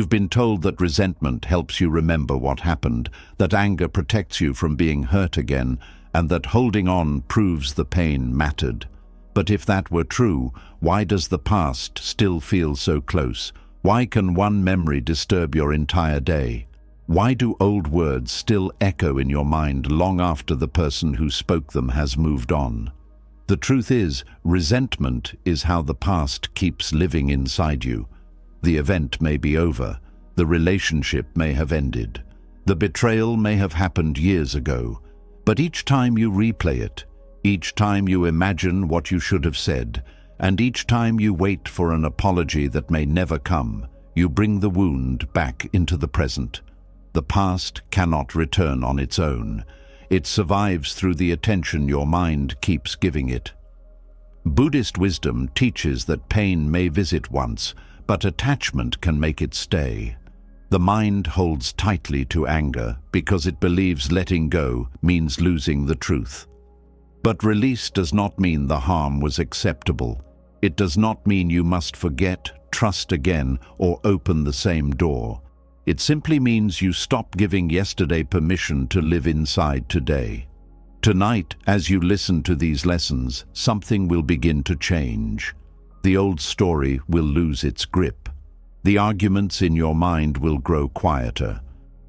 You've been told that resentment helps you remember what happened, that anger protects you from being hurt again, and that holding on proves the pain mattered. But if that were true, why does the past still feel so close? Why can one memory disturb your entire day? Why do old words still echo in your mind long after the person who spoke them has moved on? The truth is, resentment is how the past keeps living inside you. The event may be over, the relationship may have ended, the betrayal may have happened years ago, but each time you replay it, each time you imagine what you should have said, and each time you wait for an apology that may never come, you bring the wound back into the present. The past cannot return on its own. It survives through the attention your mind keeps giving it. Buddhist wisdom teaches that pain may visit once, but attachment can make it stay. The mind holds tightly to anger because it believes letting go means losing the truth. But release does not mean the harm was acceptable. It does not mean you must forget, trust again, or open the same door. It simply means you stop giving yesterday permission to live inside today. Tonight, as you listen to these lessons, something will begin to change. The old story will lose its grip. The arguments in your mind will grow quieter.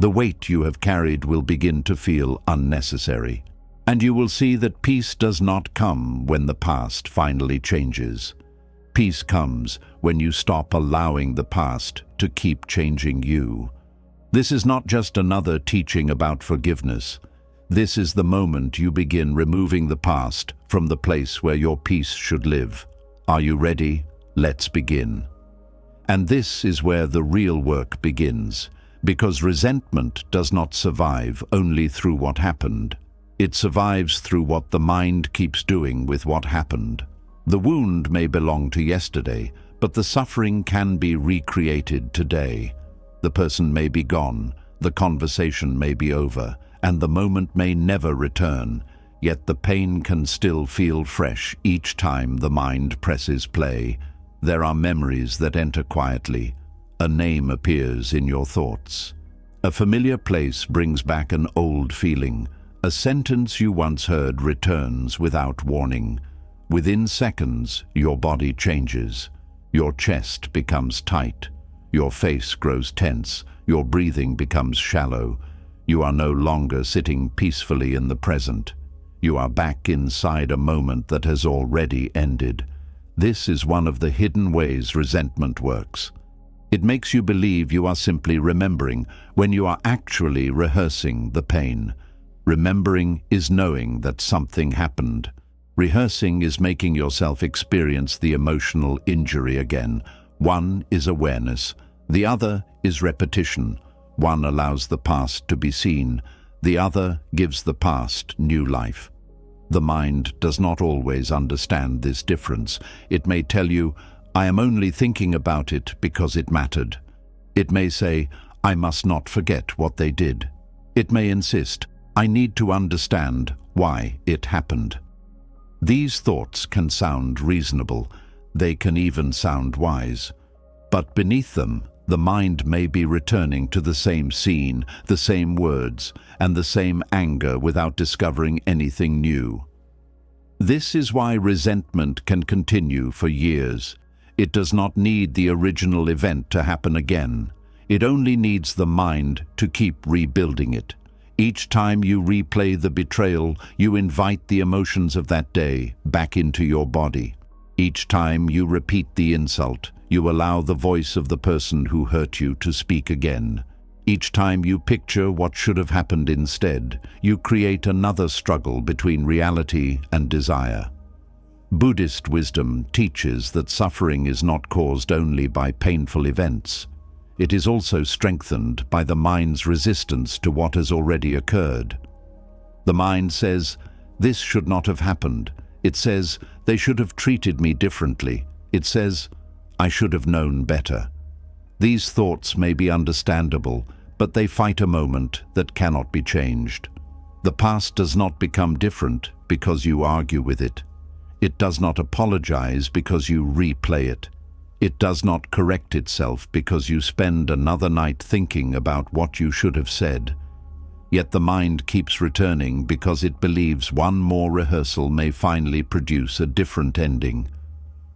The weight you have carried will begin to feel unnecessary. And you will see that peace does not come when the past finally changes. Peace comes when you stop allowing the past to keep changing you. This is not just another teaching about forgiveness. This is the moment you begin removing the past from the place where your peace should live. Are you ready? Let's begin. And this is where the real work begins, because resentment does not survive only through what happened. It survives through what the mind keeps doing with what happened. The wound may belong to yesterday, but the suffering can be recreated today. The person may be gone, the conversation may be over, and the moment may never return, yet the pain can still feel fresh each time the mind presses play. There are memories that enter quietly. A name appears in your thoughts. A familiar place brings back an old feeling. A sentence you once heard returns without warning. Within seconds, your body changes. Your chest becomes tight. Your face grows tense. Your breathing becomes shallow. You are no longer sitting peacefully in the present. You are back inside a moment that has already ended. This is one of the hidden ways resentment works. It makes you believe you are simply remembering when you are actually rehearsing the pain. Remembering is knowing that something happened. Rehearsing is making yourself experience the emotional injury again. One is awareness. The other is repetition. One allows the past to be seen. The other gives the past new life. The mind does not always understand this difference. It may tell you, I am only thinking about it because it mattered. It may say, I must not forget what they did. It may insist, I need to understand why it happened. These thoughts can sound reasonable. They can even sound wise. But beneath them, the mind may be returning to the same scene, the same words, and the same anger without discovering anything new. This is why resentment can continue for years. It does not need the original event to happen again. It only needs the mind to keep rebuilding it. Each time you replay the betrayal, you invite the emotions of that day back into your body. Each time you repeat the insult, you allow the voice of the person who hurt you to speak again. Each time you picture what should have happened instead, you create another struggle between reality and desire. Buddhist wisdom teaches that suffering is not caused only by painful events. It is also strengthened by the mind's resistance to what has already occurred. The mind says, this should not have happened. It says, they should have treated me differently. It says, I should have known better. These thoughts may be understandable, but they fight a moment that cannot be changed. The past does not become different because you argue with it. It does not apologize because you replay it. It does not correct itself because you spend another night thinking about what you should have said. Yet the mind keeps returning because it believes one more rehearsal may finally produce a different ending.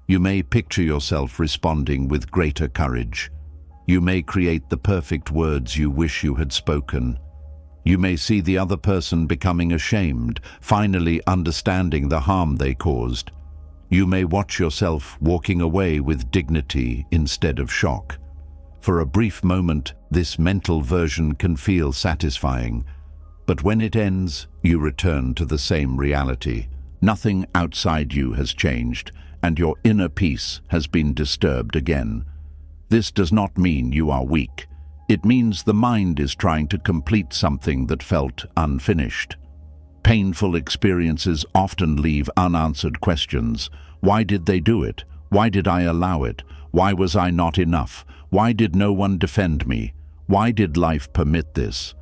You may picture yourself responding with greater courage. You may create the perfect words you wish you had spoken. You may see the other person becoming ashamed, finally understanding the harm they caused. You may watch yourself walking away with dignity instead of shock. For a brief moment, this mental version can feel satisfying, but when it ends, you return to the same reality. Nothing outside you has changed, and your inner peace has been disturbed again. This does not mean you are weak. It means the mind is trying to complete something that felt unfinished. Painful experiences often leave unanswered questions. Why did they do it? Why did I allow it? Why was I not enough? Why did no one defend me? Why did life permit this?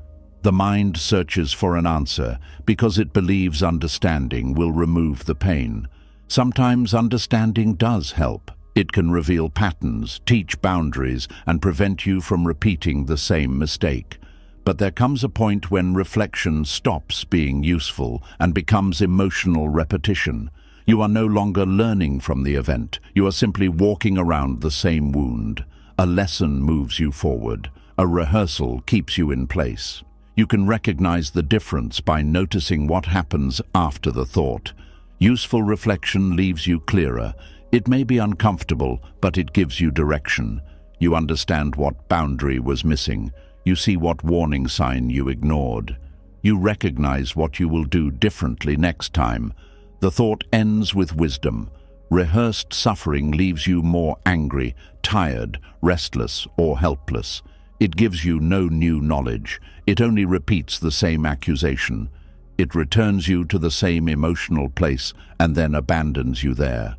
The mind searches for an answer because it believes understanding will remove the pain. Sometimes understanding does help. It can reveal patterns, teach boundaries, and prevent you from repeating the same mistake. But there comes a point when reflection stops being useful and becomes emotional repetition. You are no longer learning from the event. You are simply walking around the same wound. A lesson moves you forward. A rehearsal keeps you in place. You can recognize the difference by noticing what happens after the thought. Useful reflection leaves you clearer. It may be uncomfortable, but it gives you direction. You understand what boundary was missing. You see what warning sign you ignored. You recognize what you will do differently next time. The thought ends with wisdom. Rehearsed suffering leaves you more angry, tired, restless, or helpless. It gives you no new knowledge. It only repeats the same accusation. It returns you to the same emotional place and then abandons you there.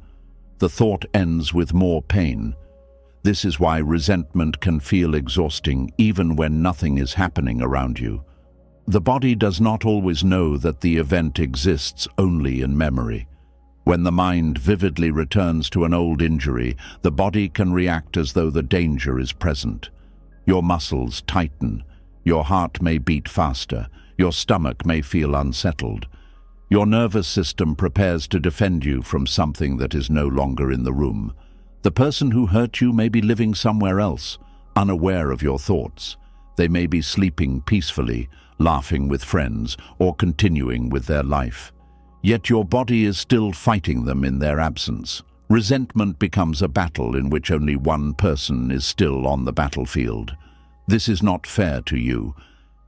The thought ends with more pain. This is why resentment can feel exhausting even when nothing is happening around you. The body does not always know that the event exists only in memory. When the mind vividly returns to an old injury, the body can react as though the danger is present. Your muscles tighten. Your heart may beat faster. Your stomach may feel unsettled. Your nervous system prepares to defend you from something that is no longer in the room. The person who hurt you may be living somewhere else, unaware of your thoughts. They may be sleeping peacefully, laughing with friends, or continuing with their life. Yet your body is still fighting them in their absence. Resentment becomes a battle in which only one person is still on the battlefield. This is not fair to you.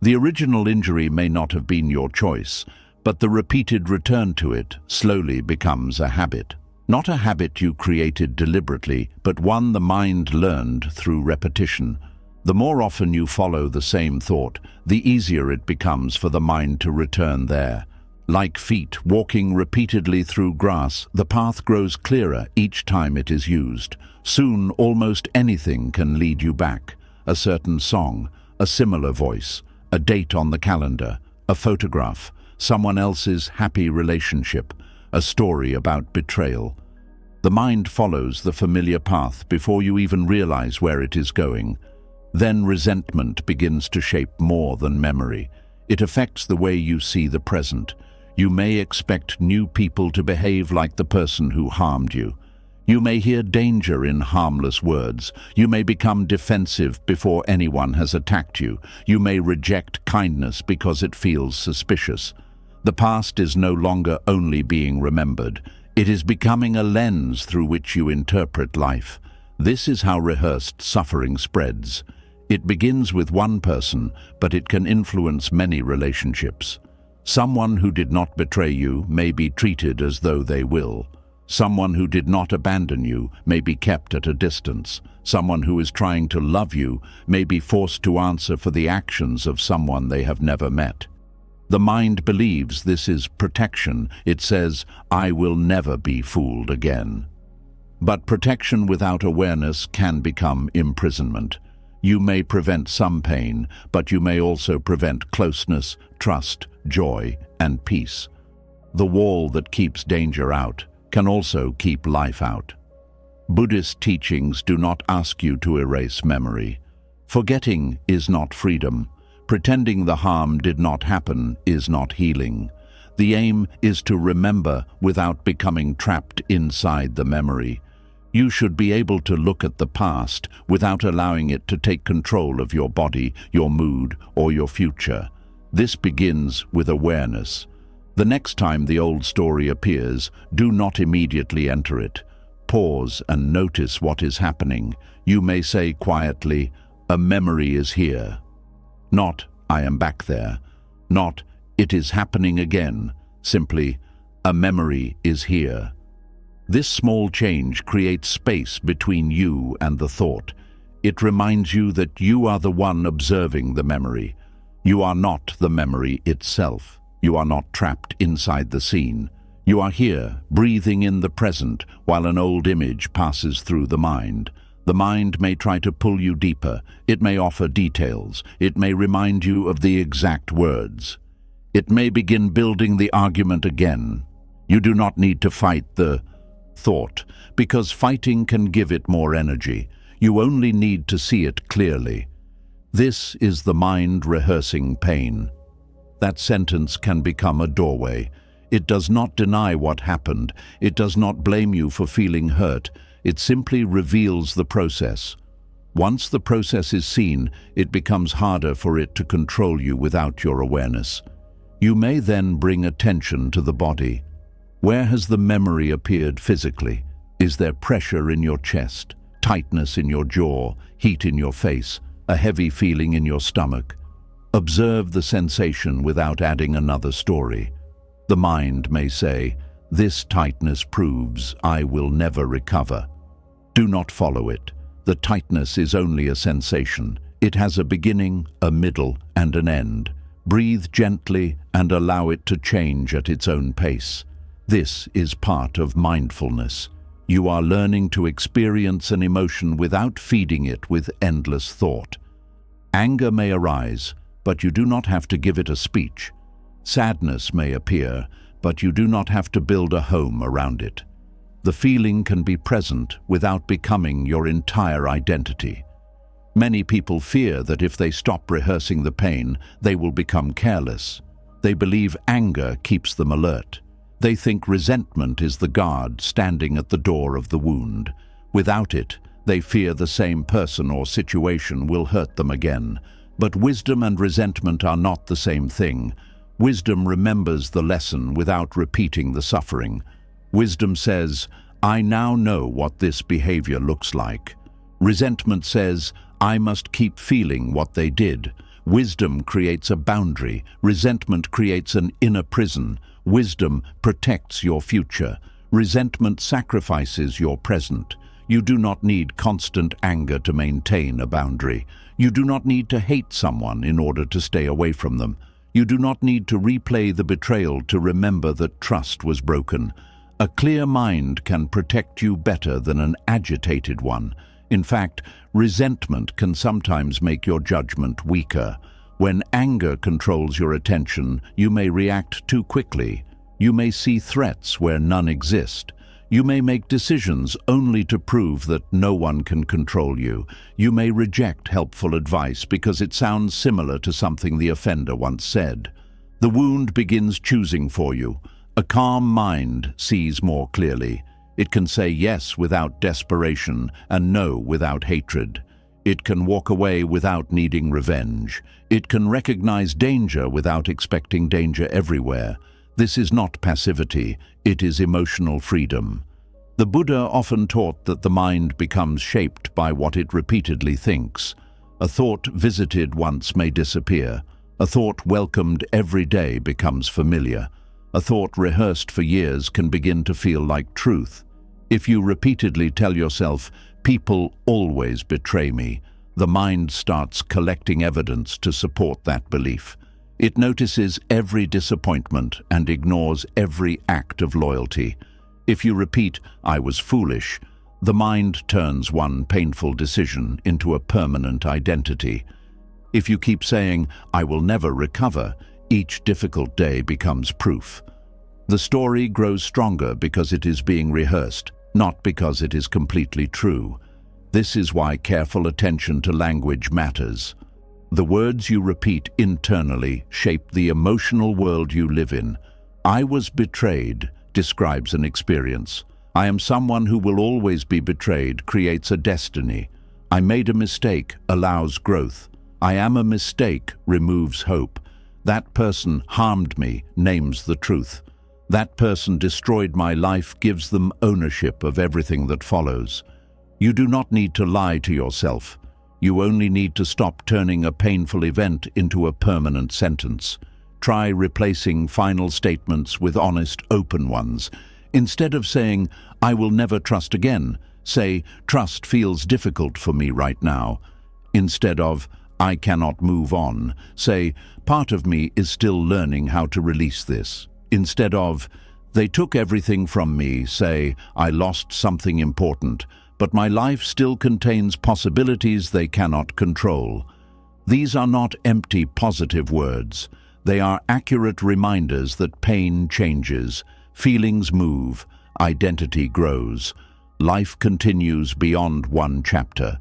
The original injury may not have been your choice, but the repeated return to it slowly becomes a habit. Not a habit you created deliberately, but one the mind learned through repetition. The more often you follow the same thought, the easier it becomes for the mind to return there. Like feet walking repeatedly through grass, the path grows clearer each time it is used. Soon, almost anything can lead you back. A certain song, a similar voice, a date on the calendar, a photograph, someone else's happy relationship, a story about betrayal. The mind follows the familiar path before you even realize where it is going. Then resentment begins to shape more than memory. It affects the way you see the present. You may expect new people to behave like the person who harmed you. You may hear danger in harmless words. You may become defensive before anyone has attacked you. You may reject kindness because it feels suspicious. The past is no longer only being remembered. It is becoming a lens through which you interpret life. This is how rehearsed suffering spreads. It begins with one person, but it can influence many relationships. Someone who did not betray you may be treated as though they will. Someone who did not abandon you may be kept at a distance. Someone who is trying to love you may be forced to answer for the actions of someone they have never met. The mind believes this is protection. It says, "I will never be fooled again." But protection without awareness can become imprisonment. You may prevent some pain, but you may also prevent closeness, trust, joy, and peace. The wall that keeps danger out can also keep life out. Buddhist teachings do not ask you to erase memory. Forgetting is not freedom. Pretending the harm did not happen is not healing. The aim is to remember without becoming trapped inside the memory. You should be able to look at the past without allowing it to take control of your body, your mood, or your future. This begins with awareness. The next time the old story appears, do not immediately enter it. Pause and notice what is happening. You may say quietly, "A memory is here." Not, "I am back there." Not, "It is happening again." Simply, "A memory is here." This small change creates space between you and the thought. It reminds you that you are the one observing the memory. You are not the memory itself. You are not trapped inside the scene. You are here, breathing in the present, while an old image passes through the mind. The mind may try to pull you deeper. It may offer details. It may remind you of the exact words. It may begin building the argument again. You do not need to fight the thought, because fighting can give it more energy. You only need to see it clearly. This is the mind rehearsing pain. That sentence can become a doorway. It does not deny what happened. It does not blame you for feeling hurt. It simply reveals the process. Once the process is seen, it becomes harder for it to control you without your awareness. You may then bring attention to the body. Where has the memory appeared physically? Is there pressure in your chest, tightness in your jaw, heat in your face, a heavy feeling in your stomach? Observe the sensation without adding another story. The mind may say, "This tightness proves I will never recover." Do not follow it. The tightness is only a sensation. It has a beginning, a middle, and an end. Breathe gently and allow it to change at its own pace. This is part of mindfulness. You are learning to experience an emotion without feeding it with endless thought. Anger may arise, but you do not have to give it a speech. Sadness may appear, but you do not have to build a home around it. The feeling can be present without becoming your entire identity. Many people fear that if they stop rehearsing the pain, they will become careless. They believe anger keeps them alert. They think resentment is the guard standing at the door of the wound. Without it, they fear the same person or situation will hurt them again. But wisdom and resentment are not the same thing. Wisdom remembers the lesson without repeating the suffering. Wisdom says, "I now know what this behavior looks like." Resentment says, "I must keep feeling what they did." Wisdom creates a boundary. Resentment creates an inner prison. Wisdom protects your future. Resentment sacrifices your present. You do not need constant anger to maintain a boundary. You do not need to hate someone in order to stay away from them. You do not need to replay the betrayal to remember that trust was broken. A clear mind can protect you better than an agitated one. In fact, resentment can sometimes make your judgment weaker. When anger controls your attention, you may react too quickly. You may see threats where none exist. You may make decisions only to prove that no one can control you. You may reject helpful advice because it sounds similar to something the offender once said. The wound begins choosing for you. A calm mind sees more clearly. It can say yes without desperation and no without hatred. It can walk away without needing revenge. It can recognize danger without expecting danger everywhere. This is not passivity, it is emotional freedom. The Buddha often taught that the mind becomes shaped by what it repeatedly thinks. A thought visited once may disappear. A thought welcomed every day becomes familiar. A thought rehearsed for years can begin to feel like truth. If you repeatedly tell yourself, "People always betray me," the mind starts collecting evidence to support that belief. It notices every disappointment and ignores every act of loyalty. If you repeat, "I was foolish," the mind turns one painful decision into a permanent identity. If you keep saying, "I will never recover," each difficult day becomes proof. The story grows stronger because it is being rehearsed. not because it is completely true. This is why careful attention to language matters. The words you repeat internally shape the emotional world you live in. "I was betrayed" describes an experience. "I am someone who will always be betrayed" creates a destiny. "I made a mistake" allows growth. "I am a mistake" removes hope. "That person harmed me" names the truth. "That person destroyed my life" gives them ownership of everything that follows. You do not need to lie to yourself. You only need to stop turning a painful event into a permanent sentence. Try replacing final statements with honest, open ones. Instead of saying, "I will never trust again," say, "Trust feels difficult for me right now." Instead of, "I cannot move on," say, "Part of me is still learning how to release this." Instead of, "They took everything from me," say, "I lost something important, but my life still contains possibilities they cannot control." These are not empty positive words. They are accurate reminders that pain changes, feelings move, identity grows. Life continues beyond one chapter.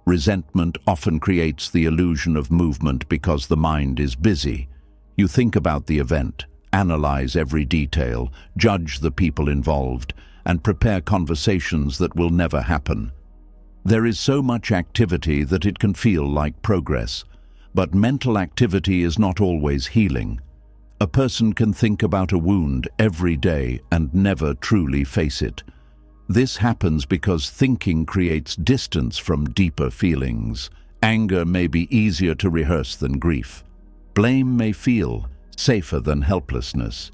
Resentment often creates the illusion of movement because the mind is busy. You think about the event, analyze every detail, judge the people involved, and prepare conversations that will never happen. There is so much activity that it can feel like progress, but mental activity is not always healing. A person can think about a wound every day and never truly face it. This happens because thinking creates distance from deeper feelings. Anger may be easier to rehearse than grief. Blame may feel safer than helplessness.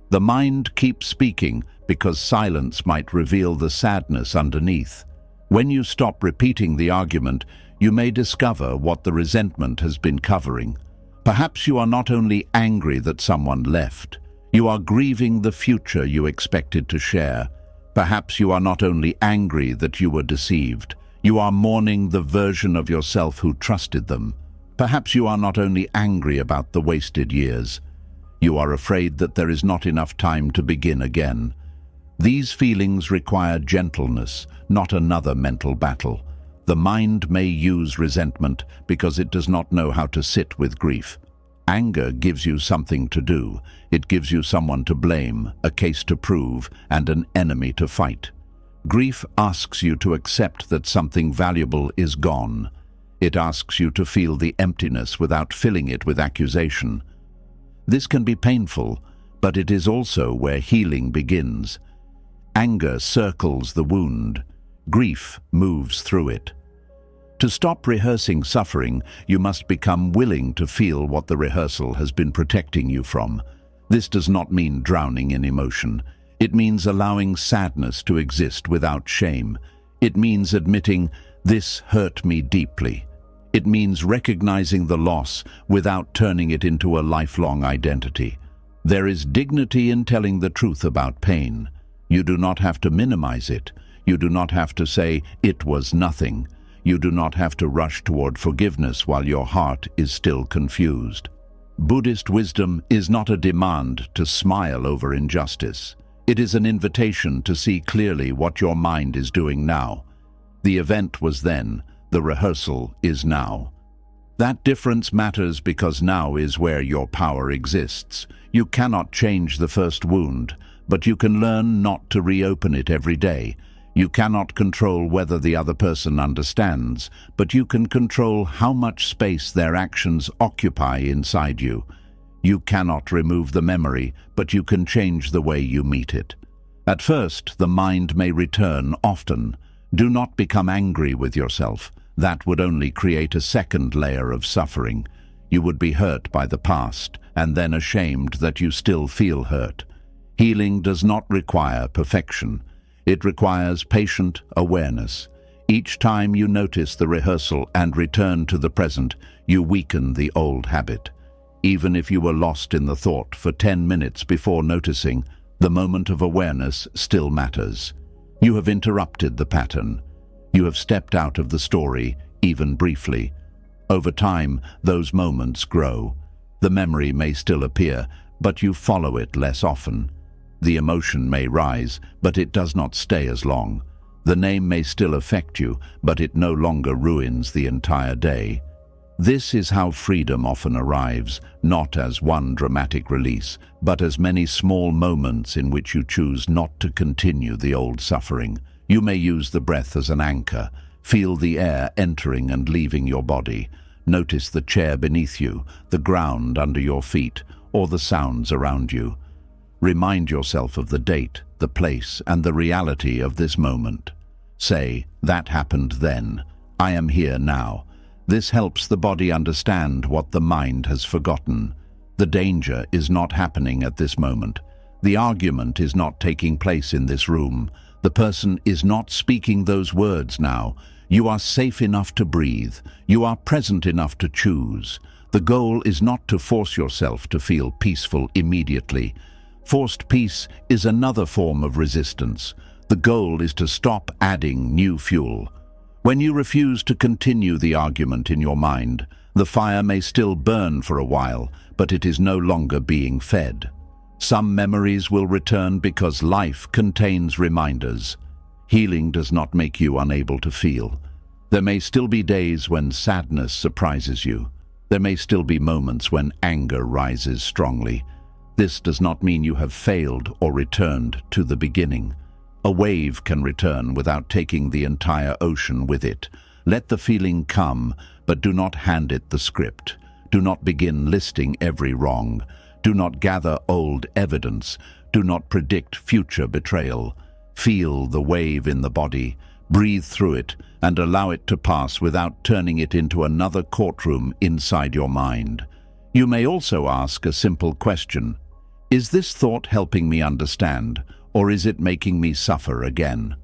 The mind keeps speaking because silence might reveal the sadness underneath. When you stop repeating the argument, you may discover what the resentment has been covering. Perhaps you are not only angry that someone left, you are grieving the future you expected to share. Perhaps you are not only angry that you were deceived, you are mourning the version of yourself who trusted them. Perhaps you are not only angry about the wasted years, you are afraid that there is not enough time to begin again. These feelings require gentleness, not another mental battle. The mind may use resentment because it does not know how to sit with grief. Anger gives you something to do. It gives you someone to blame, a case to prove, and an enemy to fight. Grief asks you to accept that something valuable is gone. It asks you to feel the emptiness without filling it with accusation. This can be painful, but it is also where healing begins. Anger circles the wound. Grief moves through it. To stop rehearsing suffering, you must become willing to feel what the rehearsal has been protecting you from. This does not mean drowning in emotion. It means allowing sadness to exist without shame. It means admitting, "This hurt me deeply." It means recognizing the loss without turning it into a lifelong identity. There is dignity in telling the truth about pain. You do not have to minimize it. You do not have to say, "It was nothing." You do not have to rush toward forgiveness while your heart is still confused. Buddhist wisdom is not a demand to smile over injustice. It is an invitation to see clearly what your mind is doing now. The event was then, the rehearsal is now. That difference matters because now is where your power exists. You cannot change the first wound, but you can learn not to reopen it every day. You cannot control whether the other person understands, but you can control how much space their actions occupy inside you. You cannot remove the memory, but you can change the way you meet it. At first, the mind may return often. Do not become angry with yourself. That would only create a second layer of suffering. You would be hurt by the past, and then ashamed that you still feel hurt. Healing does not require perfection. It requires patient awareness. Each time you notice the rehearsal and return to the present, you weaken the old habit. Even if you were lost in the thought for 10 minutes before noticing, the moment of awareness still matters. You have interrupted the pattern. You have stepped out of the story, even briefly. Over time, those moments grow. The memory may still appear, but you follow it less often. The emotion may rise, but it does not stay as long. The name may still affect you, but it no longer ruins the entire day. This is how freedom often arrives, not as one dramatic release, but as many small moments in which you choose not to continue the old suffering. You may use the breath as an anchor. Feel the air entering and leaving your body. Notice the chair beneath you, the ground under your feet, or the sounds around you. Remind yourself of the date, the place, and the reality of this moment. Say, "That happened then. I am here now." This helps the body understand what the mind has forgotten. The danger is not happening at this moment. The argument is not taking place in this room. The person is not speaking those words now. You are safe enough to breathe. You are present enough to choose. The goal is not to force yourself to feel peaceful immediately. Forced peace is another form of resistance. The goal is to stop adding new fuel. When you refuse to continue the argument in your mind, the fire may still burn for a while, but it is no longer being fed. Some memories will return because life contains reminders. Healing does not make you unable to feel. There may still be days when sadness surprises you. There may still be moments when anger rises strongly. This does not mean you have failed or returned to the beginning. A wave can return without taking the entire ocean with it. Let the feeling come, but do not hand it the script. Do not begin listing every wrong. Do not gather old evidence. Do not predict future betrayal. Feel the wave in the body, breathe through it, and allow it to pass without turning it into another courtroom inside your mind. You may also ask a simple question. Is this thought helping me understand, or is it making me suffer again?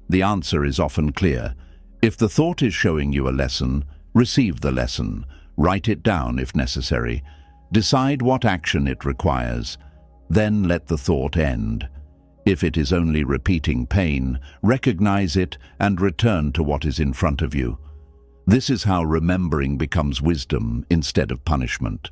The answer is often clear. If the thought is showing you a lesson, receive the lesson. Write it down if necessary. Decide what action it requires. Then let the thought end. If it is only repeating pain, recognize it and return to what is in front of you. This is how remembering becomes wisdom instead of punishment.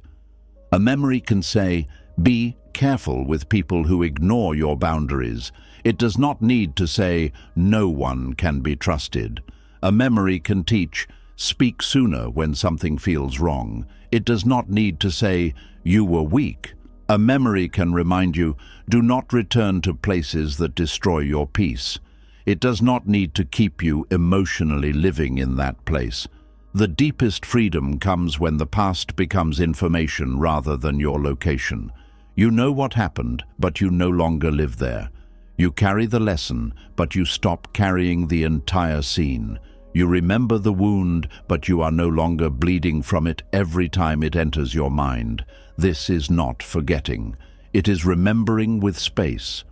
A memory can say, "Be careful with people who ignore your boundaries." It does not need to say, "No one can be trusted." A memory can teach, "Speak sooner when something feels wrong." It does not need to say, "You were weak." A memory can remind you, "Do not return to places that destroy your peace." It does not need to keep you emotionally living in that place. The deepest freedom comes when the past becomes information rather than your location. You know what happened, but you no longer live there. You carry the lesson, but you stop carrying the entire scene. You remember the wound, but you are no longer bleeding from it every time it enters your mind. This is not forgetting. It is remembering with space.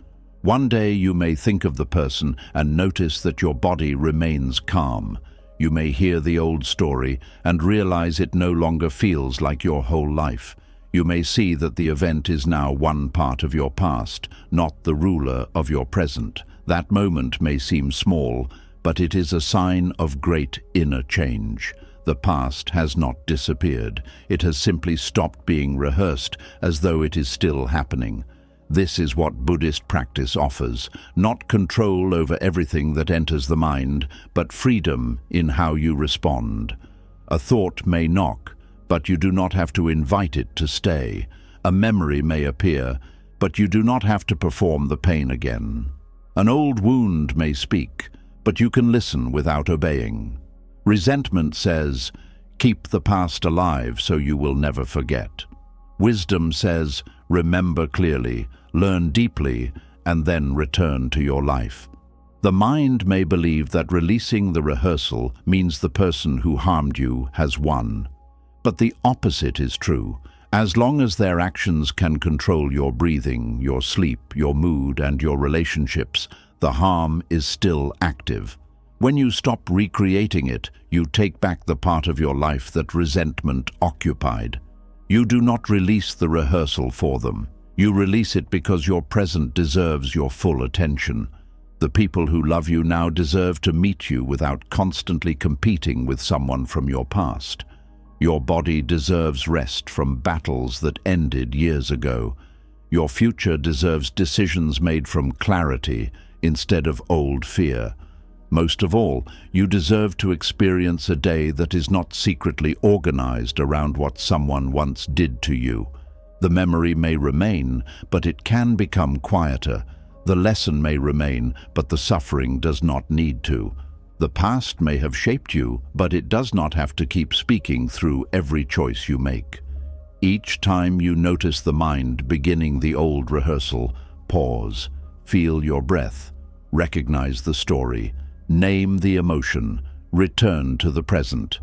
One day you may think of the person and notice that your body remains calm. You may hear the old story and realize it no longer feels like your whole life. You may see that the event is now one part of your past, not the ruler of your present. That moment may seem small, but it is a sign of great inner change. The past has not disappeared. It has simply stopped being rehearsed as though it is still happening. This is what Buddhist practice offers, not control over everything that enters the mind, but freedom in how you respond. A thought may knock, but you do not have to invite it to stay. A memory may appear, but you do not have to perform the pain again. An old wound may speak, but you can listen without obeying. Resentment says, "Keep the past alive so you will never forget." Wisdom says, "Remember clearly, learn deeply, and then return to your life." The mind may believe that releasing the rehearsal means the person who harmed you has won. But the opposite is true. As long as their actions can control your breathing, your sleep, your mood, and your relationships, the harm is still active. When you stop recreating it, you take back the part of your life that resentment occupied. You do not release the rehearsal for them. You release it because your present deserves your full attention. The people who love you now deserve to meet you without constantly competing with someone from your past. Your body deserves rest from battles that ended years ago. Your future deserves decisions made from clarity instead of old fear. Most of all, you deserve to experience a day that is not secretly organized around what someone once did to you. The memory may remain, but it can become quieter. The lesson may remain, but the suffering does not need to. The past may have shaped you, but it does not have to keep speaking through every choice you make. Each time you notice the mind beginning the old rehearsal, pause, feel your breath, recognize the story, name the emotion, return to the present.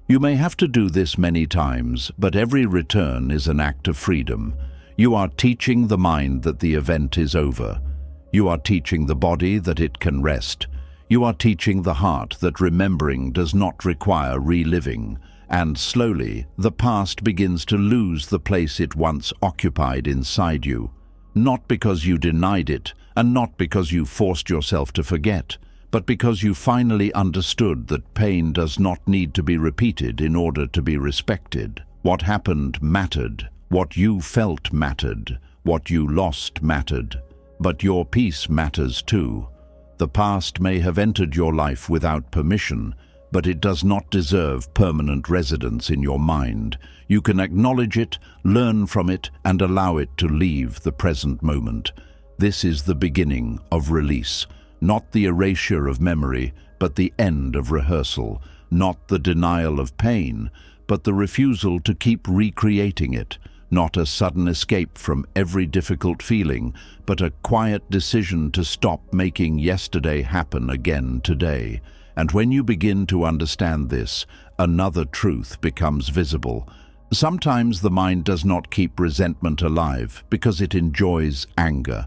You may have to do this many times, but every return is an act of freedom. You are teaching the mind that the event is over. You are teaching the body that it can rest. You are teaching the heart that remembering does not require reliving. And slowly, the past begins to lose the place it once occupied inside you. Not because you denied it, and not because you forced yourself to forget, but because you finally understood that pain does not need to be repeated in order to be respected. What happened mattered. What you felt mattered. What you lost mattered. But your peace matters too. The past may have entered your life without permission, but it does not deserve permanent residence in your mind. You can acknowledge it, learn from it, and allow it to leave the present moment. This is the beginning of release. Not the erasure of memory, but the end of rehearsal. Not the denial of pain, but the refusal to keep recreating it. Not a sudden escape from every difficult feeling, but a quiet decision to stop making yesterday happen again today. And when you begin to understand this, another truth becomes visible. Sometimes the mind does not keep resentment alive because it enjoys anger.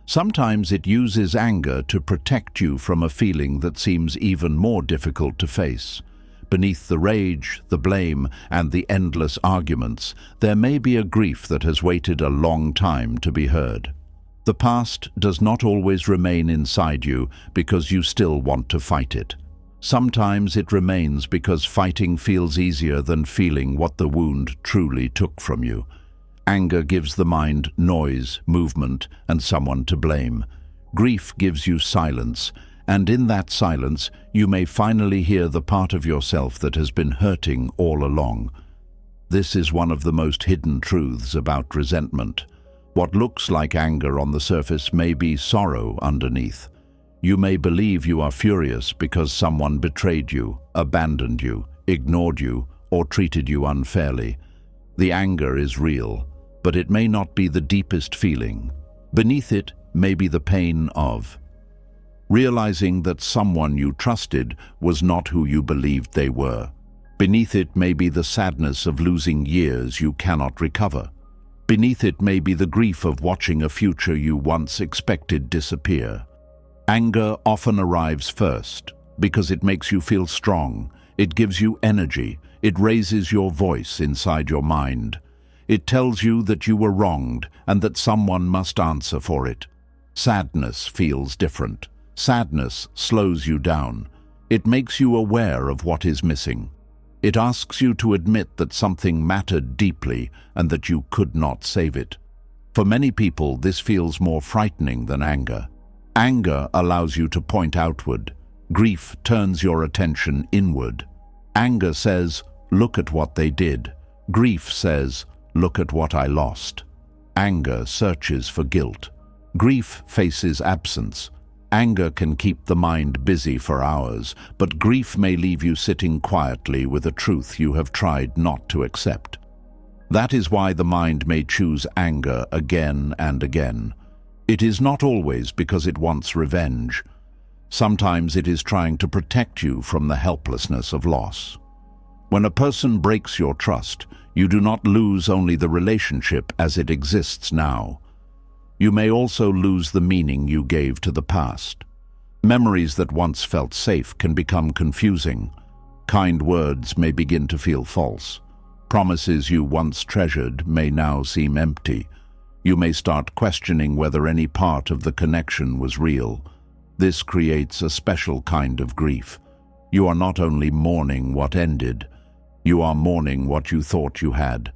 Sometimes it uses anger to protect you from a feeling that seems even more difficult to face. Beneath the rage, the blame, and the endless arguments, there may be a grief that has waited a long time to be heard. The past does not always remain inside you because you still want to fight it. Sometimes it remains because fighting feels easier than feeling what the wound truly took from you. Anger gives the mind noise, movement, and someone to blame. Grief gives you silence, and in that silence you may finally hear the part of yourself that has been hurting all along. This is one of the most hidden truths about resentment. What looks like anger on the surface may be sorrow underneath. You may believe you are furious because someone betrayed you, abandoned you, ignored you, or treated you unfairly. The anger is real, but it may not be the deepest feeling. Beneath it may be the pain of realizing that someone you trusted was not who you believed they were. Beneath it may be the sadness of losing years you cannot recover. Beneath it may be the grief of watching a future you once expected disappear. Anger often arrives first because it makes you feel strong. It gives you energy. It raises your voice inside your mind. It tells you that you were wronged and that someone must answer for it. Sadness feels different. Sadness slows you down. It makes you aware of what is missing. It asks you to admit that something mattered deeply and that you could not save it. For many people, this feels more frightening than anger. Anger allows you to point outward. Grief turns your attention inward. Anger says, "Look at what they did." Grief says, "Look at what I lost." Anger searches for guilt. Grief faces absence. Anger can keep the mind busy for hours, but grief may leave you sitting quietly with a truth you have tried not to accept. That is why the mind may choose anger again and again. It is not always because it wants revenge. Sometimes it is trying to protect you from the helplessness of loss. When a person breaks your trust, you do not lose only the relationship as it exists now. You may also lose the meaning you gave to the past. Memories that once felt safe can become confusing. Kind words may begin to feel false. Promises you once treasured may now seem empty. You may start questioning whether any part of the connection was real. This creates a special kind of grief. You are not only mourning what ended, you are mourning what you thought you had.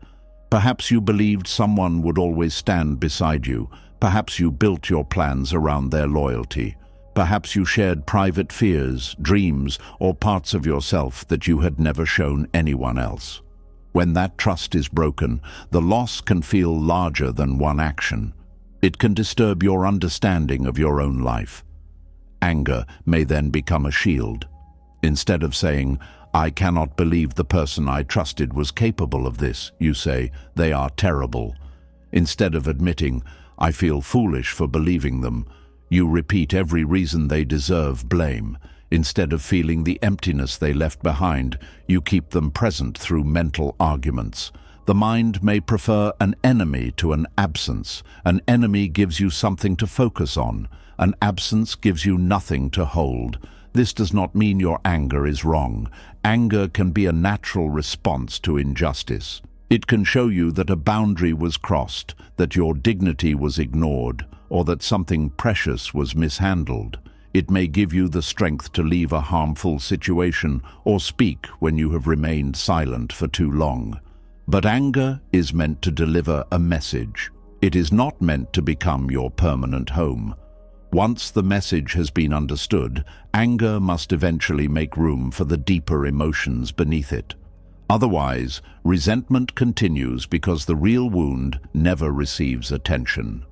Perhaps you believed someone would always stand beside you. Perhaps you built your plans around their loyalty. Perhaps you shared private fears, dreams, or parts of yourself that you had never shown anyone else. When that trust is broken, the loss can feel larger than one action. It can disturb your understanding of your own life. Anger may then become a shield. Instead of saying, "I cannot believe the person I trusted was capable of this," you say, "They are terrible." Instead of admitting, "I feel foolish for believing them," you repeat every reason they deserve blame. Instead of feeling the emptiness they left behind, you keep them present through mental arguments. The mind may prefer an enemy to an absence. An enemy gives you something to focus on. An absence gives you nothing to hold. This does not mean your anger is wrong. Anger can be a natural response to injustice. It can show you that a boundary was crossed, that your dignity was ignored, or that something precious was mishandled. It may give you the strength to leave a harmful situation or speak when you have remained silent for too long. But anger is meant to deliver a message. It is not meant to become your permanent home. Once the message has been understood, anger must eventually make room for the deeper emotions beneath it. Otherwise, resentment continues because the real wound never receives attention.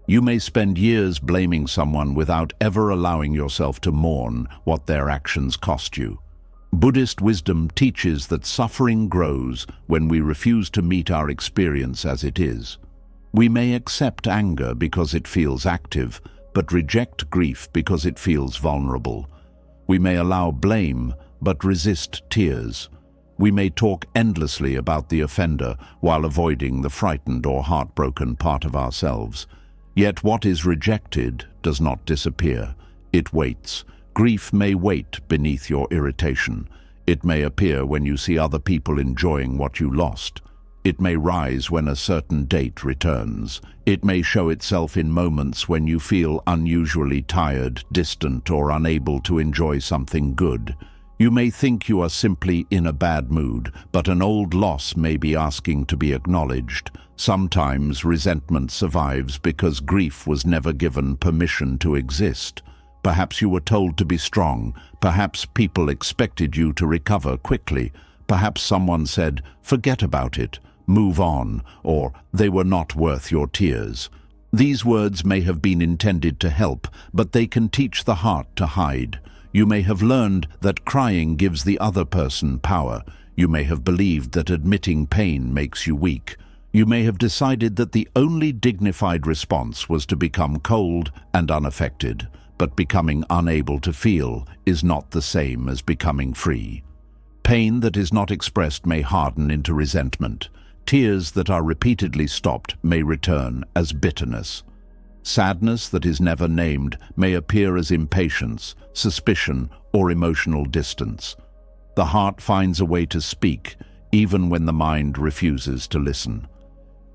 You may spend years blaming someone without ever allowing yourself to mourn what their actions cost you. Buddhist wisdom teaches that suffering grows when we refuse to meet our experience as it is. We may accept anger because it feels active, but reject grief because it feels vulnerable. We may allow blame, but resist tears. We may talk endlessly about the offender while avoiding the frightened or heartbroken part of ourselves. Yet what is rejected does not disappear. It waits. Grief may wait beneath your irritation. It may appear when you see other people enjoying what you lost. It may rise when a certain date returns. It may show itself in moments when you feel unusually tired, distant, or unable to enjoy something good. You may think you are simply in a bad mood, but an old loss may be asking to be acknowledged. Sometimes resentment survives because grief was never given permission to exist. Perhaps you were told to be strong. Perhaps people expected you to recover quickly. Perhaps someone said, "Forget about it, move on," or "They were not worth your tears." These words may have been intended to help, but they can teach the heart to hide. You may have learned that crying gives the other person power. You may have believed that admitting pain makes you weak. You may have decided that the only dignified response was to become cold and unaffected, but becoming unable to feel is not the same as becoming free. Pain that is not expressed may harden into resentment. Tears that are repeatedly stopped may return as bitterness. Sadness that is never named may appear as impatience, suspicion, or emotional distance. The heart finds a way to speak, even when the mind refuses to listen.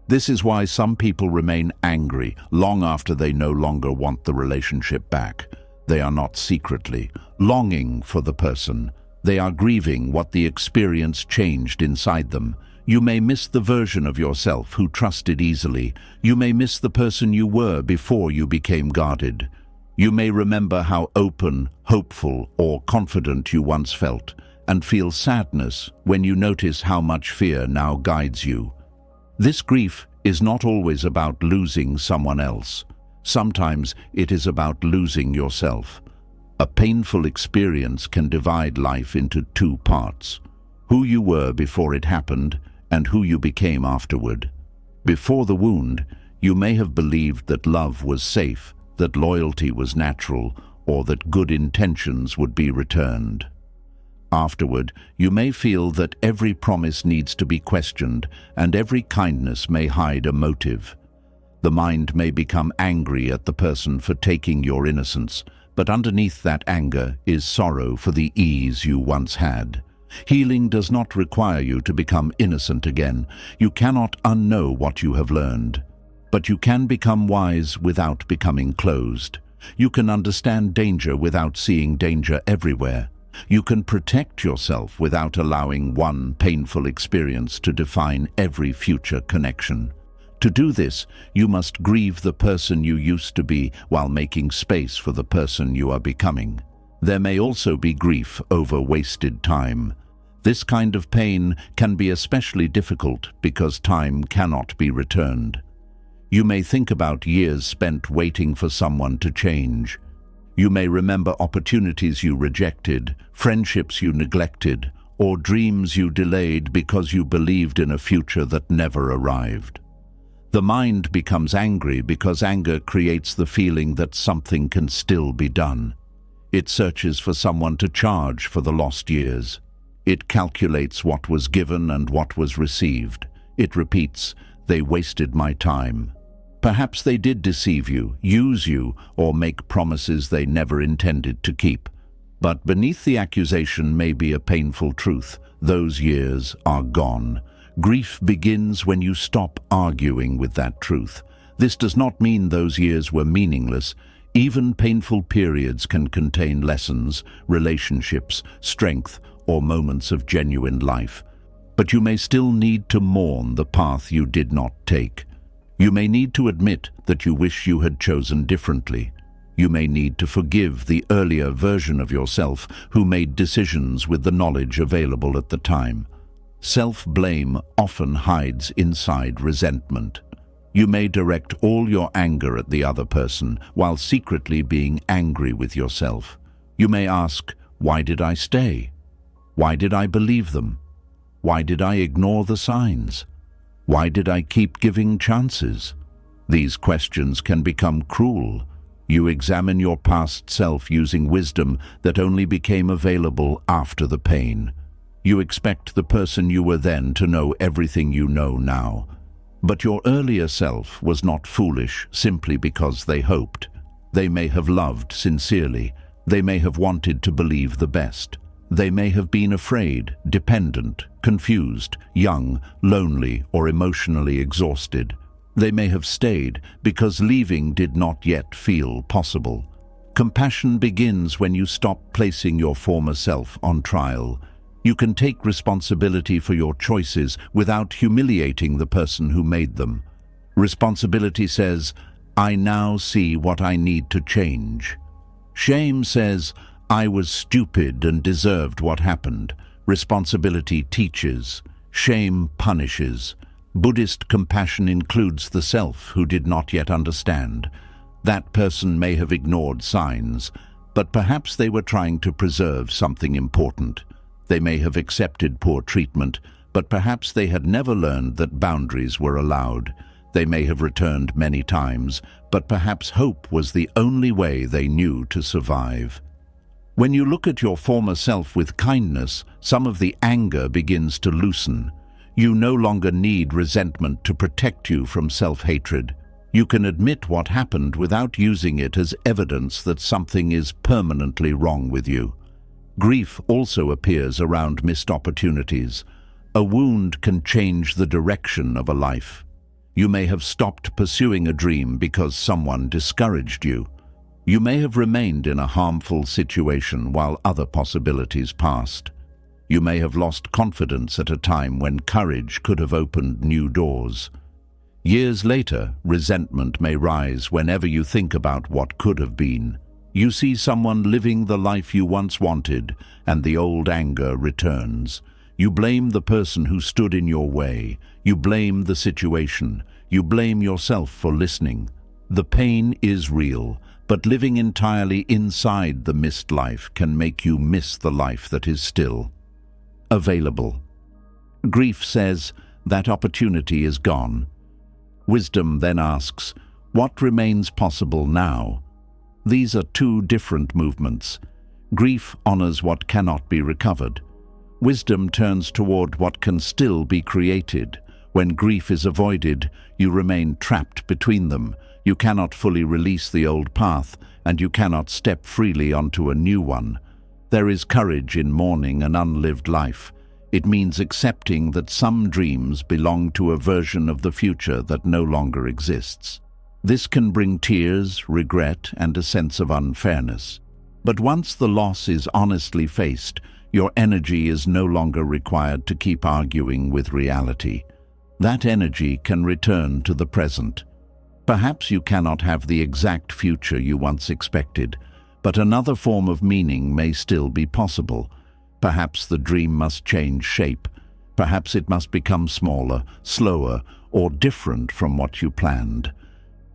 This is why some people remain angry long after they no longer want the relationship back. They are not secretly longing for the person. They are grieving what the experience changed inside them. You may miss the version of yourself who trusted easily. You may miss the person you were before you became guarded. You may remember how open, hopeful, or confident you once felt, and feel sadness when you notice how much fear now guides you. This grief is not always about losing someone else. Sometimes it is about losing yourself. A painful experience can divide life into two parts: who you were before it happened and who you became afterward. Before the wound, you may have believed that love was safe, that loyalty was natural, or that good intentions would be returned. Afterward, you may feel that every promise needs to be questioned, and every kindness may hide a motive. The mind may become angry at the person for taking your innocence, but underneath that anger is sorrow for the ease you once had. Healing does not require you to become innocent again. You cannot unknow what you have learned. But you can become wise without becoming closed. You can understand danger without seeing danger everywhere. You can protect yourself without allowing one painful experience to define every future connection. To do this, you must grieve the person you used to be while making space for the person you are becoming. There may also be grief over wasted time. This kind of pain can be especially difficult because time cannot be returned. You may think about years spent waiting for someone to change. You may remember opportunities you rejected, friendships you neglected, or dreams you delayed because you believed in a future that never arrived. The mind becomes angry because anger creates the feeling that something can still be done. It searches for someone to charge for the lost years. It calculates what was given and what was received. It repeats, "They wasted my time." Perhaps they did deceive you, use you, or make promises they never intended to keep. But beneath the accusation may be a painful truth. Those years are gone. Grief begins when you stop arguing with that truth. This does not mean those years were meaningless. Even painful periods can contain lessons, relationships, strength, or moments of genuine life. But you may still need to mourn the path you did not take. You may need to admit that you wish you had chosen differently. You may need to forgive the earlier version of yourself who made decisions with the knowledge available at the time. Self-blame often hides inside resentment. You may direct all your anger at the other person while secretly being angry with yourself. You may ask, "Why did I stay? Why did I believe them? Why did I ignore the signs? Why did I keep giving chances?" These questions can become cruel. You examine your past self using wisdom that only became available after the pain. You expect the person you were then to know everything you know now. But your earlier self was not foolish simply because they hoped. They may have loved sincerely. They may have wanted to believe the best. They may have been afraid, dependent, confused, young, lonely, or emotionally exhausted. They may have stayed because leaving did not yet feel possible. Compassion begins when you stop placing your former self on trial. You can take responsibility for your choices without humiliating the person who made them. Responsibility says, "I now see what I need to change." Shame says, "I was stupid and deserved what happened." Responsibility teaches. Shame punishes. Buddhist compassion includes the self who did not yet understand. That person may have ignored signs, but perhaps they were trying to preserve something important. They may have accepted poor treatment, but perhaps they had never learned that boundaries were allowed. They may have returned many times, but perhaps hope was the only way they knew to survive. When you look at your former self with kindness, some of the anger begins to loosen. You no longer need resentment to protect you from self-hatred. You can admit what happened without using it as evidence that something is permanently wrong with you. Grief also appears around missed opportunities. A wound can change the direction of a life. You may have stopped pursuing a dream because someone discouraged you. You may have remained in a harmful situation while other possibilities passed. You may have lost confidence at a time when courage could have opened new doors. Years later, resentment may rise whenever you think about what could have been. You see someone living the life you once wanted, and the old anger returns. You blame the person who stood in your way. You blame the situation. You blame yourself for listening. The pain is real, but living entirely inside the missed life can make you miss the life that is still available. Grief says that opportunity is gone. Wisdom then asks, what remains possible now? These are two different movements. Grief honors what cannot be recovered. Wisdom turns toward what can still be created. When grief is avoided, you remain trapped between them. You cannot fully release the old path, and you cannot step freely onto a new one. There is courage in mourning an unlived life. It means accepting that some dreams belong to a version of the future that no longer exists. This can bring tears, regret, and a sense of unfairness. But once the loss is honestly faced, your energy is no longer required to keep arguing with reality. That energy can return to the present. Perhaps you cannot have the exact future you once expected, but another form of meaning may still be possible. Perhaps the dream must change shape. Perhaps it must become smaller, slower, or different from what you planned.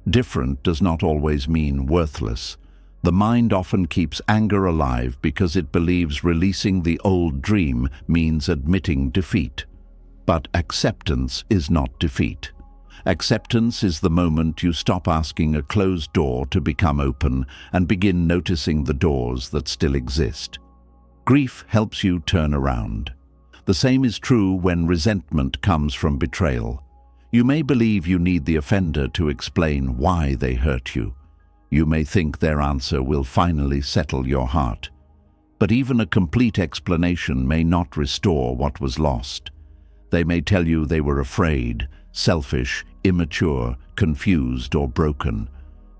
Different does not always mean worthless. The mind often keeps anger alive because it believes releasing the old dream means admitting defeat. But acceptance is not defeat. Acceptance is the moment you stop asking a closed door to become open and begin noticing the doors that still exist. Grief helps you turn around. The same is true when resentment comes from betrayal. You may believe you need the offender to explain why they hurt you. You may think their answer will finally settle your heart. But even a complete explanation may not restore what was lost. They may tell you they were afraid, selfish, immature, confused, or broken.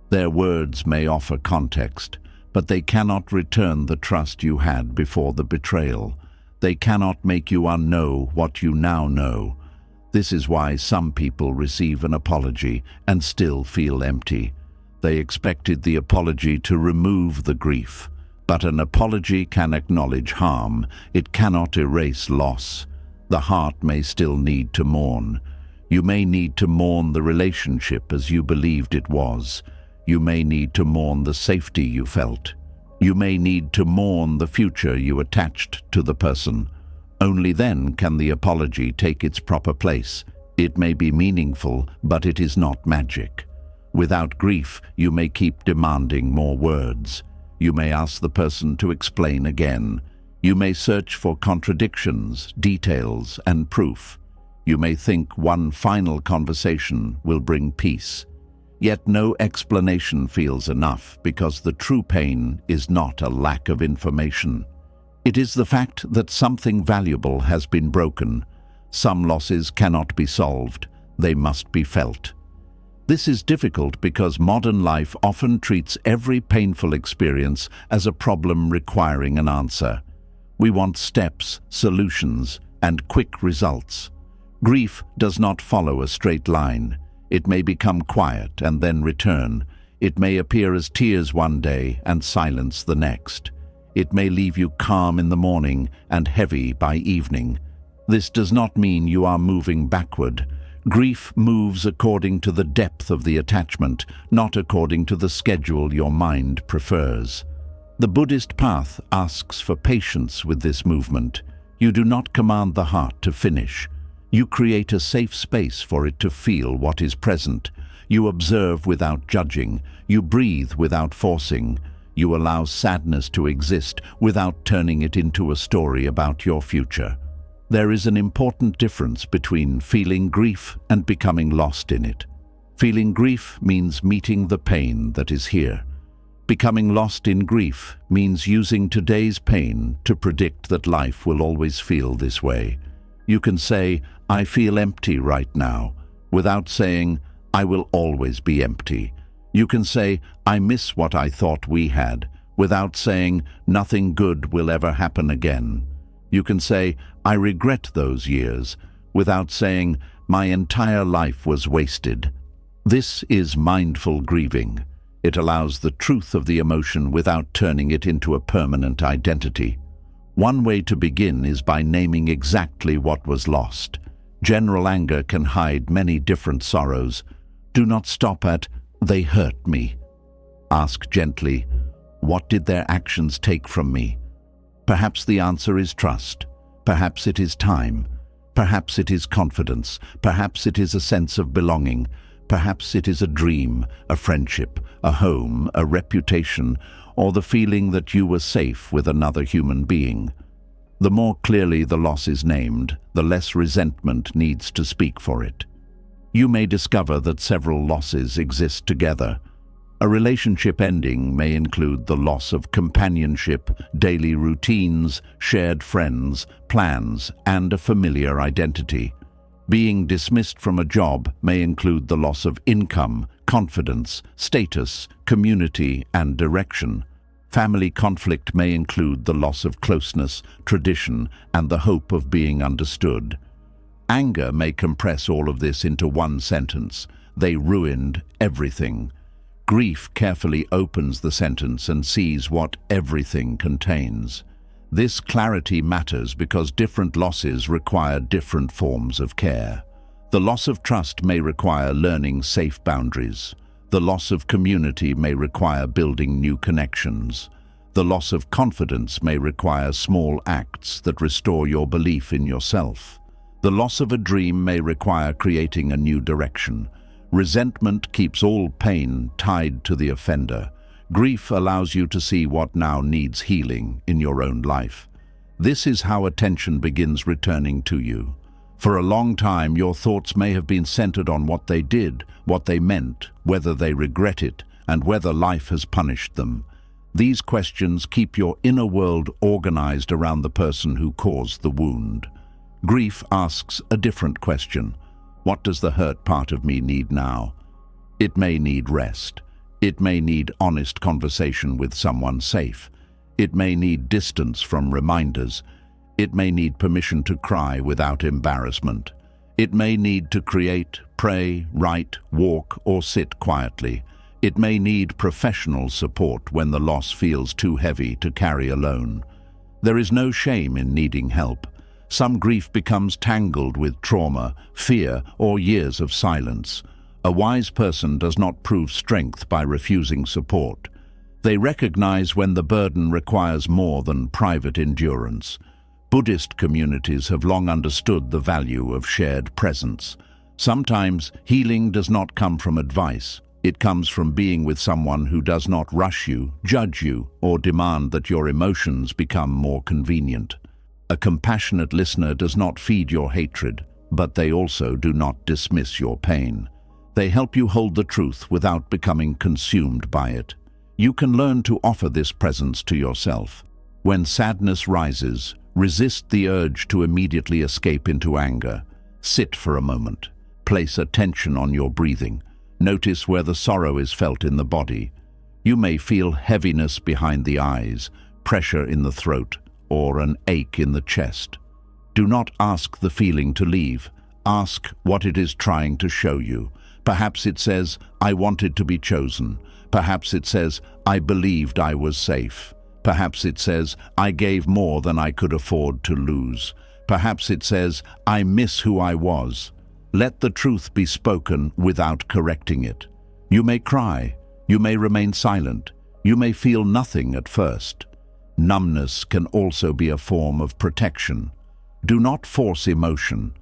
Their words may offer context, but they cannot return the trust you had before the betrayal. They cannot make you unknow what you now know. This is why some people receive an apology and still feel empty. They expected the apology to remove the grief, but an apology can acknowledge harm. It cannot erase loss. The heart may still need to mourn. You may need to mourn the relationship as you believed it was. You may need to mourn the safety you felt. You may need to mourn the future you attached to the person. Only then can the apology take its proper place. It may be meaningful, but it is not magic. Without grief, you may keep demanding more words. You may ask the person to explain again. You may search for contradictions, details, and proof. You may think one final conversation will bring peace. Yet no explanation feels enough because the true pain is not a lack of information. It is the fact that something valuable has been broken. Some losses cannot be solved. They must be felt. This is difficult because modern life often treats every painful experience as a problem requiring an answer. We want steps, solutions, and quick results. Grief does not follow a straight line. It may become quiet and then return. It may appear as tears one day and silence the next. It may leave you calm in the morning and heavy by evening. This does not mean you are moving backward. Grief moves according to the depth of the attachment, not according to the schedule your mind prefers. The Buddhist path asks for patience with this movement. You do not command the heart to finish. You create a safe space for it to feel what is present. You observe without judging. You breathe without forcing. You allow sadness to exist without turning it into a story about your future. There is an important difference between feeling grief and becoming lost in it. Feeling grief means meeting the pain that is here. Becoming lost in grief means using today's pain to predict that life will always feel this way. You can say, "I feel empty right now," without saying, "I will always be empty." You can say, "I miss what I thought we had," without saying, "Nothing good will ever happen again." You can say, "I regret those years," without saying, "My entire life was wasted." This is mindful grieving. It allows the truth of the emotion without turning it into a permanent identity. One way to begin is by naming exactly what was lost. General anger can hide many different sorrows. Do not stop at, "They hurt me." Ask gently, "What did their actions take from me?" Perhaps the answer is trust. Perhaps it is time. Perhaps it is confidence. Perhaps it is a sense of belonging. Perhaps it is a dream, a friendship, a home, a reputation, or the feeling that you were safe with another human being. The more clearly the loss is named, the less resentment needs to speak for it. You may discover that several losses exist together. A relationship ending may include the loss of companionship, daily routines, shared friends, plans, and a familiar identity. Being dismissed from a job may include the loss of income, confidence, status, community, and direction. Family conflict may include the loss of closeness, tradition, and the hope of being understood. Anger may compress all of this into one sentence: they ruined everything. Grief carefully opens the sentence and sees what everything contains. This clarity matters because different losses require different forms of care. The loss of trust may require learning safe boundaries. The loss of community may require building new connections. The loss of confidence may require small acts that restore your belief in yourself. The loss of a dream may require creating a new direction. Resentment keeps all pain tied to the offender. Grief allows you to see what now needs healing in your own life. This is how attention begins returning to you. For a long time, your thoughts may have been centered on what they did, what they meant, whether they regret it, and whether life has punished them. These questions keep your inner world organized around the person who caused the wound. Grief asks a different question. What does the hurt part of me need now? It may need rest. It may need honest conversation with someone safe. It may need distance from reminders. It may need permission to cry without embarrassment. It may need to create, pray, write, walk, or sit quietly. It may need professional support when the loss feels too heavy to carry alone. There is no shame in needing help. Some grief becomes tangled with trauma, fear, or years of silence. A wise person does not prove strength by refusing support. They recognize when the burden requires more than private endurance. Buddhist communities have long understood the value of shared presence. Sometimes healing does not come from advice. It comes from being with someone who does not rush you, judge you, or demand that your emotions become more convenient. A compassionate listener does not feed your hatred, but they also do not dismiss your pain. They help you hold the truth without becoming consumed by it. You can learn to offer this presence to yourself. When sadness rises, resist the urge to immediately escape into anger. Sit for a moment. Place attention on your breathing. Notice where the sorrow is felt in the body. You may feel heaviness behind the eyes, pressure in the throat, or an ache in the chest. Do not ask the feeling to leave. Ask what it is trying to show you. Perhaps it says, "I wanted to be chosen." Perhaps it says, "I believed I was safe." Perhaps it says, "I gave more than I could afford to lose." Perhaps it says, "I miss who I was." Let the truth be spoken without correcting it. You may cry. You may remain silent. You may feel nothing at first. Numbness can also be a form of protection. Do not force emotion.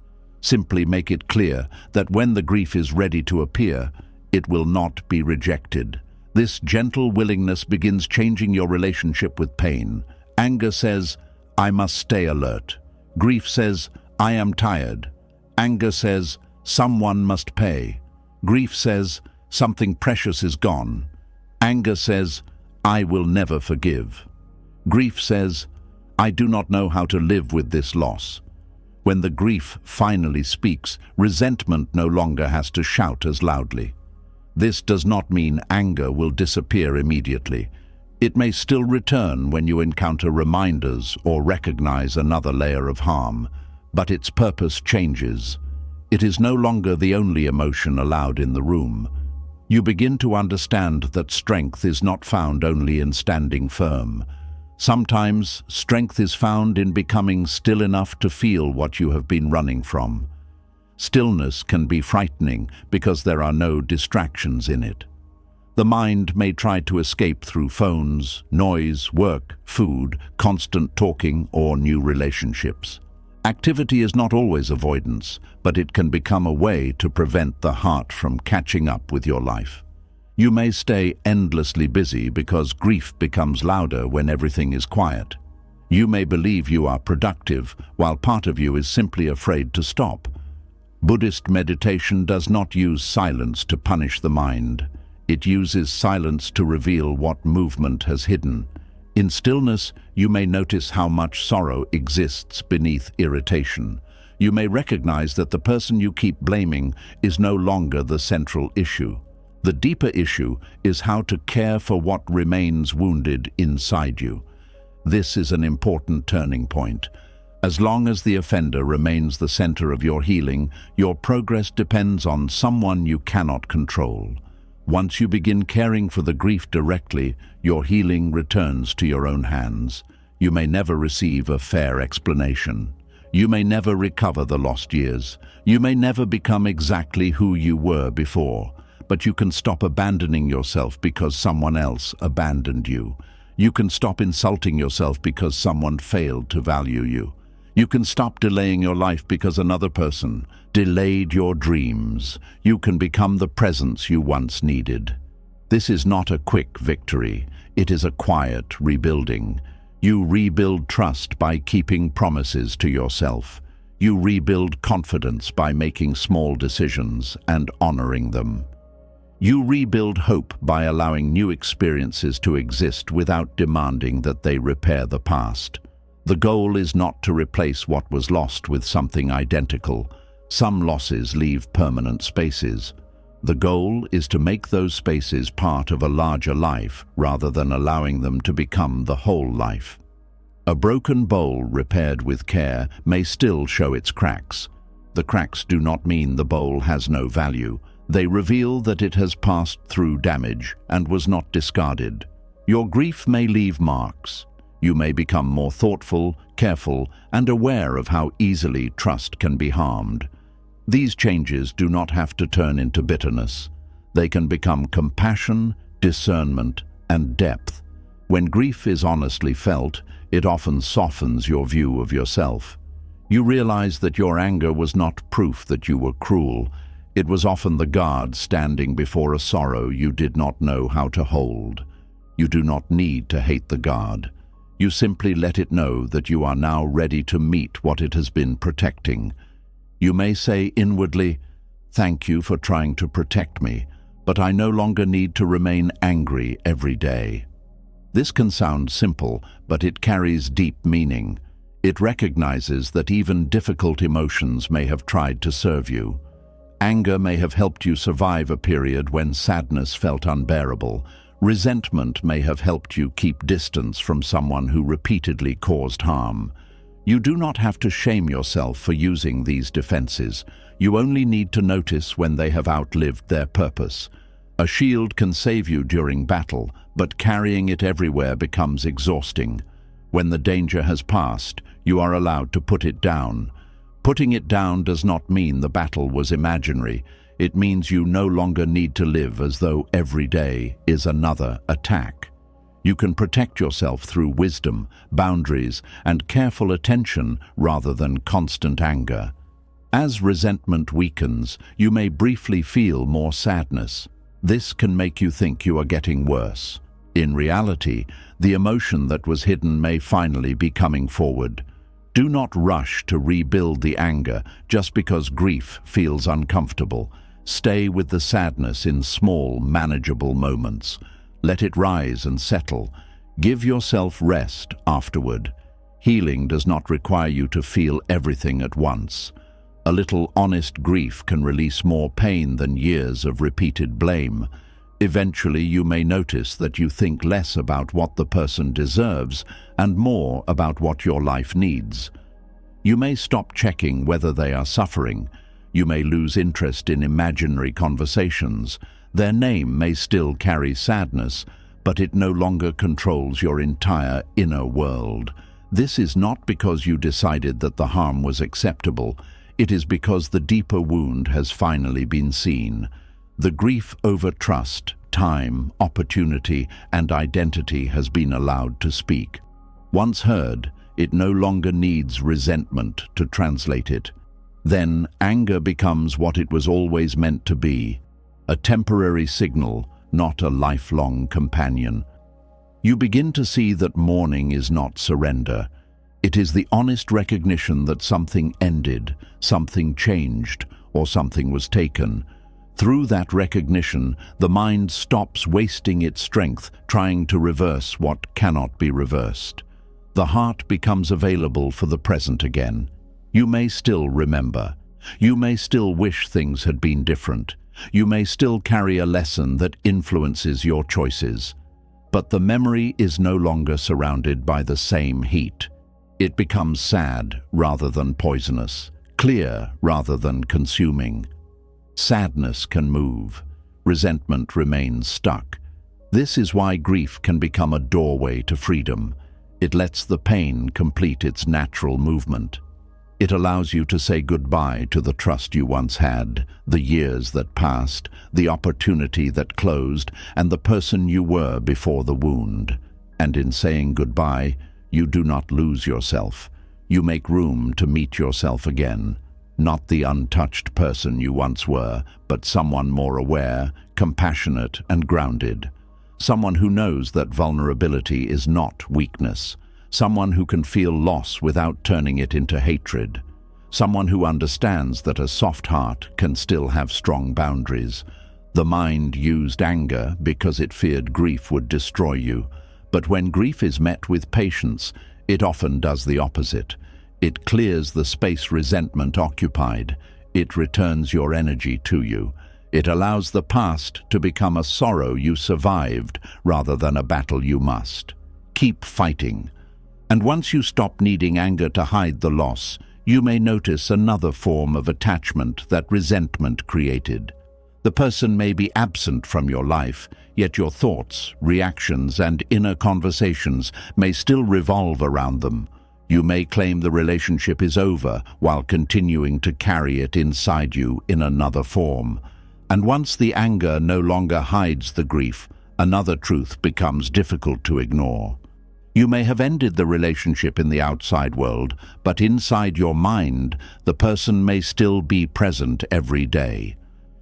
Simply make it clear that when the grief is ready to appear, it will not be rejected. This gentle willingness begins changing your relationship with pain. Anger says, "I must stay alert." Grief says, "I am tired." Anger says, "Someone must pay." Grief says, "Something precious is gone." Anger says, "I will never forgive." Grief says, "I do not know how to live with this loss." When the grief finally speaks, resentment no longer has to shout as loudly. This does not mean anger will disappear immediately. It may still return when you encounter reminders or recognize another layer of harm, but its purpose changes. It is no longer the only emotion allowed in the room. You begin to understand that strength is not found only in standing firm. Sometimes strength is found in becoming still enough to feel what you have been running from. Stillness can be frightening because there are no distractions in it. The mind may try to escape through phones, noise, work, food, constant talking, or new relationships. Activity is not always avoidance, but it can become a way to prevent the heart from catching up with your life. You may stay endlessly busy because grief becomes louder when everything is quiet. You may believe you are productive, while part of you is simply afraid to stop. Buddhist meditation does not use silence to punish the mind. It uses silence to reveal what movement has hidden. In stillness, you may notice how much sorrow exists beneath irritation. You may recognize that the person you keep blaming is no longer the central issue. The deeper issue is how to care for what remains wounded inside you. This is an important turning point. As long as the offender remains the center of your healing, your progress depends on someone you cannot control. Once you begin caring for the grief directly, your healing returns to your own hands. You may never receive a fair explanation. You may never recover the lost years. You may never become exactly who you were before. But you can stop abandoning yourself because someone else abandoned you. You can stop insulting yourself because someone failed to value you. You can stop delaying your life because another person delayed your dreams. You can become the presence you once needed. This is not a quick victory. It is a quiet rebuilding. You rebuild trust by keeping promises to yourself. You rebuild confidence by making small decisions and honoring them. You rebuild hope by allowing new experiences to exist without demanding that they repair the past. The goal is not to replace what was lost with something identical. Some losses leave permanent spaces. The goal is to make those spaces part of a larger life rather than allowing them to become the whole life. A broken bowl repaired with care may still show its cracks. The cracks do not mean the bowl has no value. They reveal that it has passed through damage and was not discarded. Your grief may leave marks. You may become more thoughtful, careful, and aware of how easily trust can be harmed. These changes do not have to turn into bitterness. They can become compassion, discernment, and depth. When grief is honestly felt, it often softens your view of yourself. You realize that your anger was not proof that you were cruel. It was often the guard standing before a sorrow you did not know how to hold. You do not need to hate the guard. You simply let it know that you are now ready to meet what it has been protecting. You may say inwardly, "Thank you for trying to protect me, but I no longer need to remain angry every day." This can sound simple, but it carries deep meaning. It recognizes that even difficult emotions may have tried to serve you. Anger may have helped you survive a period when sadness felt unbearable. Resentment may have helped you keep distance from someone who repeatedly caused harm. You do not have to shame yourself for using these defenses. You only need to notice when they have outlived their purpose. A shield can save you during battle, but carrying it everywhere becomes exhausting. When the danger has passed, you are allowed to put it down. Putting it down does not mean the battle was imaginary. It means you no longer need to live as though every day is another attack. You can protect yourself through wisdom, boundaries, and careful attention rather than constant anger. As resentment weakens, you may briefly feel more sadness. This can make you think you are getting worse. In reality, the emotion that was hidden may finally be coming forward. Do not rush to rebuild the anger just because grief feels uncomfortable. Stay with the sadness in small, manageable moments. Let it rise and settle. Give yourself rest afterward. Healing does not require you to feel everything at once. A little honest grief can release more pain than years of repeated blame. Eventually, you may notice that you think less about what the person deserves and more about what your life needs. You may stop checking whether they are suffering. You may lose interest in imaginary conversations. Their name may still carry sadness, but it no longer controls your entire inner world. This is not because you decided that the harm was acceptable. It is because the deeper wound has finally been seen. The grief over trust, time, opportunity, and identity has been allowed to speak. Once heard, it no longer needs resentment to translate it. Then anger becomes what it was always meant to be, a temporary signal, not a lifelong companion. You begin to see that mourning is not surrender. It is the honest recognition that something ended, something changed, or something was taken. Through that recognition, the mind stops wasting its strength trying to reverse what cannot be reversed. The heart becomes available for the present again. You may still remember. You may still wish things had been different. You may still carry a lesson that influences your choices, but the memory is no longer surrounded by the same heat. It becomes sad rather than poisonous, clear rather than consuming. Sadness can move. Resentment remains stuck. This is why grief can become a doorway to freedom. It lets the pain complete its natural movement. It allows you to say goodbye to the trust you once had, the years that passed, the opportunity that closed, and the person you were before the wound. And in saying goodbye, you do not lose yourself. You make room to meet yourself again. Not the untouched person you once were, but someone more aware, compassionate, and grounded. Someone who knows that vulnerability is not weakness. Someone who can feel loss without turning it into hatred. Someone who understands that a soft heart can still have strong boundaries. The mind used anger because it feared grief would destroy you. But when grief is met with patience, it often does the opposite. It clears the space resentment occupied. It returns your energy to you. It allows the past to become a sorrow you survived rather than a battle you must. Keep fighting. And once you stop needing anger to hide the loss, you may notice another form of attachment that resentment created. The person may be absent from your life, yet your thoughts, reactions, and inner conversations may still revolve around them. You may claim the relationship is over while continuing to carry it inside you in another form. And once the anger no longer hides the grief, another truth becomes difficult to ignore. You may have ended the relationship in the outside world, but inside your mind, the person may still be present every day.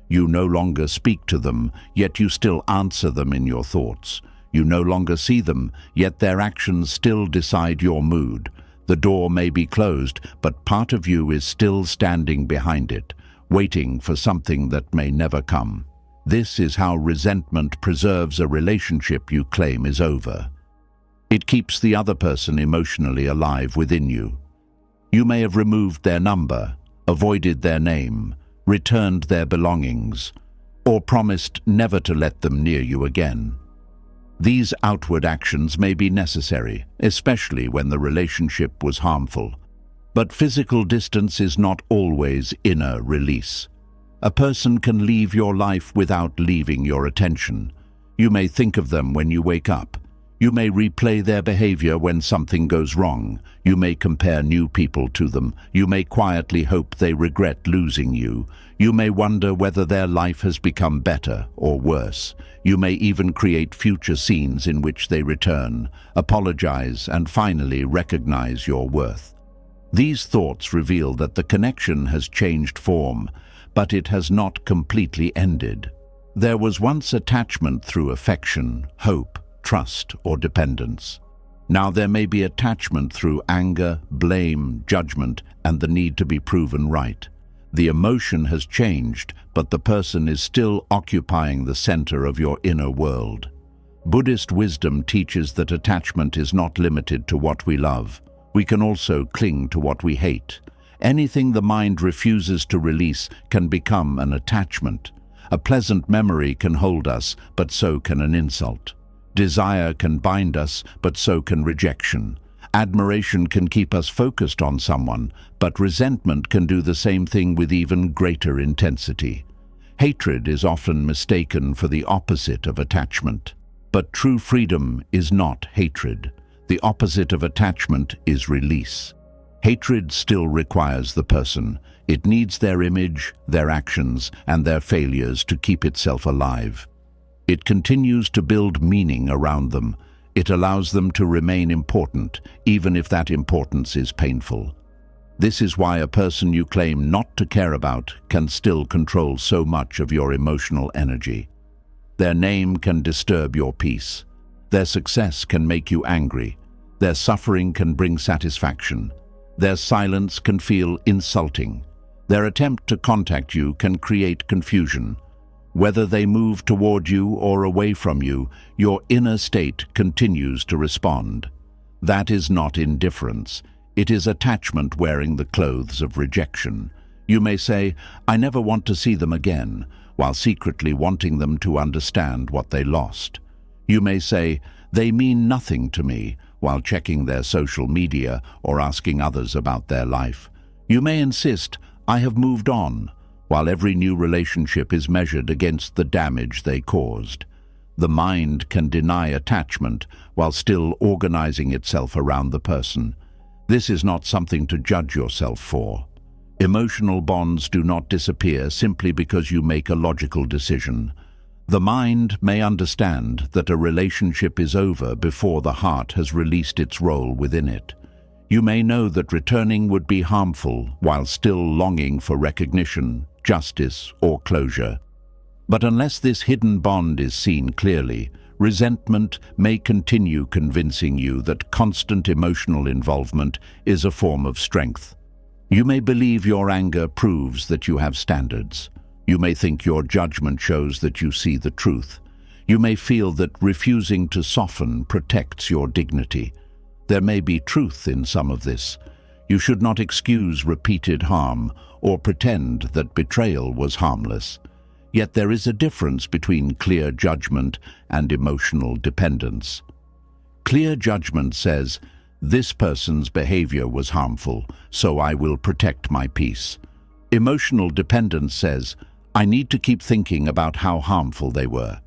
You no longer speak to them, yet you still answer them in your thoughts. You no longer see them, yet their actions still decide your mood. The door may be closed, but part of you is still standing behind it, waiting for something that may never come. This is how resentment preserves a relationship you claim is over. It keeps the other person emotionally alive within you. You may have removed their number, avoided their name, returned their belongings, or promised never to let them near you again. These outward actions may be necessary, especially when the relationship was harmful. But physical distance is not always inner release. A person can leave your life without leaving your attention. You may think of them when you wake up. You may replay their behavior when something goes wrong. You may compare new people to them. You may quietly hope they regret losing you. You may wonder whether their life has become better or worse. You may even create future scenes in which they return, apologize, and finally recognize your worth. These thoughts reveal that the connection has changed form, but it has not completely ended. There was once attachment through affection, hope, trust, or dependence. Now there may be attachment through anger, blame, judgment, and the need to be proven right. The emotion has changed, but the person is still occupying the center of your inner world. Buddhist wisdom teaches that attachment is not limited to what we love. We can also cling to what we hate. Anything the mind refuses to release can become an attachment. A pleasant memory can hold us, but so can an insult. Desire can bind us, but so can rejection. Admiration can keep us focused on someone, but resentment can do the same thing with even greater intensity. Hatred is often mistaken for the opposite of attachment. But true freedom is not hatred. The opposite of attachment is release. Hatred still requires the person. It needs their image, their actions, and their failures to keep itself alive. It continues to build meaning around them. It allows them to remain important, even if that importance is painful. This is why a person you claim not to care about can still control so much of your emotional energy. Their name can disturb your peace. Their success can make you angry. Their suffering can bring satisfaction. Their silence can feel insulting. Their attempt to contact you can create confusion. Whether they move toward you or away from you, your inner state continues to respond. That is not indifference. It is attachment wearing the clothes of rejection. You may say, "I never want to see them again," while secretly wanting them to understand what they lost. You may say, "They mean nothing to me," while checking their social media or asking others about their life. You may insist, "I have moved on," while every new relationship is measured against the damage they caused. The mind can deny attachment while still organizing itself around the person. This is not something to judge yourself for. Emotional bonds do not disappear simply because you make a logical decision. The mind may understand that a relationship is over before the heart has released its role within it. You may know that returning would be harmful while still longing for recognition, justice, or closure. But unless this hidden bond is seen clearly, resentment may continue convincing you that constant emotional involvement is a form of strength. You may believe your anger proves that you have standards. You may think your judgment shows that you see the truth. You may feel that refusing to soften protects your dignity. There may be truth in some of this. You should not excuse repeated harm or pretend that betrayal was harmless. Yet there is a difference between clear judgment and emotional dependence. Clear judgment says, "This person's behavior was harmful, so I will protect my peace." Emotional dependence says, "I need to keep thinking about how harmful they were."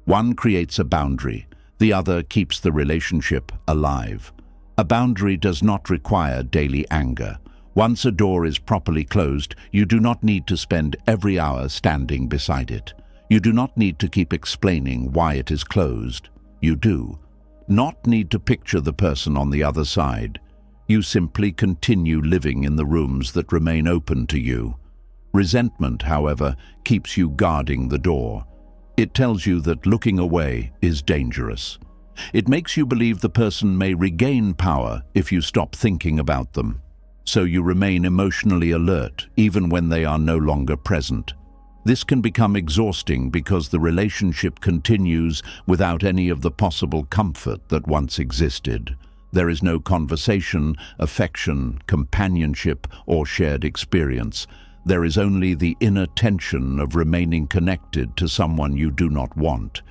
One creates a boundary, the other keeps the relationship alive. A boundary does not require daily anger. Once a door is properly closed, you do not need to spend every hour standing beside it. You do not need to keep explaining why it is closed. You do not need to picture the person on the other side. You simply continue living in the rooms that remain open to you. Resentment, however, keeps you guarding the door. It tells you that looking away is dangerous. It makes you believe the person may regain power if you stop thinking about them. So you remain emotionally alert even when they are no longer present. This can become exhausting because the relationship continues without any of the possible comfort that once existed. There is no conversation, affection, companionship, or shared experience. There is only the inner tension of remaining connected to someone you do not want.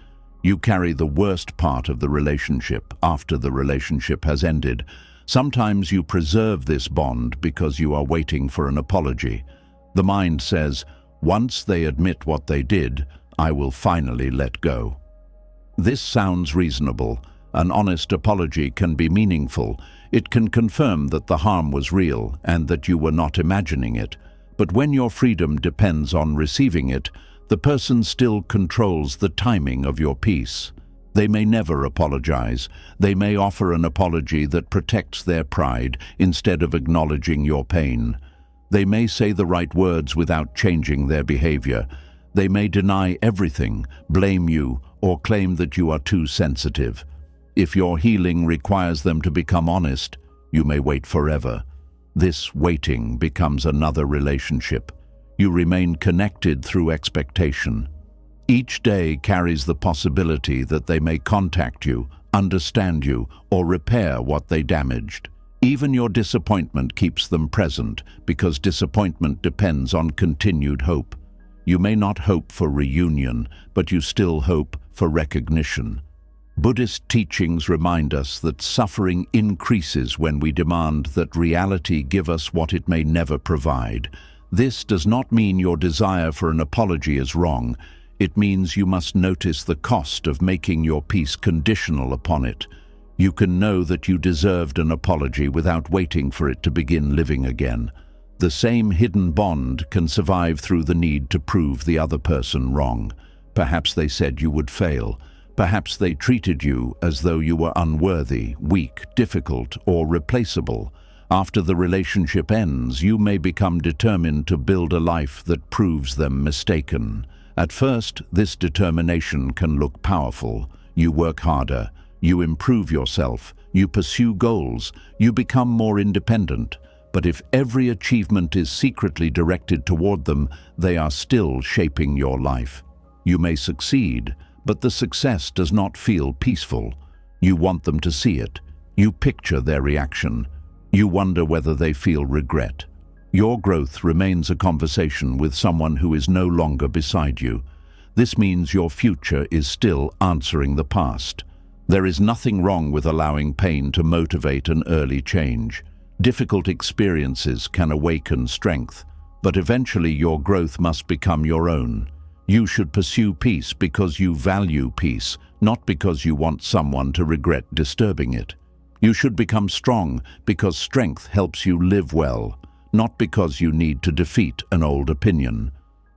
You carry the worst part of the relationship after the relationship has ended. Sometimes you preserve this bond because you are waiting for an apology. The mind says, "Once they admit what they did, I will finally let go." This sounds reasonable. An honest apology can be meaningful. It can confirm that the harm was real and that you were not imagining it. But when your freedom depends on receiving it, the person still controls the timing of your peace. They may never apologize. They may offer an apology that protects their pride instead of acknowledging your pain. They may say the right words without changing their behavior. They may deny everything, blame you, or claim that you are too sensitive. If your healing requires them to become honest, you may wait forever. This waiting becomes another relationship. You remain connected through expectation. Each day carries the possibility that they may contact you, understand you, or repair what they damaged. Even your disappointment keeps them present because disappointment depends on continued hope. You may not hope for reunion, but you still hope for recognition. Buddhist teachings remind us that suffering increases when we demand that reality give us what it may never provide. This does not mean your desire for an apology is wrong. It means you must notice the cost of making your peace conditional upon it. You can know that you deserved an apology without waiting for it to begin living again. The same hidden bond can survive through the need to prove the other person wrong. Perhaps they said you would fail. Perhaps they treated you as though you were unworthy, weak, difficult, or replaceable. After the relationship ends, you may become determined to build a life that proves them mistaken. At first, this determination can look powerful. You work harder, you improve yourself, you pursue goals, you become more independent. But if every achievement is secretly directed toward them, they are still shaping your life. You may succeed, but the success does not feel peaceful. You want them to see it. You picture their reaction. You wonder whether they feel regret. Your growth remains a conversation with someone who is no longer beside you. This means your future is still answering the past. There is nothing wrong with allowing pain to motivate an early change. Difficult experiences can awaken strength, but eventually your growth must become your own. You should pursue peace because you value peace, not because you want someone to regret disturbing it. You should become strong because strength helps you live well, not because you need to defeat an old opinion.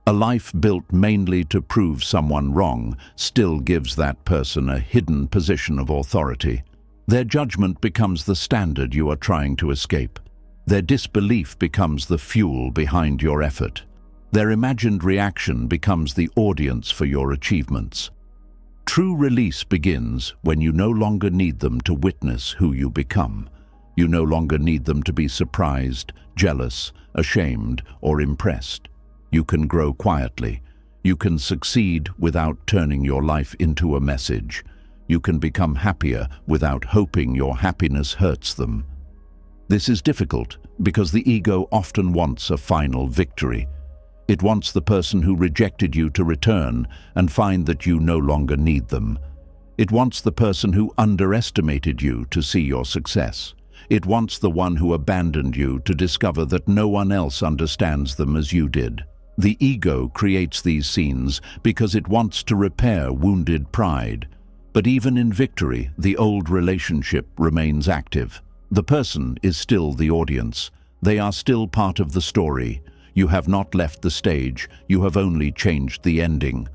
A life built mainly to prove someone wrong still gives that person a hidden position of authority. Their judgment becomes the standard you are trying to escape. Their disbelief becomes the fuel behind your effort. Their imagined reaction becomes the audience for your achievements. True release begins when you no longer need them to witness who you become. You no longer need them to be surprised, jealous, ashamed, or impressed. You can grow quietly. You can succeed without turning your life into a message. You can become happier without hoping your happiness hurts them. This is difficult because the ego often wants a final victory. It wants the person who rejected you to return and find that you no longer need them. It wants the person who underestimated you to see your success. It wants the one who abandoned you to discover that no one else understands them as you did. The ego creates these scenes because it wants to repair wounded pride. But even in victory, the old relationship remains active. The person is still the audience. They are still part of the story. You have not left the stage, you have only changed the ending.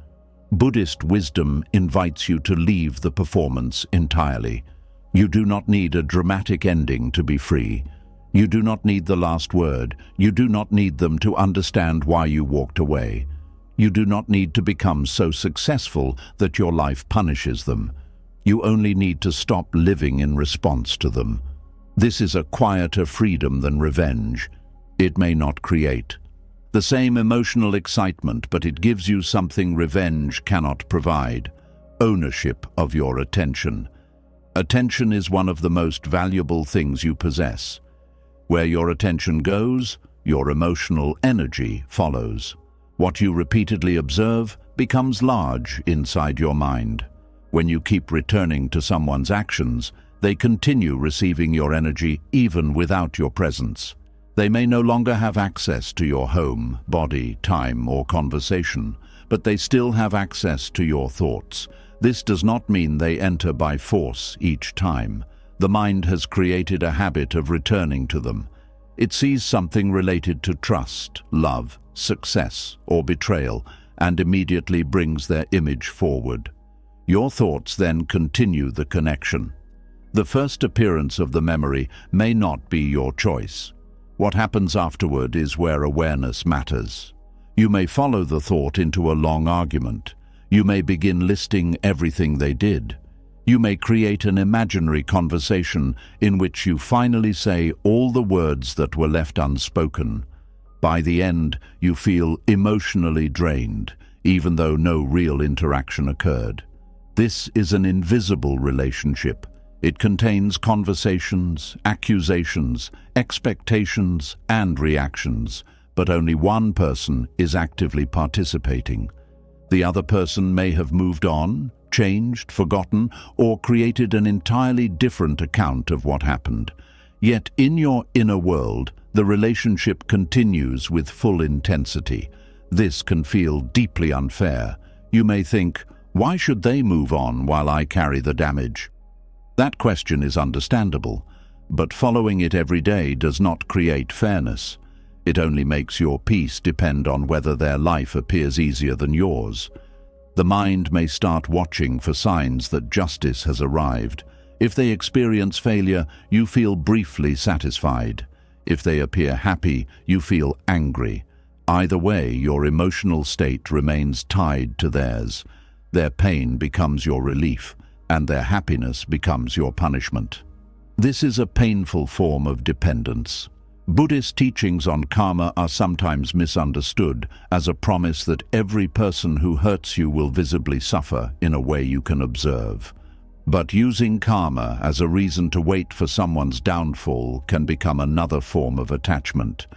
Buddhist wisdom invites you to leave the performance entirely. You do not need a dramatic ending to be free. You do not need the last word. You do not need them to understand why you walked away. You do not need to become so successful that your life punishes them. You only need to stop living in response to them. This is a quieter freedom than revenge. It may not create the same emotional excitement, but it gives you something revenge cannot provide: ownership of your attention. Attention is one of the most valuable things you possess. Where your attention goes, your emotional energy follows. What you repeatedly observe becomes large inside your mind. When you keep returning to someone's actions, they continue receiving your energy even without your presence. They may no longer have access to your home, body, time, or conversation, but they still have access to your thoughts. This does not mean they enter by force each time. The mind has created a habit of returning to them. It sees something related to trust, love, success, or betrayal, and immediately brings their image forward. Your thoughts then continue the connection. The first appearance of the memory may not be your choice. What happens afterward is where awareness matters. You may follow the thought into a long argument. You may begin listing everything they did. You may create an imaginary conversation in which you finally say all the words that were left unspoken. By the end, you feel emotionally drained, even though no real interaction occurred. This is an invisible relationship. It contains conversations, accusations, expectations, and reactions, but only one person is actively participating. The other person may have moved on, changed, forgotten, or created an entirely different account of what happened. Yet in your inner world, the relationship continues with full intensity. This can feel deeply unfair. You may think, why should they move on while I carry the damage? That question is understandable, but following it every day does not create fairness. It only makes your peace depend on whether their life appears easier than yours. The mind may start watching for signs that justice has arrived. If they experience failure, you feel briefly satisfied. If they appear happy, you feel angry. Either way, your emotional state remains tied to theirs. Their pain becomes your relief, and their happiness becomes your punishment. This is a painful form of dependence. Buddhist teachings on karma are sometimes misunderstood as a promise that every person who hurts you will visibly suffer in a way you can observe. But using karma as a reason to wait for someone's downfall can become another form of attachment.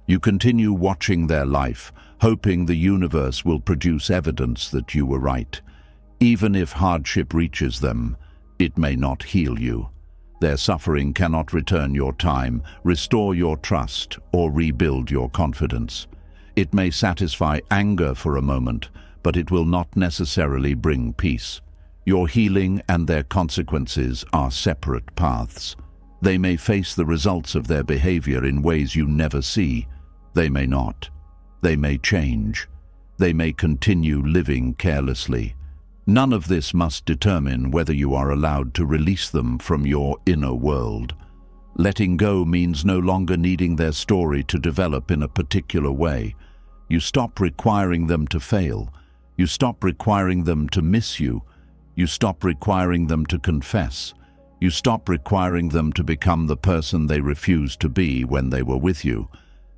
You continue watching their life, hoping the universe will produce evidence that you were right. Even if hardship reaches them, it may not heal you. Their suffering cannot return your time, restore your trust, or rebuild your confidence. It may satisfy anger for a moment, but it will not necessarily bring peace. Your healing and their consequences are separate paths. They may face the results of their behavior in ways you never see. They may not. They may change. They may continue living carelessly. None of this must determine whether you are allowed to release them from your inner world. Letting go means no longer needing their story to develop in a particular way. You stop requiring them to fail. You stop requiring them to miss you. You stop requiring them to confess. You stop requiring them to become the person they refused to be when they were with you.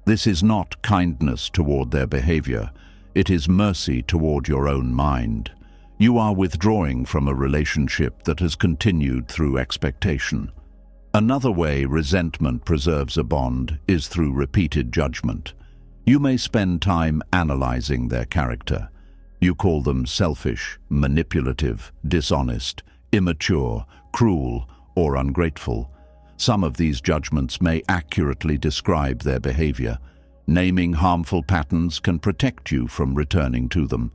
This is not kindness toward their behavior. It is mercy toward your own mind. You are withdrawing from a relationship that has continued through expectation. Another way resentment preserves a bond is through repeated judgment. You may spend time analyzing their character. You call them selfish, manipulative, dishonest, immature, cruel, or ungrateful. Some of these judgments may accurately describe their behavior. Naming harmful patterns can protect you from returning to them.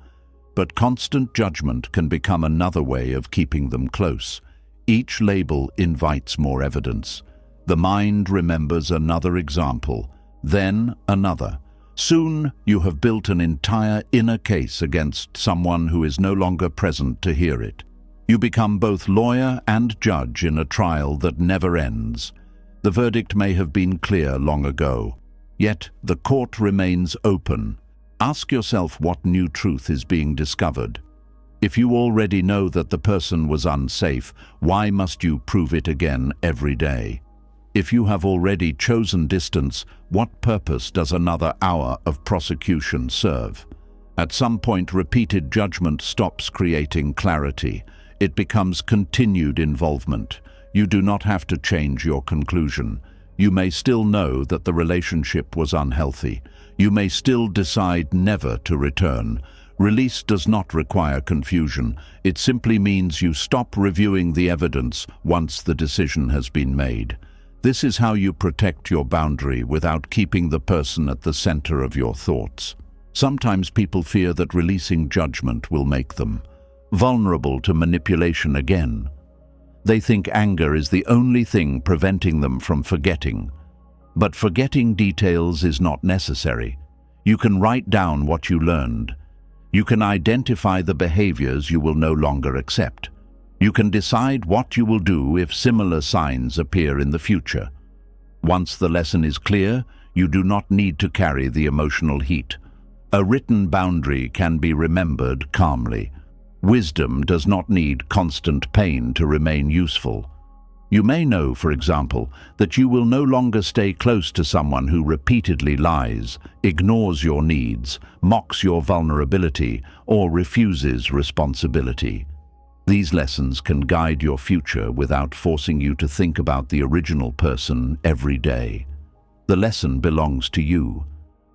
But constant judgment can become another way of keeping them close. Each label invites more evidence. The mind remembers another example, then another. Soon you have built an entire inner case against someone who is no longer present to hear it. You become both lawyer and judge in a trial that never ends. The verdict may have been clear long ago, yet the court remains open. Ask yourself what new truth is being discovered. If you already know that the person was unsafe, why must you prove it again every day? If you have already chosen distance, what purpose does another hour of prosecution serve? At some point, repeated judgment stops creating clarity. It becomes continued involvement. You do not have to change your conclusion. You may still know that the relationship was unhealthy. You may still decide never to return. Release does not require confusion. It simply means you stop reviewing the evidence once the decision has been made. This is how you protect your boundary without keeping the person at the center of your thoughts. Sometimes people fear that releasing judgment will make them vulnerable to manipulation again. They think anger is the only thing preventing them from forgetting. But forgetting details is not necessary. You can write down what you learned. You can identify the behaviors you will no longer accept. You can decide what you will do if similar signs appear in the future. Once the lesson is clear, you do not need to carry the emotional heat. A written boundary can be remembered calmly. Wisdom does not need constant pain to remain useful. You may know, for example, that you will no longer stay close to someone who repeatedly lies, ignores your needs, mocks your vulnerability, or refuses responsibility. These lessons can guide your future without forcing you to think about the original person every day. The lesson belongs to you.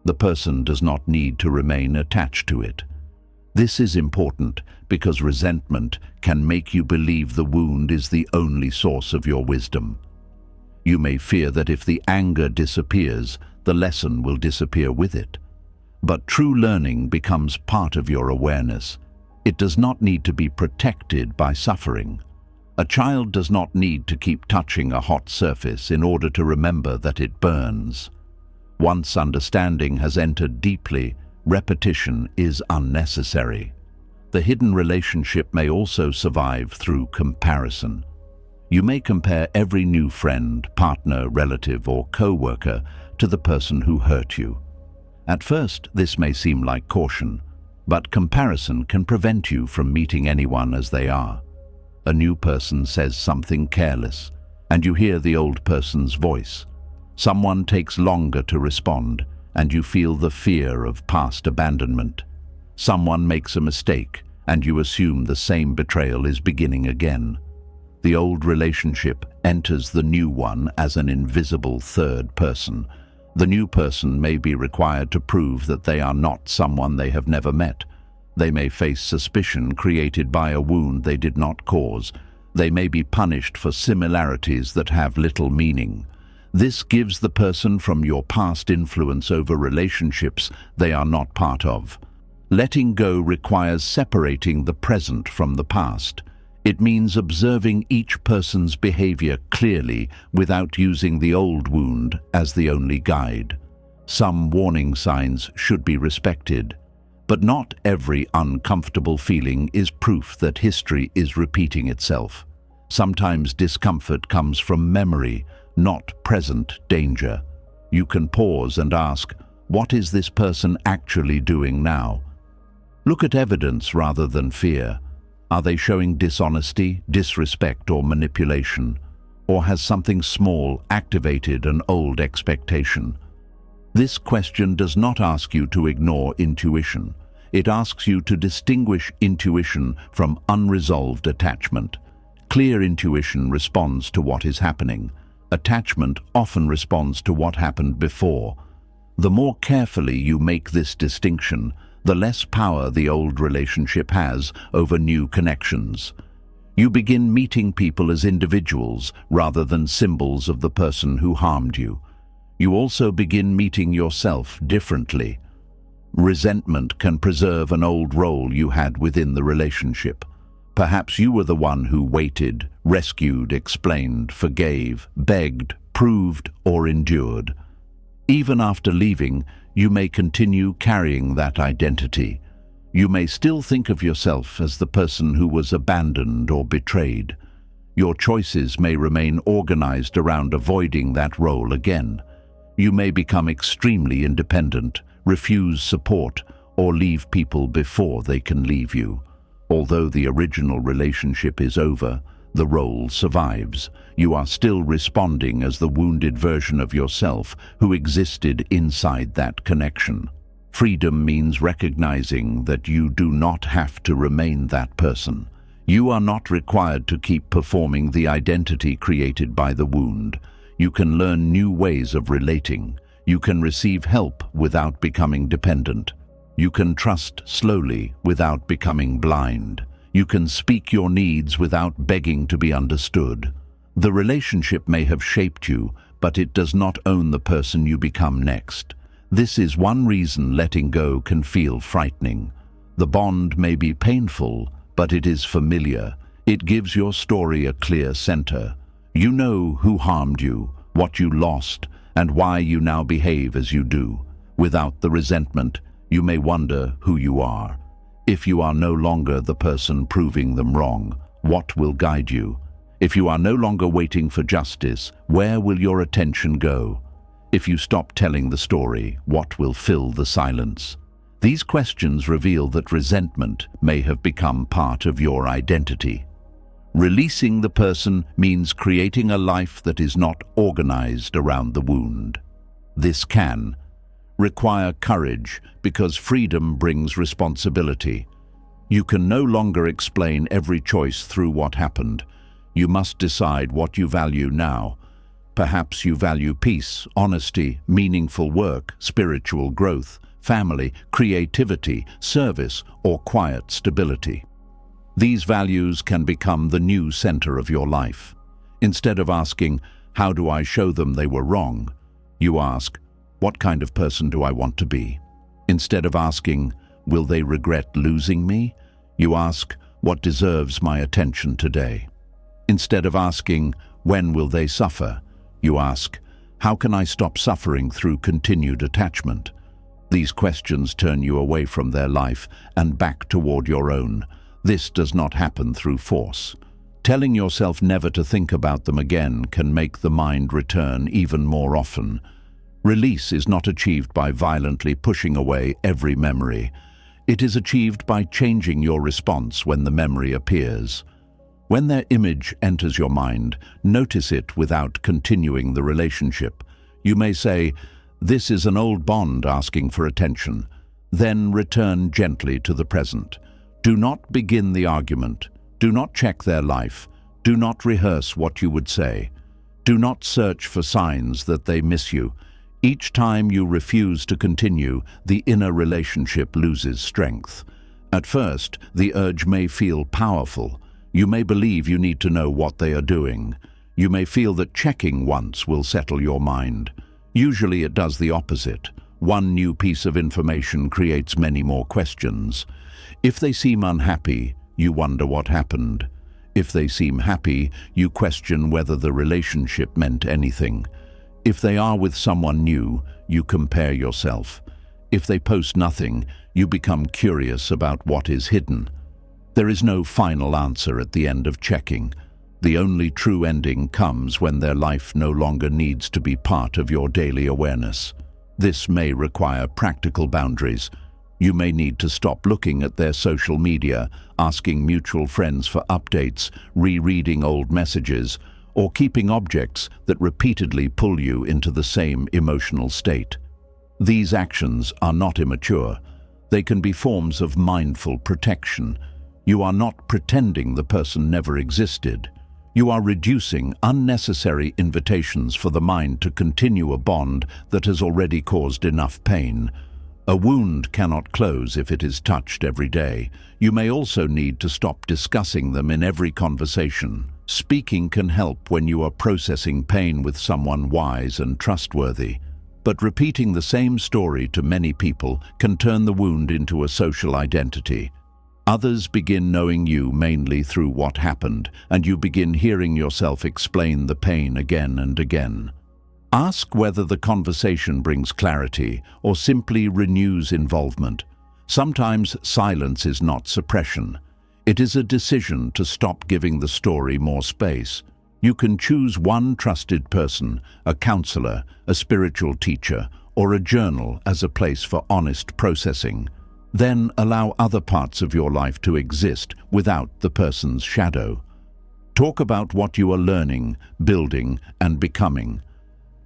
The person does not need to remain attached to it. This is important because resentment can make you believe the wound is the only source of your wisdom. You may fear that if the anger disappears, the lesson will disappear with it. But true learning becomes part of your awareness. It does not need to be protected by suffering. A child does not need to keep touching a hot surface in order to remember that it burns. Once understanding has entered deeply, repetition is unnecessary. The hidden relationship may also survive through comparison. You may compare every new friend, partner, relative, or co-worker to the person who hurt you. At first, this may seem like caution, but comparison can prevent you from meeting anyone as they are. A new person says something careless, and you hear the old person's voice. Someone takes longer to respond, and you feel the fear of past abandonment. Someone makes a mistake, and you assume the same betrayal is beginning again. The old relationship enters the new one as an invisible third person. The new person may be required to prove that they are not someone they have never met. They may face suspicion created by a wound they did not cause. They may be punished for similarities that have little meaning. This gives the person from your past influence over relationships they are not part of. Letting go requires separating the present from the past. It means observing each person's behavior clearly without using the old wound as the only guide. Some warning signs should be respected, but not every uncomfortable feeling is proof that history is repeating itself. Sometimes discomfort comes from memory, not present danger. You can pause and ask, what is this person actually doing now? Look at evidence rather than fear. Are they showing dishonesty, disrespect, or manipulation? Or has something small activated an old expectation? This question does not ask you to ignore intuition. It asks you to distinguish intuition from unresolved attachment. Clear intuition responds to what is happening. Attachment often responds to what happened before. The more carefully you make this distinction, the less power the old relationship has over new connections. You begin meeting people as individuals rather than symbols of the person who harmed you. You also begin meeting yourself differently. Resentment can preserve an old role you had within the relationship. Perhaps you were the one who waited, rescued, explained, forgave, begged, proved, or endured. Even after leaving, you may continue carrying that identity. You may still think of yourself as the person who was abandoned or betrayed. Your choices may remain organized around avoiding that role again. You may become extremely independent, refuse support, or leave people before they can leave you. Although the original relationship is over, the role survives. You are still responding as the wounded version of yourself who existed inside that connection. Freedom means recognizing that you do not have to remain that person. You are not required to keep performing the identity created by the wound. You can learn new ways of relating. You can receive help without becoming dependent. You can trust slowly without becoming blind. You can speak your needs without begging to be understood. The relationship may have shaped you, but it does not own the person you become next. This is one reason letting go can feel frightening. The bond may be painful, but it is familiar. It gives your story a clear center. You know who harmed you, what you lost, and why you now behave as you do. Without the resentment, you may wonder who you are. If you are no longer the person proving them wrong, what will guide you? If you are no longer waiting for justice, where will your attention go? If you stop telling the story, what will fill the silence? These questions reveal that resentment may have become part of your identity. Releasing the person means creating a life that is not organized around the wound. This can require courage because freedom brings responsibility. You can no longer explain every choice through what happened. You must decide what you value now. Perhaps you value peace, honesty, meaningful work, spiritual growth, family, creativity, service, or quiet stability. These values can become the new center of your life. Instead of asking, how do I show them they were wrong? You ask, what kind of person do I want to be? Instead of asking, will they regret losing me? You ask, what deserves my attention today? Instead of asking, when will they suffer? You ask, how can I stop suffering through continued attachment? These questions turn you away from their life and back toward your own. This does not happen through force. Telling yourself never to think about them again can make the mind return even more often. Release is not achieved by violently pushing away every memory. It is achieved by changing your response when the memory appears. When their image enters your mind, notice it without continuing the relationship. You may say, this is an old bond asking for attention. Then return gently to the present. Do not begin the argument. Do not check their life. Do not rehearse what you would say. Do not search for signs that they miss you. Each time you refuse to continue, the inner relationship loses strength. At first, the urge may feel powerful. You may believe you need to know what they are doing. You may feel that checking once will settle your mind. Usually it does the opposite. One new piece of information creates many more questions. If they seem unhappy, you wonder what happened. If they seem happy, you question whether the relationship meant anything. If they are with someone new, you compare yourself. If they post nothing, you become curious about what is hidden. There is no final answer at the end of checking. The only true ending comes when their life no longer needs to be part of your daily awareness. This may require practical boundaries. You may need to stop looking at their social media, asking mutual friends for updates, rereading old messages, or keeping objects that repeatedly pull you into the same emotional state. These actions are not immature. They can be forms of mindful protection. You are not pretending the person never existed. You are reducing unnecessary invitations for the mind to continue a bond that has already caused enough pain. A wound cannot close if it is touched every day. You may also need to stop discussing them in every conversation. Speaking can help when you are processing pain with someone wise and trustworthy. But repeating the same story to many people can turn the wound into a social identity. Others begin knowing you mainly through what happened, and you begin hearing yourself explain the pain again and again. Ask whether the conversation brings clarity or simply renews involvement. Sometimes silence is not suppression. It is a decision to stop giving the story more space. You can choose one trusted person, a counselor, a spiritual teacher, or a journal as a place for honest processing. Then allow other parts of your life to exist without the person's shadow. Talk about what you are learning, building, and becoming.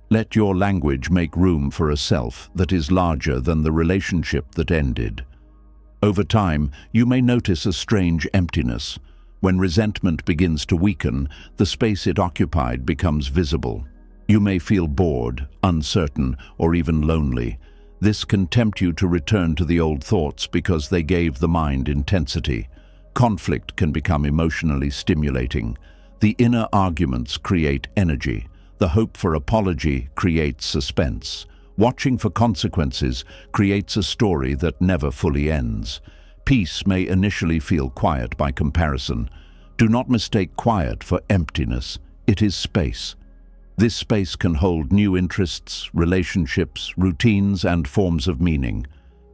Let your language make room for a self that is larger than the relationship that ended. Over time, you may notice a strange emptiness. When resentment begins to weaken, the space it occupied becomes visible. You may feel bored, uncertain, or even lonely. This can tempt you to return to the old thoughts because they gave the mind intensity. Conflict can become emotionally stimulating. The inner arguments create energy. The hope for apology creates suspense. Watching for consequences creates a story that never fully ends. Peace may initially feel quiet by comparison. Do not mistake quiet for emptiness. It is space. This space can hold new interests, relationships, routines, and forms of meaning.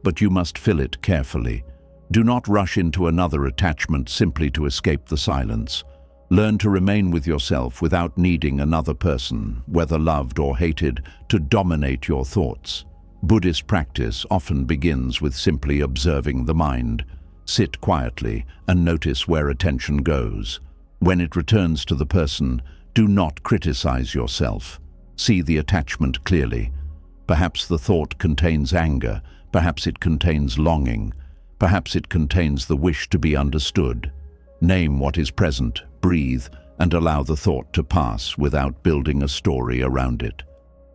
But you must fill it carefully. Do not rush into another attachment simply to escape the silence. Learn to remain with yourself without needing another person, whether loved or hated, to dominate your thoughts. Buddhist practice often begins with simply observing the mind. Sit quietly and notice where attention goes. When it returns to the person, do not criticize yourself. See the attachment clearly. Perhaps the thought contains anger, perhaps it contains longing, perhaps it contains the wish to be understood. Name what is present, breathe, and allow the thought to pass without building a story around it.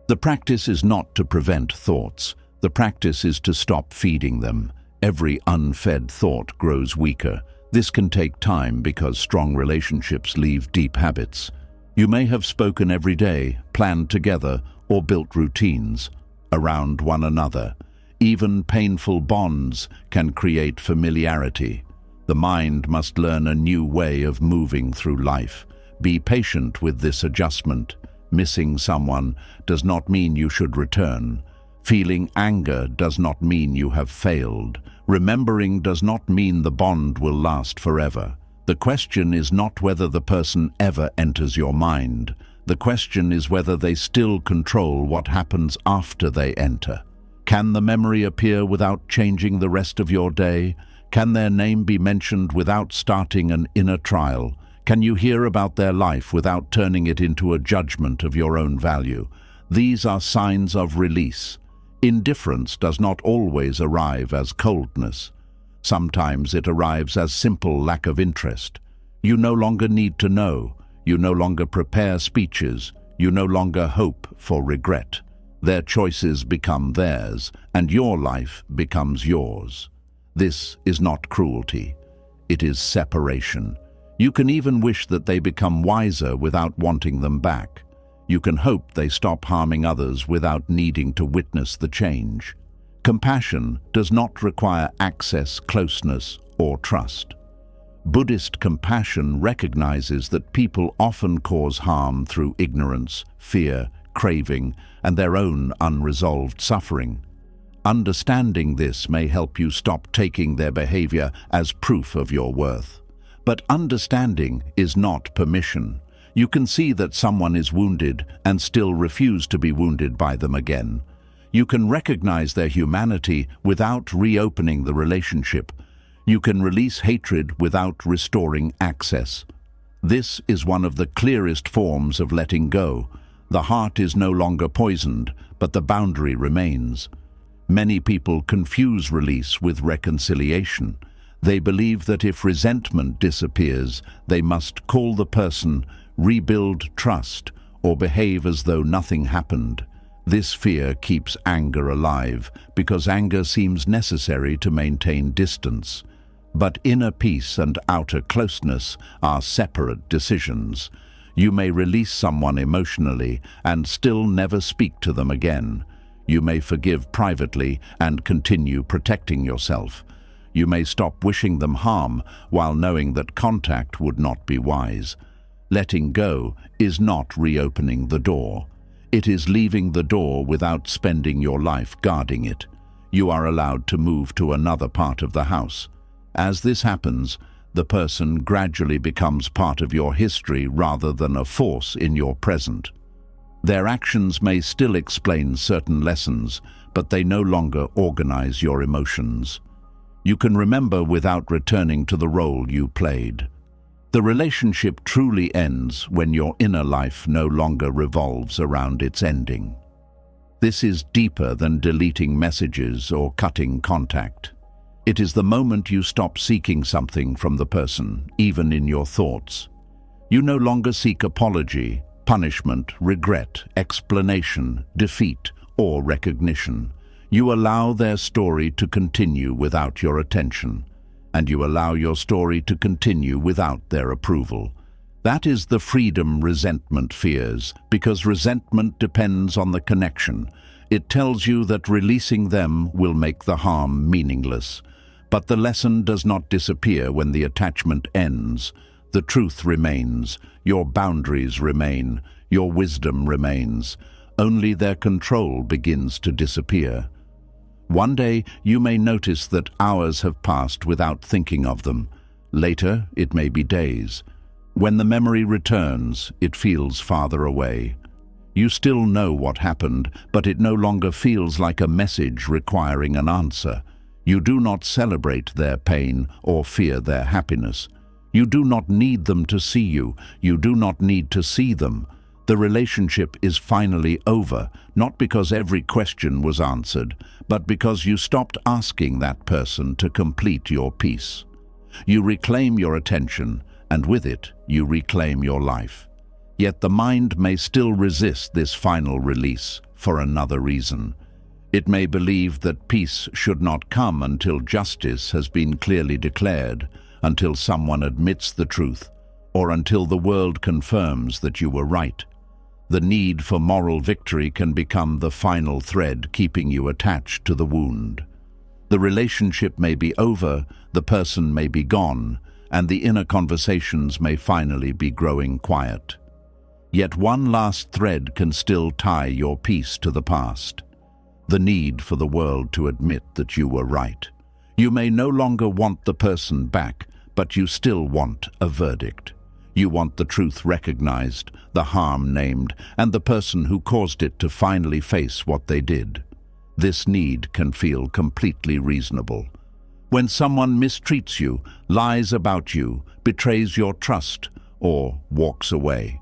The practice is not to prevent thoughts. The practice is to stop feeding them. Every unfed thought grows weaker. This can take time because strong relationships leave deep habits. You may have spoken every day, planned together, or built routines around one another. Even painful bonds can create familiarity. The mind must learn a new way of moving through life. Be patient with this adjustment. Missing someone does not mean you should return. Feeling anger does not mean you have failed. Remembering does not mean the bond will last forever. The question is not whether the person ever enters your mind. The question is whether they still control what happens after they enter. Can the memory appear without changing the rest of your day? Can their name be mentioned without starting an inner trial? Can you hear about their life without turning it into a judgment of your own value? These are signs of release. Indifference does not always arrive as coldness. Sometimes it arrives as simple lack of interest. You no longer need to know. You no longer prepare speeches. You no longer hope for regret. Their choices become theirs, and your life becomes yours. This is not cruelty. It is separation. You can even wish that they become wiser without wanting them back. You can hope they stop harming others without needing to witness the change. Compassion does not require access, closeness, or trust. Buddhist compassion recognizes that people often cause harm through ignorance, fear, craving, and their own unresolved suffering. Understanding this may help you stop taking their behavior as proof of your worth. But understanding is not permission. You can see that someone is wounded and still refuse to be wounded by them again. You can recognize their humanity without reopening the relationship. You can release hatred without restoring access. This is one of the clearest forms of letting go. The heart is no longer poisoned, but the boundary remains. Many people confuse release with reconciliation. They believe that if resentment disappears, they must call the person, rebuild trust, or behave as though nothing happened. This fear keeps anger alive because anger seems necessary to maintain distance. But inner peace and outer closeness are separate decisions. You may release someone emotionally and still never speak to them again. You may forgive privately and continue protecting yourself. You may stop wishing them harm while knowing that contact would not be wise. Letting go is not reopening the door. It is leaving the door without spending your life guarding it. You are allowed to move to another part of the house. As this happens, the person gradually becomes part of your history rather than a force in your present. Their actions may still explain certain lessons, but they no longer organize your emotions. You can remember without returning to the role you played. The relationship truly ends when your inner life no longer revolves around its ending. This is deeper than deleting messages or cutting contact. It is the moment you stop seeking something from the person, even in your thoughts. You no longer seek apology, punishment, regret, explanation, defeat, or recognition. You allow their story to continue without your attention, and you allow your story to continue without their approval. That is the freedom resentment fears, because resentment depends on the connection. It tells you that releasing them will make the harm meaningless. But the lesson does not disappear when the attachment ends. The truth remains, your boundaries remain, your wisdom remains. Only their control begins to disappear. One day you may notice that hours have passed without thinking of them. Later it may be days. When the memory returns, it feels farther away. You still know what happened, but it no longer feels like a message requiring an answer. You do not celebrate their pain or fear their happiness. You do not need them to see you. You do not need to see them. The relationship is finally over, not because every question was answered, but because you stopped asking that person to complete your peace. You reclaim your attention, and with it, you reclaim your life. Yet the mind may still resist this final release for another reason. It may believe that peace should not come until justice has been clearly declared, until someone admits the truth, or until the world confirms that you were right. The need for moral victory can become the final thread keeping you attached to the wound. The relationship may be over, the person may be gone, and the inner conversations may finally be growing quiet. Yet one last thread can still tie your peace to the past. The need for the world to admit that you were right. You may no longer want the person back, but you still want a verdict. You want the truth recognized, the harm named, and the person who caused it to finally face what they did. This need can feel completely reasonable. When someone mistreats you, lies about you, betrays your trust, or walks away.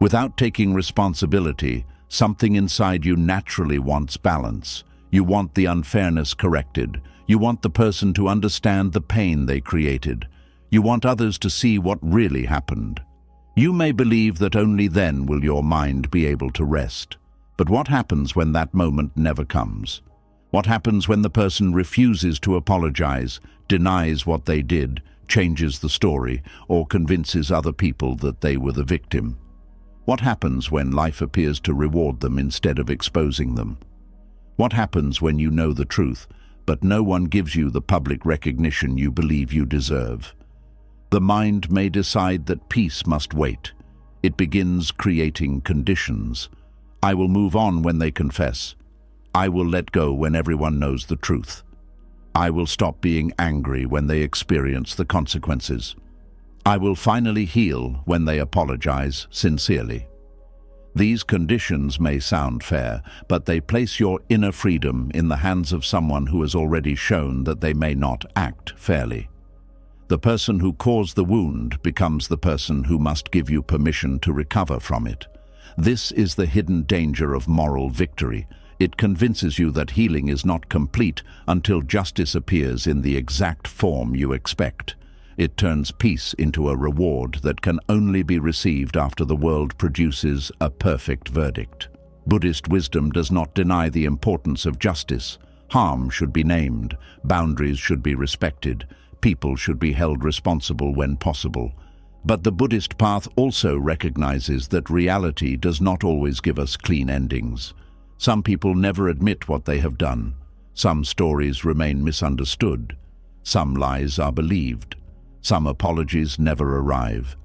Without taking responsibility, something inside you naturally wants balance. You want the unfairness corrected. You want the person to understand the pain they created. You want others to see what really happened. You may believe that only then will your mind be able to rest. But what happens when that moment never comes? What happens when the person refuses to apologize, denies what they did, changes the story, or convinces other people that they were the victim? What happens when life appears to reward them instead of exposing them? What happens when you know the truth, but no one gives you the public recognition you believe you deserve? The mind may decide that peace must wait. It begins creating conditions. I will move on when they confess. I will let go when everyone knows the truth. I will stop being angry when they experience the consequences. I will finally heal when they apologize sincerely. These conditions may sound fair, but they place your inner freedom in the hands of someone who has already shown that they may not act fairly. The person who caused the wound becomes the person who must give you permission to recover from it. This is the hidden danger of moral victory. It convinces you that healing is not complete until justice appears in the exact form you expect. It turns peace into a reward that can only be received after the world produces a perfect verdict. Buddhist wisdom does not deny the importance of justice. Harm should be named, boundaries should be respected, people should be held responsible when possible. But the Buddhist path also recognizes that reality does not always give us clean endings. Some people never admit what they have done. Some stories remain misunderstood. Some lies are believed. Some apologies never arrive.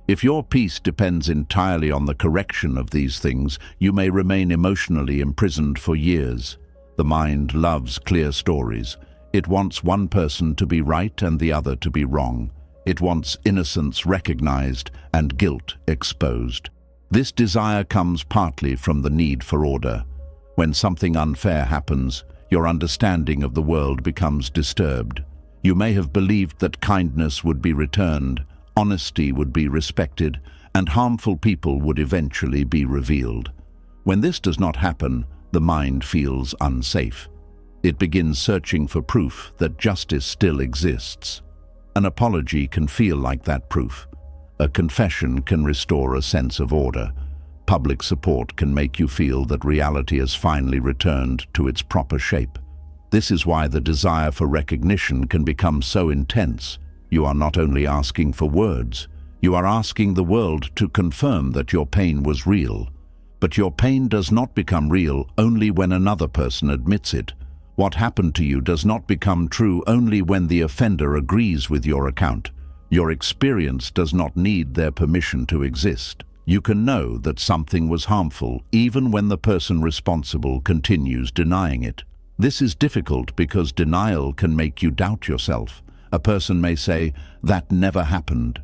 If your peace depends entirely on the correction of these things, you may remain emotionally imprisoned for years. The mind loves clear stories. It wants one person to be right and the other to be wrong. It wants innocence recognized and guilt exposed. This desire comes partly from the need for order. When something unfair happens, your understanding of the world becomes disturbed. You may have believed that kindness would be returned, honesty would be respected, and harmful people would eventually be revealed. When this does not happen, the mind feels unsafe. It begins searching for proof that justice still exists. An apology can feel like that proof. A confession can restore a sense of order. Public support can make you feel that reality has finally returned to its proper shape. This is why the desire for recognition can become so intense. You are not only asking for words, you are asking the world to confirm that your pain was real. But your pain does not become real only when another person admits it. What happened to you does not become true only when the offender agrees with your account. Your experience does not need their permission to exist. You can know that something was harmful even when the person responsible continues denying it. This is difficult because denial can make you doubt yourself. A person may say, "That never happened,"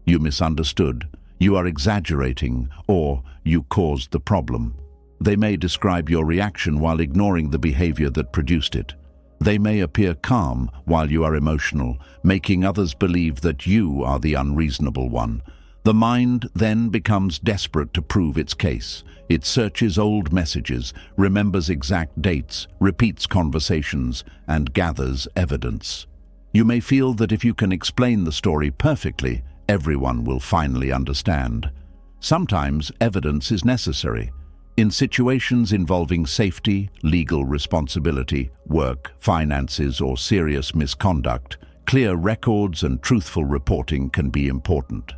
"You misunderstood," "You are exaggerating," or "You caused the problem." They may describe your reaction while ignoring the behavior that produced it. They may appear calm while you are emotional, making others believe that you are the unreasonable one. The mind then becomes desperate to prove its case. It searches old messages, remembers exact dates, repeats conversations, and gathers evidence. You may feel that if you can explain the story perfectly, everyone will finally understand. Sometimes evidence is necessary. In situations involving safety, legal responsibility, work, finances, or serious misconduct, clear records and truthful reporting can be important.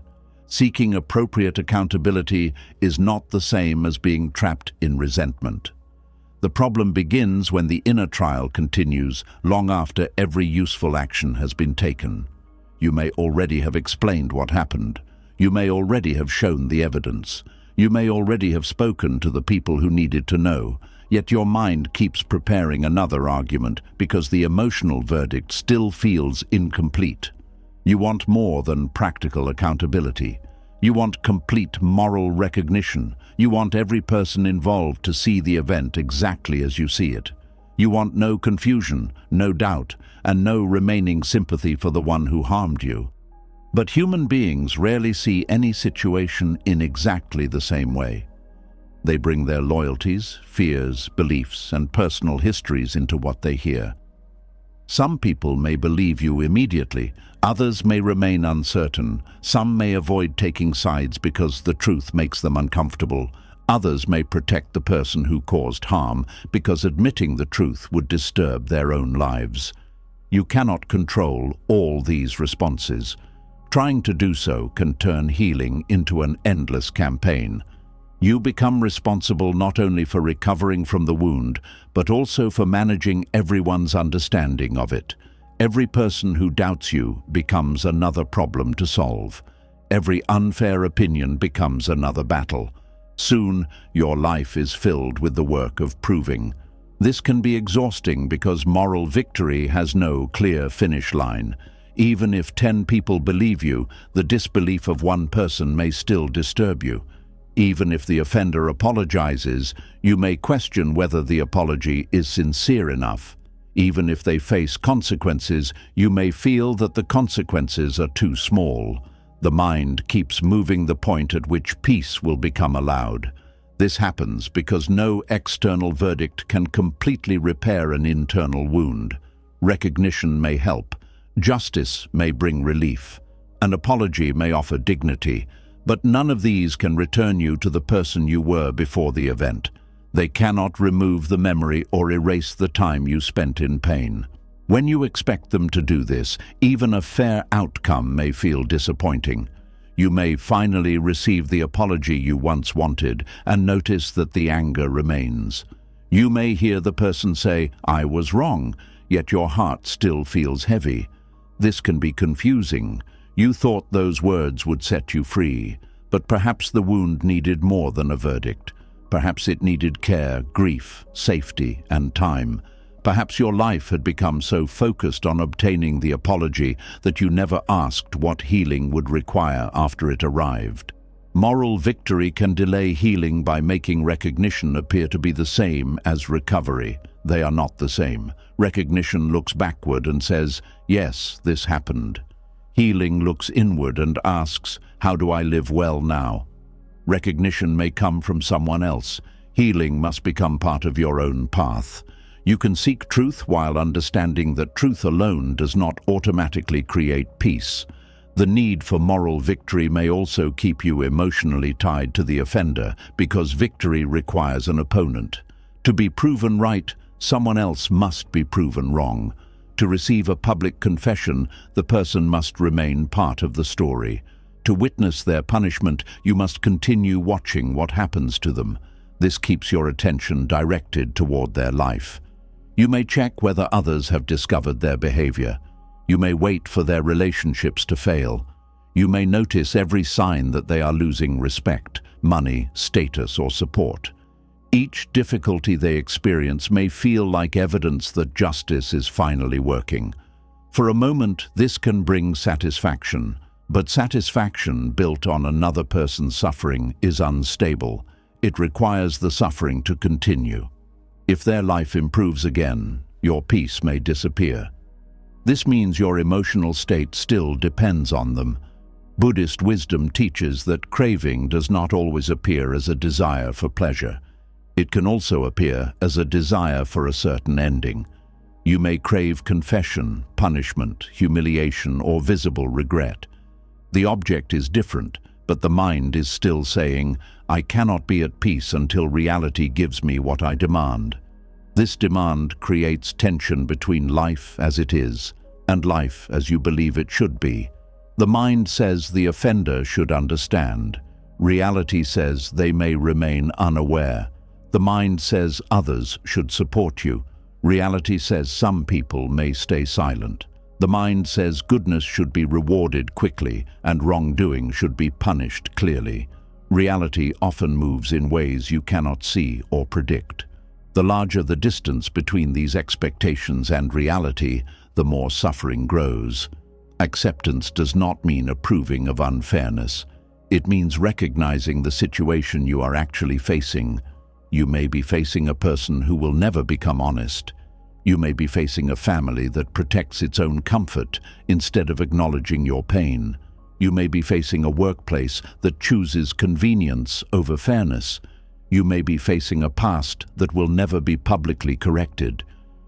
Seeking appropriate accountability is not the same as being trapped in resentment. The problem begins when the inner trial continues long after every useful action has been taken. You may already have explained what happened. You may already have shown the evidence. You may already have spoken to the people who needed to know, yet your mind keeps preparing another argument because the emotional verdict still feels incomplete. You want more than practical accountability. You want complete moral recognition. You want every person involved to see the event exactly as you see it. You want no confusion, no doubt, and no remaining sympathy for the one who harmed you. But human beings rarely see any situation in exactly the same way. They bring their loyalties, fears, beliefs, and personal histories into what they hear. Some people may believe you immediately, others may remain uncertain, some may avoid taking sides because the truth makes them uncomfortable, Others may protect the person who caused harm because admitting the truth would disturb their own lives. You cannot control all these responses. Trying to do so can turn healing into an endless campaign. You become responsible not only for recovering from the wound, but also for managing everyone's understanding of it. Every person who doubts you becomes another problem to solve. Every unfair opinion becomes another battle. Soon, your life is filled with the work of proving. This can be exhausting because moral victory has no clear finish line. Even if 10 people believe you, the disbelief of one person may still disturb you. Even if the offender apologizes, you may question whether the apology is sincere enough. Even if they face consequences, you may feel that the consequences are too small. The mind keeps moving the point at which peace will become allowed. This happens because no external verdict can completely repair an internal wound. Recognition may help. Justice may bring relief. An apology may offer dignity. But none of these can return you to the person you were before the event. They cannot remove the memory or erase the time you spent in pain. When you expect them to do this, even a fair outcome may feel disappointing. You may finally receive the apology you once wanted and notice that the anger remains. You may hear the person say, "I was wrong," yet your heart still feels heavy. This can be confusing. You thought those words would set you free, but perhaps the wound needed more than a verdict. Perhaps it needed care, grief, safety, and time. Perhaps your life had become so focused on obtaining the apology that you never asked what healing would require after it arrived. Moral victory can delay healing by making recognition appear to be the same as recovery. They are not the same. Recognition looks backward and says, "Yes, this happened." Healing looks inward and asks, "How do I live well now?" Recognition may come from someone else. Healing must become part of your own path. You can seek truth while understanding that truth alone does not automatically create peace. The need for moral victory may also keep you emotionally tied to the offender because victory requires an opponent. To be proven right, someone else must be proven wrong. To receive a public confession, the person must remain part of the story. To witness their punishment, you must continue watching what happens to them. This keeps your attention directed toward their life. You may check whether others have discovered their behavior. You may wait for their relationships to fail. You may notice every sign that they are losing respect, money, status, or support. Each difficulty they experience may feel like evidence that justice is finally working. For a moment, this can bring satisfaction, but satisfaction built on another person's suffering is unstable. It requires the suffering to continue. If their life improves again, your peace may disappear. This means your emotional state still depends on them. Buddhist wisdom teaches that craving does not always appear as a desire for pleasure. It can also appear as a desire for a certain ending. You may crave confession, punishment, humiliation, or visible regret. The object is different, but the mind is still saying, "I cannot be at peace until reality gives me what I demand." This demand creates tension between life as it is and life as you believe it should be. The mind says the offender should understand. Reality says they may remain unaware. The mind says others should support you. Reality says some people may stay silent. The mind says goodness should be rewarded quickly and wrongdoing should be punished clearly. Reality often moves in ways you cannot see or predict. The larger the distance between these expectations and reality, the more suffering grows. Acceptance does not mean approving of unfairness. It means recognizing the situation you are actually facing. You may be facing a person who will never become honest. You may be facing a family that protects its own comfort instead of acknowledging your pain. You may be facing a workplace that chooses convenience over fairness. You may be facing a past that will never be publicly corrected.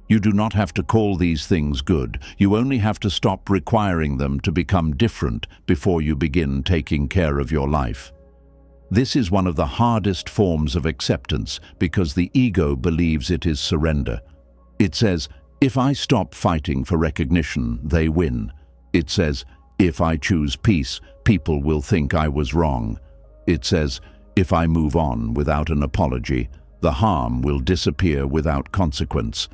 You do not have to call these things good. You only have to stop requiring them to become different before you begin taking care of your life. This is one of the hardest forms of acceptance because the ego believes it is surrender. It says, if I stop fighting for recognition, they win. It says, if I choose peace, people will think I was wrong. It says, if I move on without an apology, the harm will disappear without consequence.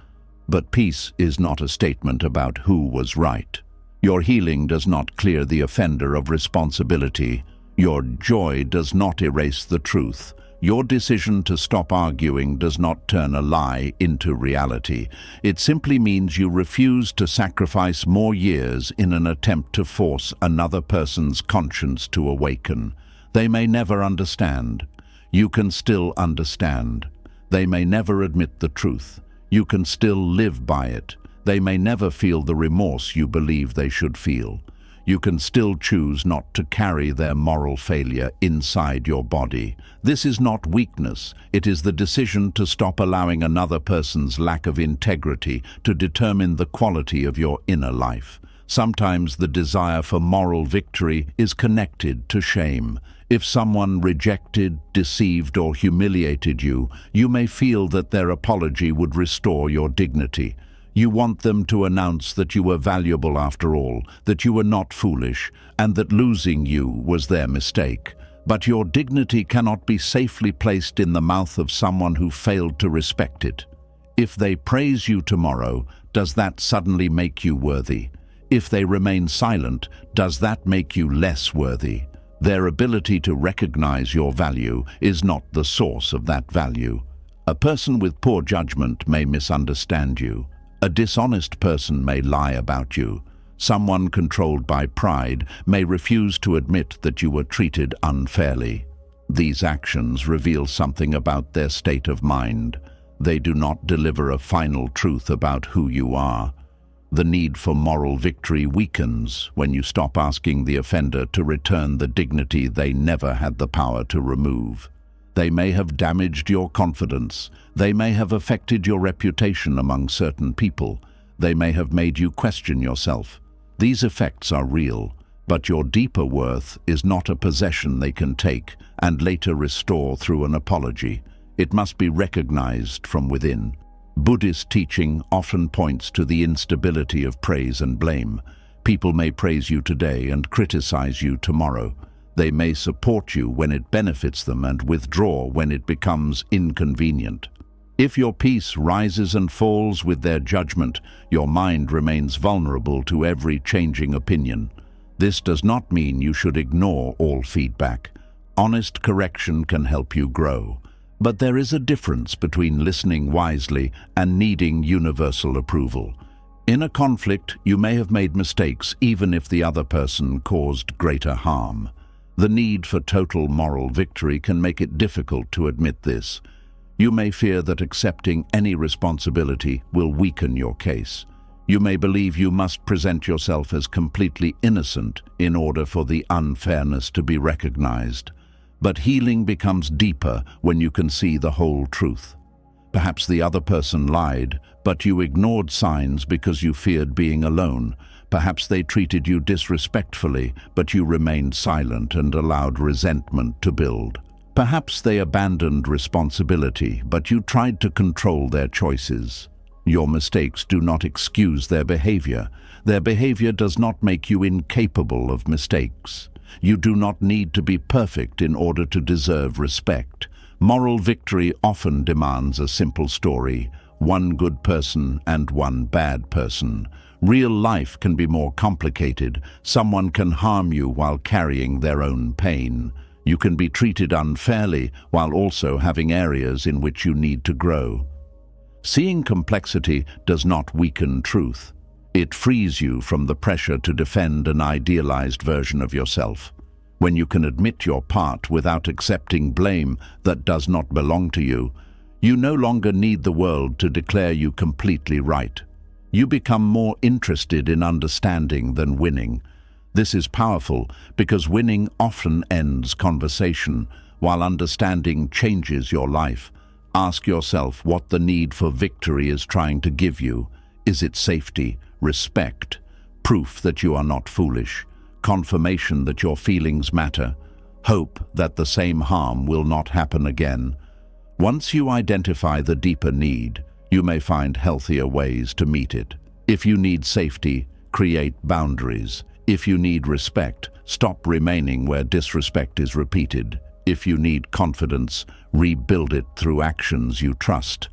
But peace is not a statement about who was right. Your healing does not clear the offender of responsibility. Your joy does not erase the truth. Your decision to stop arguing does not turn a lie into reality. It simply means you refuse to sacrifice more years in an attempt to force another person's conscience to awaken. They may never understand. You can still understand. They may never admit the truth. You can still live by it. They may never feel the remorse you believe they should feel. You can still choose not to carry their moral failure inside your body. This is not weakness. It is the decision to stop allowing another person's lack of integrity to determine the quality of your inner life. Sometimes the desire for moral victory is connected to shame. If someone rejected, deceived, or humiliated you, you may feel that their apology would restore your dignity. You want them to announce that you were valuable after all, that you were not foolish, and that losing you was their mistake. But your dignity cannot be safely placed in the mouth of someone who failed to respect it. If they praise you tomorrow, does that suddenly make you worthy? If they remain silent, does that make you less worthy? Their ability to recognize your value is not the source of that value. A person with poor judgment may misunderstand you. A dishonest person may lie about you. Someone controlled by pride may refuse to admit that you were treated unfairly. These actions reveal something about their state of mind. They do not deliver a final truth about who you are. The need for moral victory weakens when you stop asking the offender to return the dignity they never had the power to remove. They may have damaged your confidence. They may have affected your reputation among certain people. They may have made you question yourself. These effects are real, but your deeper worth is not a possession they can take and later restore through an apology. It must be recognized from within. Buddhist teaching often points to the instability of praise and blame. People may praise you today and criticize you tomorrow. They may support you when it benefits them and withdraw when it becomes inconvenient. If your peace rises and falls with their judgment, your mind remains vulnerable to every changing opinion. This does not mean you should ignore all feedback. Honest correction can help you grow. But there is a difference between listening wisely and needing universal approval. In a conflict, you may have made mistakes even if the other person caused greater harm. The need for total moral victory can make it difficult to admit this. You may fear that accepting any responsibility will weaken your case. You may believe you must present yourself as completely innocent in order for the unfairness to be recognized. But healing becomes deeper when you can see the whole truth. Perhaps the other person lied, but you ignored signs because you feared being alone. Perhaps they treated you disrespectfully, but you remained silent and allowed resentment to build. Perhaps they abandoned responsibility, but you tried to control their choices. Your mistakes do not excuse their behavior. Their behavior does not make you incapable of mistakes. You do not need to be perfect in order to deserve respect. Moral victory often demands a simple story: one good person and one bad person. Real life can be more complicated. Someone can harm you while carrying their own pain. You can be treated unfairly while also having areas in which you need to grow. Seeing complexity does not weaken truth. It frees you from the pressure to defend an idealized version of yourself. When you can admit your part without accepting blame that does not belong to you, you no longer need the world to declare you completely right. You become more interested in understanding than winning. This is powerful because winning often ends conversation, while understanding changes your life. Ask yourself what the need for victory is trying to give you. Is it safety, respect, proof that you are not foolish, confirmation that your feelings matter, Hope that the same harm will not happen again. Once you identify the deeper need, you may find healthier ways to meet it. If you need safety, create boundaries. If you need respect, stop remaining where disrespect is repeated. If you need confidence, rebuild it through actions you trust.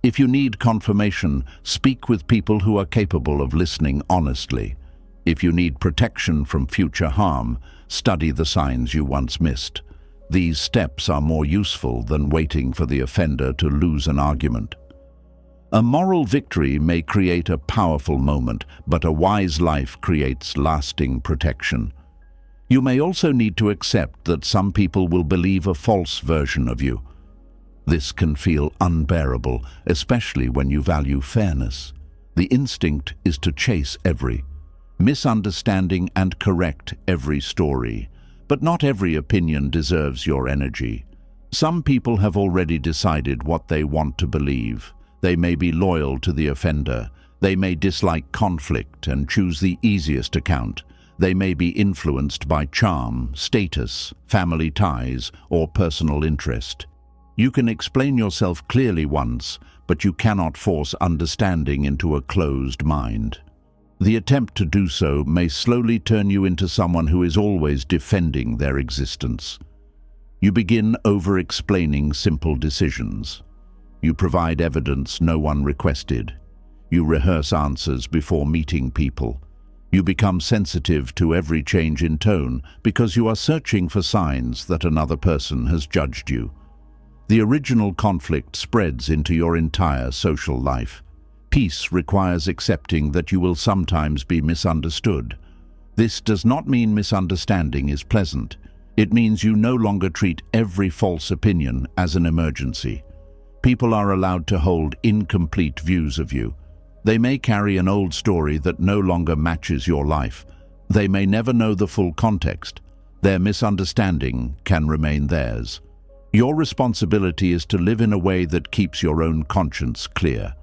If you need confirmation, speak with people who are capable of listening honestly. If you need protection from future harm, study the signs you once missed. These steps are more useful than waiting for the offender to lose an argument. A moral victory may create a powerful moment, but a wise life creates lasting protection. You may also need to accept that some people will believe a false version of you. This can feel unbearable, especially when you value fairness. The instinct is to chase every misunderstanding and correct every story. But not every opinion deserves your energy. Some people have already decided what they want to believe. They may be loyal to the offender. They may dislike conflict and choose the easiest account. They may be influenced by charm, status, family ties, or personal interest. You can explain yourself clearly once, but you cannot force understanding into a closed mind. The attempt to do so may slowly turn you into someone who is always defending their existence. You begin over-explaining simple decisions. You provide evidence no one requested. You rehearse answers before meeting people. You become sensitive to every change in tone because you are searching for signs that another person has judged you. The original conflict spreads into your entire social life. Peace requires accepting that you will sometimes be misunderstood. This does not mean misunderstanding is pleasant. It means you no longer treat every false opinion as an emergency. People are allowed to hold incomplete views of you. They may carry an old story that no longer matches your life. They may never know the full context. Their misunderstanding can remain theirs. Your responsibility is to live in a way that keeps your own conscience clear.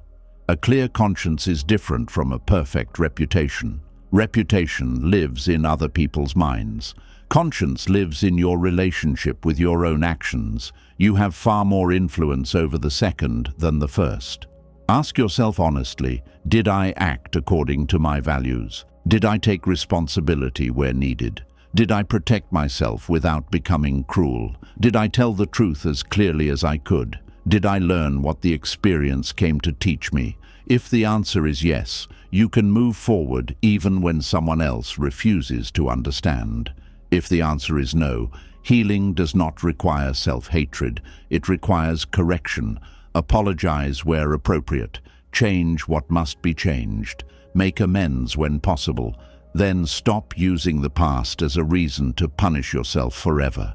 A clear conscience is different from a perfect reputation. Reputation lives in other people's minds. Conscience lives in your relationship with your own actions. You have far more influence over the second than the first. Ask yourself honestly, did I act according to my values? Did I take responsibility where needed? Did I protect myself without becoming cruel? Did I tell the truth as clearly as I could? Did I learn what the experience came to teach me? If the answer is yes, you can move forward even when someone else refuses to understand. If the answer is no, healing does not require self-hatred. It requires correction. Apologize where appropriate. Change what must be changed. Make amends when possible. Then stop using the past as a reason to punish yourself forever.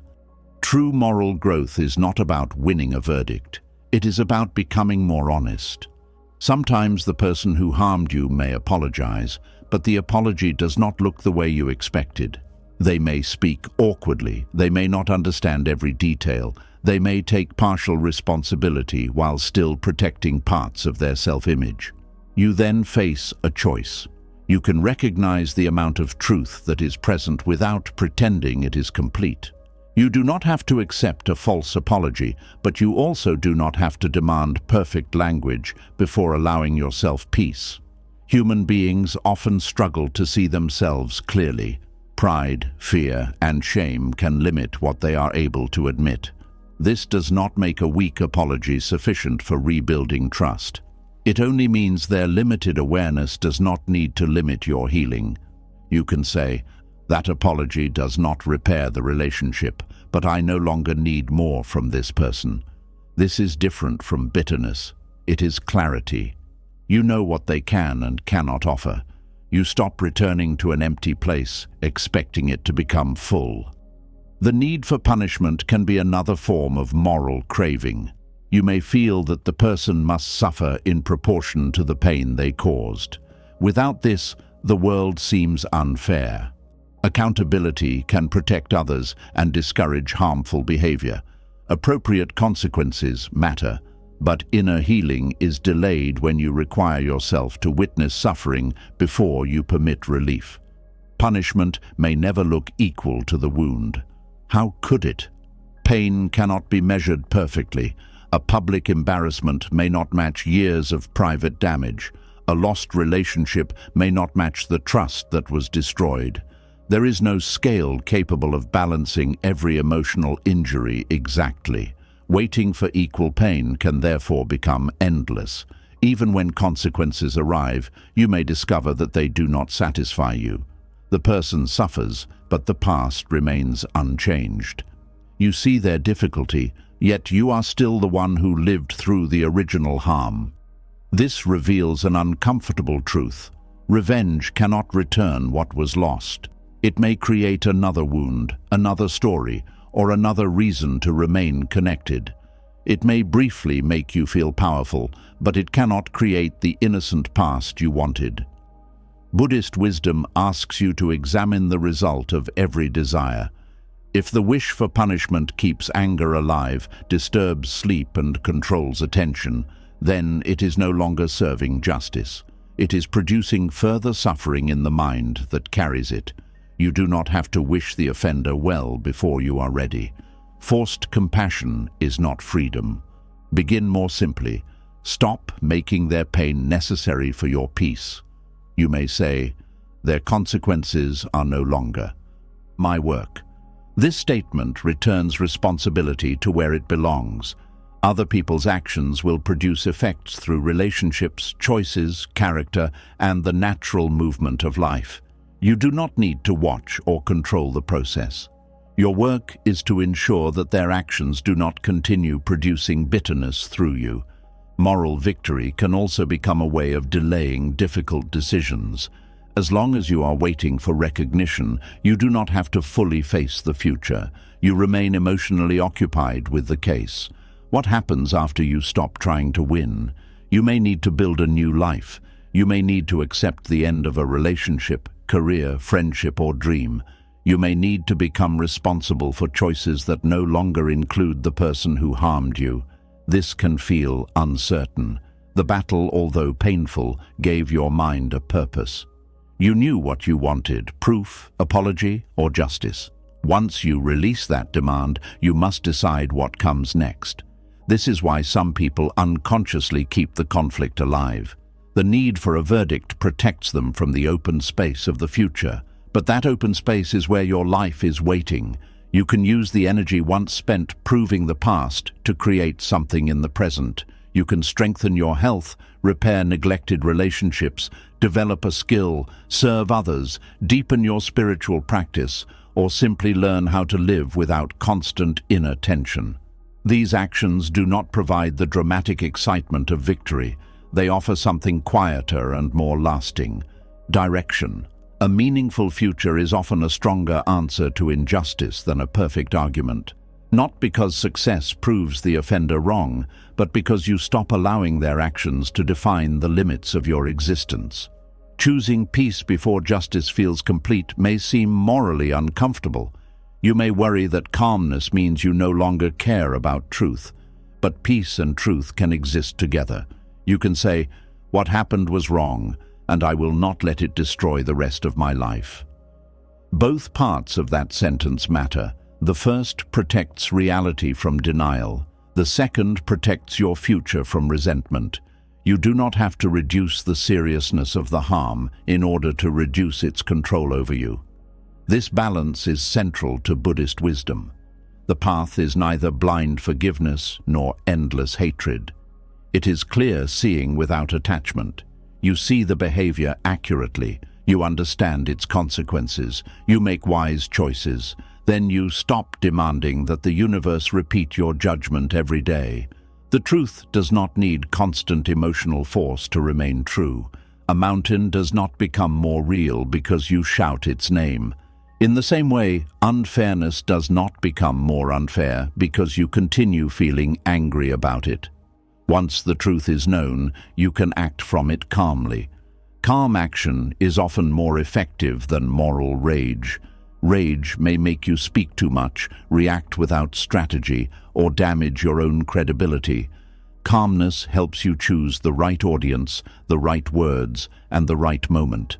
True moral growth is not about winning a verdict. It is about becoming more honest. Sometimes the person who harmed you may apologize, but the apology does not look the way you expected. They may speak awkwardly. They may not understand every detail. They may take partial responsibility while still protecting parts of their self-image. You then face a choice. You can recognize the amount of truth that is present without pretending it is complete. You do not have to accept a false apology, but you also do not have to demand perfect language before allowing yourself peace. Human beings often struggle to see themselves clearly. Pride, fear, and shame can limit what they are able to admit. This does not make a weak apology sufficient for rebuilding trust. It only means their limited awareness does not need to limit your healing. You can say, "That apology does not repair the relationship, but I no longer need more from this person." This is different from bitterness. It is clarity. You know what they can and cannot offer. You stop returning to an empty place, expecting it to become full. The need for punishment can be another form of moral craving. You may feel that the person must suffer in proportion to the pain they caused. Without this, the world seems unfair. Accountability can protect others and discourage harmful behavior. Appropriate consequences matter, but inner healing is delayed when you require yourself to witness suffering before you permit relief. Punishment may never look equal to the wound. How could it? Pain cannot be measured perfectly. A public embarrassment may not match years of private damage. A lost relationship may not match the trust that was destroyed. There is no scale capable of balancing every emotional injury exactly. Waiting for equal pain can therefore become endless. Even when consequences arrive, you may discover that they do not satisfy you. The person suffers, but the past remains unchanged. You see their difficulty, yet you are still the one who lived through the original harm. This reveals an uncomfortable truth. Revenge cannot return what was lost. It may create another wound, another story, or another reason to remain connected. It may briefly make you feel powerful, but it cannot create the innocent past you wanted. Buddhist wisdom asks you to examine the result of every desire. If the wish for punishment keeps anger alive, disturbs sleep and controls attention, then it is no longer serving justice. It is producing further suffering in the mind that carries it. You do not have to wish the offender well before you are ready. Forced compassion is not freedom. Begin more simply. Stop making their pain necessary for your peace. You may say, their consequences are no longer my work. This statement returns responsibility to where it belongs. Other people's actions will produce effects through relationships, choices, character, and the natural movement of life. You do not need to watch or control the process. Your work is to ensure that their actions do not continue producing bitterness through you. Moral victory can also become a way of delaying difficult decisions. As long as you are waiting for recognition, you do not have to fully face the future. You remain emotionally occupied with the case. What happens after you stop trying to win? You may need to build a new life. You may need to accept the end of a relationship, career, friendship, or dream. You may need to become responsible for choices that no longer include the person who harmed you. This can feel uncertain. The battle, although painful, gave your mind a purpose. You knew what you wanted: proof, apology, or justice. Once you release that demand, you must decide what comes next. This is why some people unconsciously keep the conflict alive. The need for a verdict protects them from the open space of the future. But that open space is where your life is waiting. You can use the energy once spent proving the past to create something in the present. You can strengthen your health, repair neglected relationships, develop a skill, serve others, deepen your spiritual practice, or simply learn how to live without constant inner tension. These actions do not provide the dramatic excitement of victory. They offer something quieter and more lasting: direction. A meaningful future is often a stronger answer to injustice than a perfect argument. Not because success proves the offender wrong, but because you stop allowing their actions to define the limits of your existence. Choosing peace before justice feels complete may seem morally uncomfortable. You may worry that calmness means you no longer care about truth. But peace and truth can exist together. You can say, "What happened was wrong, and I will not let it destroy the rest of my life." Both parts of that sentence matter. The first protects reality from denial. The second protects your future from resentment. You do not have to reduce the seriousness of the harm in order to reduce its control over you. This balance is central to Buddhist wisdom. The path is neither blind forgiveness nor endless hatred. It is clear seeing without attachment. You see the behavior accurately. You understand its consequences. You make wise choices. Then you stop demanding that the universe repeat your judgment every day. The truth does not need constant emotional force to remain true. A mountain does not become more real because you shout its name. In the same way, unfairness does not become more unfair because you continue feeling angry about it. Once the truth is known, you can act from it calmly. Calm action is often more effective than moral rage. Rage may make you speak too much, react without strategy, or damage your own credibility. Calmness helps you choose the right audience, the right words, and the right moment.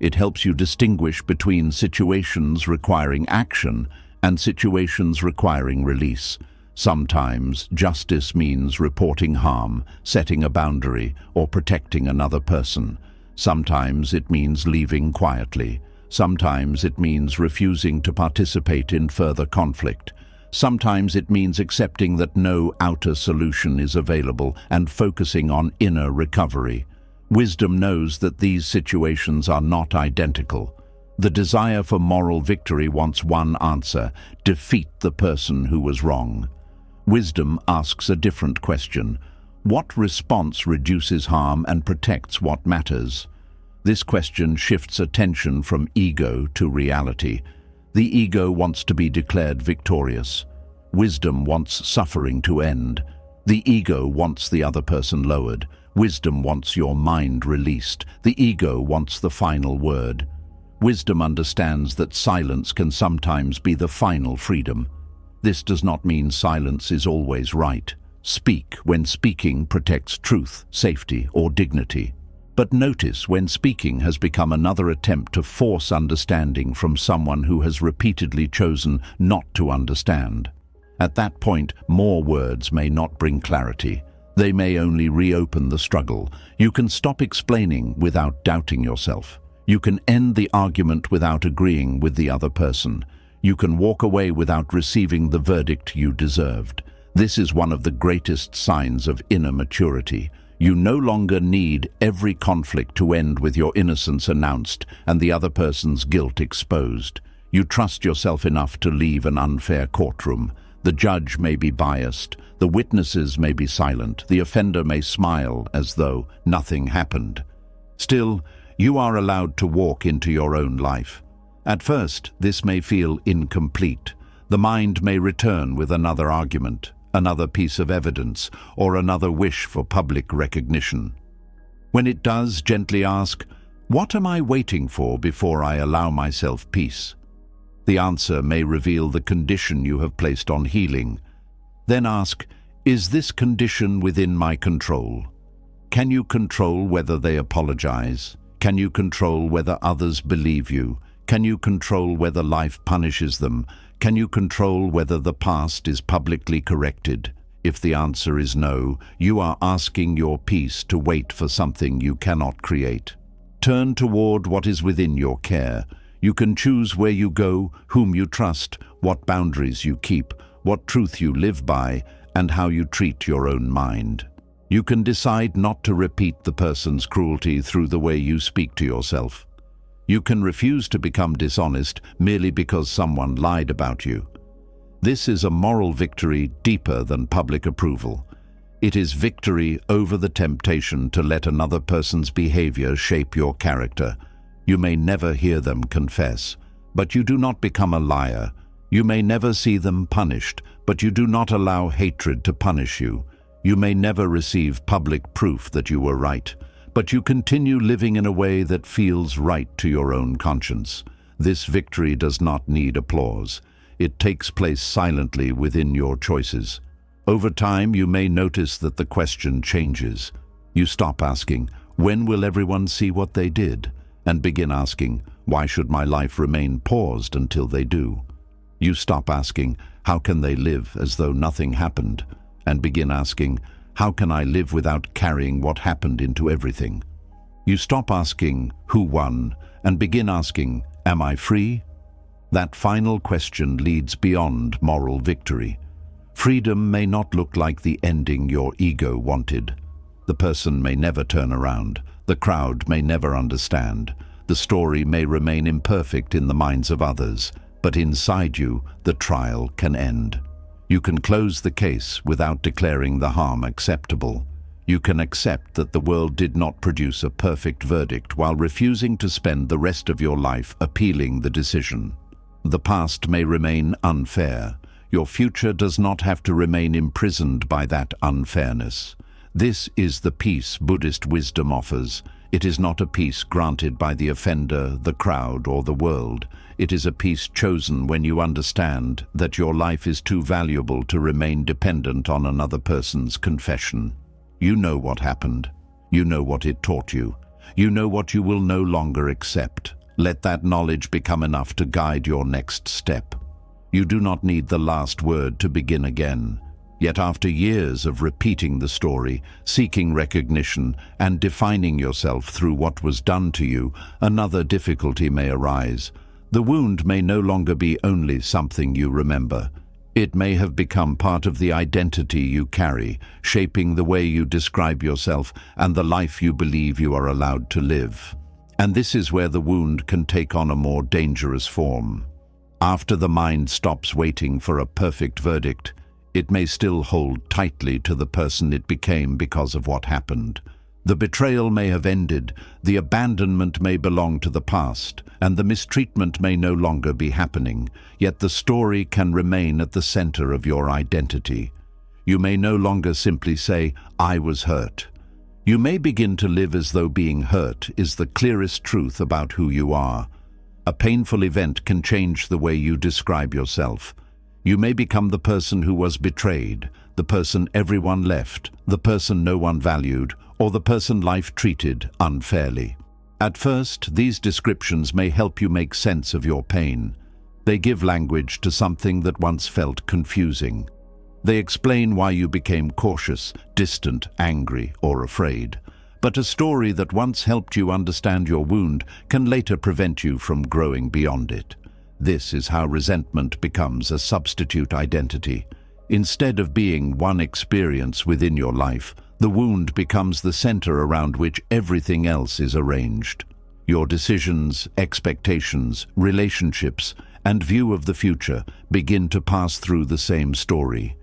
It helps you distinguish between situations requiring action and situations requiring release. Sometimes justice means reporting harm, setting a boundary, or protecting another person. Sometimes it means leaving quietly. Sometimes it means refusing to participate in further conflict. Sometimes it means accepting that no outer solution is available and focusing on inner recovery. Wisdom knows that these situations are not identical. The desire for moral victory wants one answer: defeat the person who was wrong. Wisdom asks a different question: what response reduces harm and protects what matters? This question shifts attention from ego to reality. The ego wants to be declared victorious. Wisdom wants suffering to end. The ego wants the other person lowered. Wisdom wants your mind released. The ego wants the final word. Wisdom understands that silence can sometimes be the final freedom. This does not mean silence is always right. Speak when speaking protects truth, safety, or dignity. But notice when speaking has become another attempt to force understanding from someone who has repeatedly chosen not to understand. At that point, more words may not bring clarity. They may only reopen the struggle. You can stop explaining without doubting yourself. You can end the argument without agreeing with the other person. You can walk away without receiving the verdict you deserved. This is one of the greatest signs of inner maturity. You no longer need every conflict to end with your innocence announced and the other person's guilt exposed. You trust yourself enough to leave an unfair courtroom. The judge may be biased, the witnesses may be silent, the offender may smile as though nothing happened. Still, you are allowed to walk into your own life. At first, this may feel incomplete. The mind may return with another argument, another piece of evidence, or another wish for public recognition. When it does, gently ask, "What am I waiting for before I allow myself peace?" The answer may reveal the condition you have placed on healing. Then ask, "Is this condition within my control?" Can you control whether they apologize? Can you control whether others believe you? Can you control whether life punishes them? Can you control whether the past is publicly corrected? If the answer is no, you are asking your peace to wait for something you cannot create. Turn toward what is within your care. You can choose where you go, whom you trust, what boundaries you keep, what truth you live by, and how you treat your own mind. You can decide not to repeat the person's cruelty through the way you speak to yourself. You can refuse to become dishonest merely because someone lied about you. This is a moral victory deeper than public approval. It is victory over the temptation to let another person's behavior shape your character. You may never hear them confess, but you do not become a liar. You may never see them punished, but you do not allow hatred to punish you. You may never receive public proof that you were right, but you continue living in a way that feels right to your own conscience. This victory does not need applause. It takes place silently within your choices. Over time, you may notice that the question changes. You stop asking, "When will everyone see what they did?" and begin asking, "Why should my life remain paused until they do?" You stop asking, "How can they live as though nothing happened?" and begin asking, "How can I live without carrying what happened into everything?" You stop asking, "Who won?" and begin asking, "Am I free?" That final question leads beyond moral victory. Freedom may not look like the ending your ego wanted. The person may never turn around. The crowd may never understand. The story may remain imperfect in the minds of others, but inside you, the trial can end. You can close the case without declaring the harm acceptable. You can accept that the world did not produce a perfect verdict while refusing to spend the rest of your life appealing the decision. The past may remain unfair. Your future does not have to remain imprisoned by that unfairness. This is the peace Buddhist wisdom offers. It is not a peace granted by the offender, the crowd, or the world. It is a peace chosen when you understand that your life is too valuable to remain dependent on another person's confession. You know what happened. You know what it taught you. You know what you will no longer accept. Let that knowledge become enough to guide your next step. You do not need the last word to begin again. Yet after years of repeating the story, seeking recognition, and defining yourself through what was done to you, another difficulty may arise. The wound may no longer be only something you remember. It may have become part of the identity you carry, shaping the way you describe yourself and the life you believe you are allowed to live. And this is where the wound can take on a more dangerous form. After the mind stops waiting for a perfect verdict, it may still hold tightly to the person it became because of what happened. The betrayal may have ended, the abandonment may belong to the past, and the mistreatment may no longer be happening, yet the story can remain at the center of your identity. You may no longer simply say, "I was hurt." You may begin to live as though being hurt is the clearest truth about who you are. A painful event can change the way you describe yourself. You may become the person who was betrayed, the person everyone left, the person no one valued, or the person life treated unfairly. At first, these descriptions may help you make sense of your pain. They give language to something that once felt confusing. They explain why you became cautious, distant, angry, or afraid. But a story that once helped you understand your wound can later prevent you from growing beyond it. This is how resentment becomes a substitute identity. Instead of being one experience within your life, the wound becomes the center around which everything else is arranged. Your decisions, expectations, relationships, and view of the future begin to pass through the same story.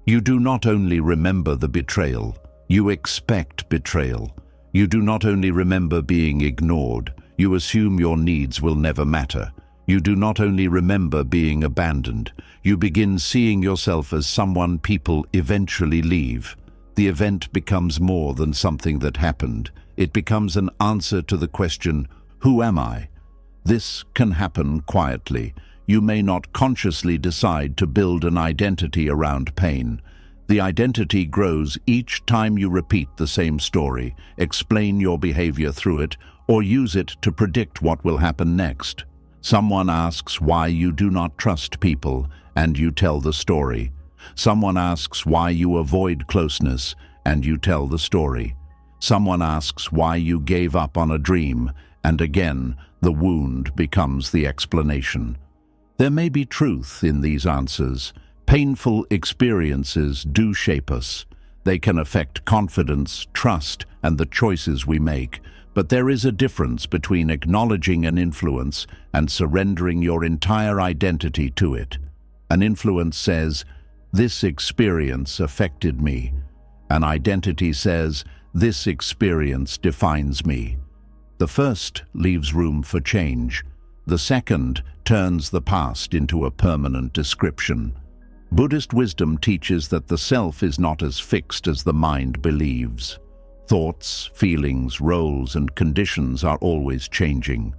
You do not only remember the betrayal, you expect betrayal. You do not only remember being ignored, you assume your needs will never matter. You do not only remember being abandoned, you begin seeing yourself as someone people eventually leave. The event becomes more than something that happened. It becomes an answer to the question, "Who am I?" This can happen quietly. You may not consciously decide to build an identity around pain. The identity grows each time you repeat the same story, explain your behavior through it, or use it to predict what will happen next. Someone asks why you do not trust people, and you tell the story. Someone asks why you avoid closeness, and you tell the story. Someone asks why you gave up on a dream, and again, the wound becomes the explanation. There may be truth in these answers. Painful experiences do shape us. They can affect confidence, trust, and the choices we make. But there is a difference between acknowledging an influence and surrendering your entire identity to it. An influence says, "This experience affected me." An identity says, "This experience defines me." The first leaves room for change. The second turns the past into a permanent description. Buddhist wisdom teaches that the self is not as fixed as the mind believes. Thoughts, feelings, roles, and conditions are always changing.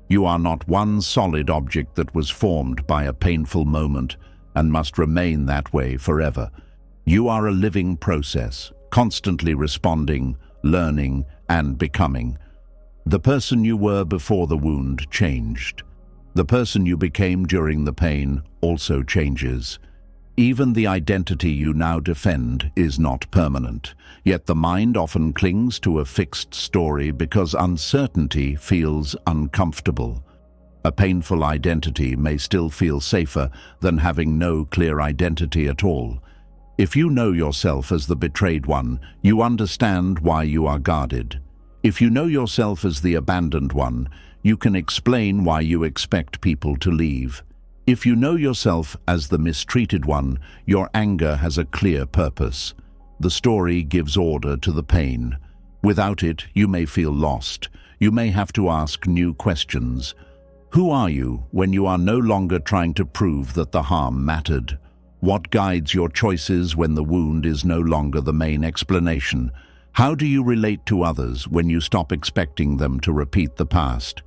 You are not one solid object that was formed by a painful moment and must remain that way forever. You are a living process, constantly responding, learning, and becoming. The person you were before the wound changed. The person you became during the pain also changes. Even the identity you now defend is not permanent, yet the mind often clings to a fixed story because uncertainty feels uncomfortable. A painful identity may still feel safer than having no clear identity at all. If you know yourself as the betrayed one, you understand why you are guarded. If you know yourself as the abandoned one, you can explain why you expect people to leave. If you know yourself as the mistreated one, your anger has a clear purpose. The story gives order to the pain. Without it, you may feel lost. You may have to ask new questions. Who are you when you are no longer trying to prove that the harm mattered? What guides your choices when the wound is no longer the main explanation? How do you relate to others when you stop expecting them to repeat the past?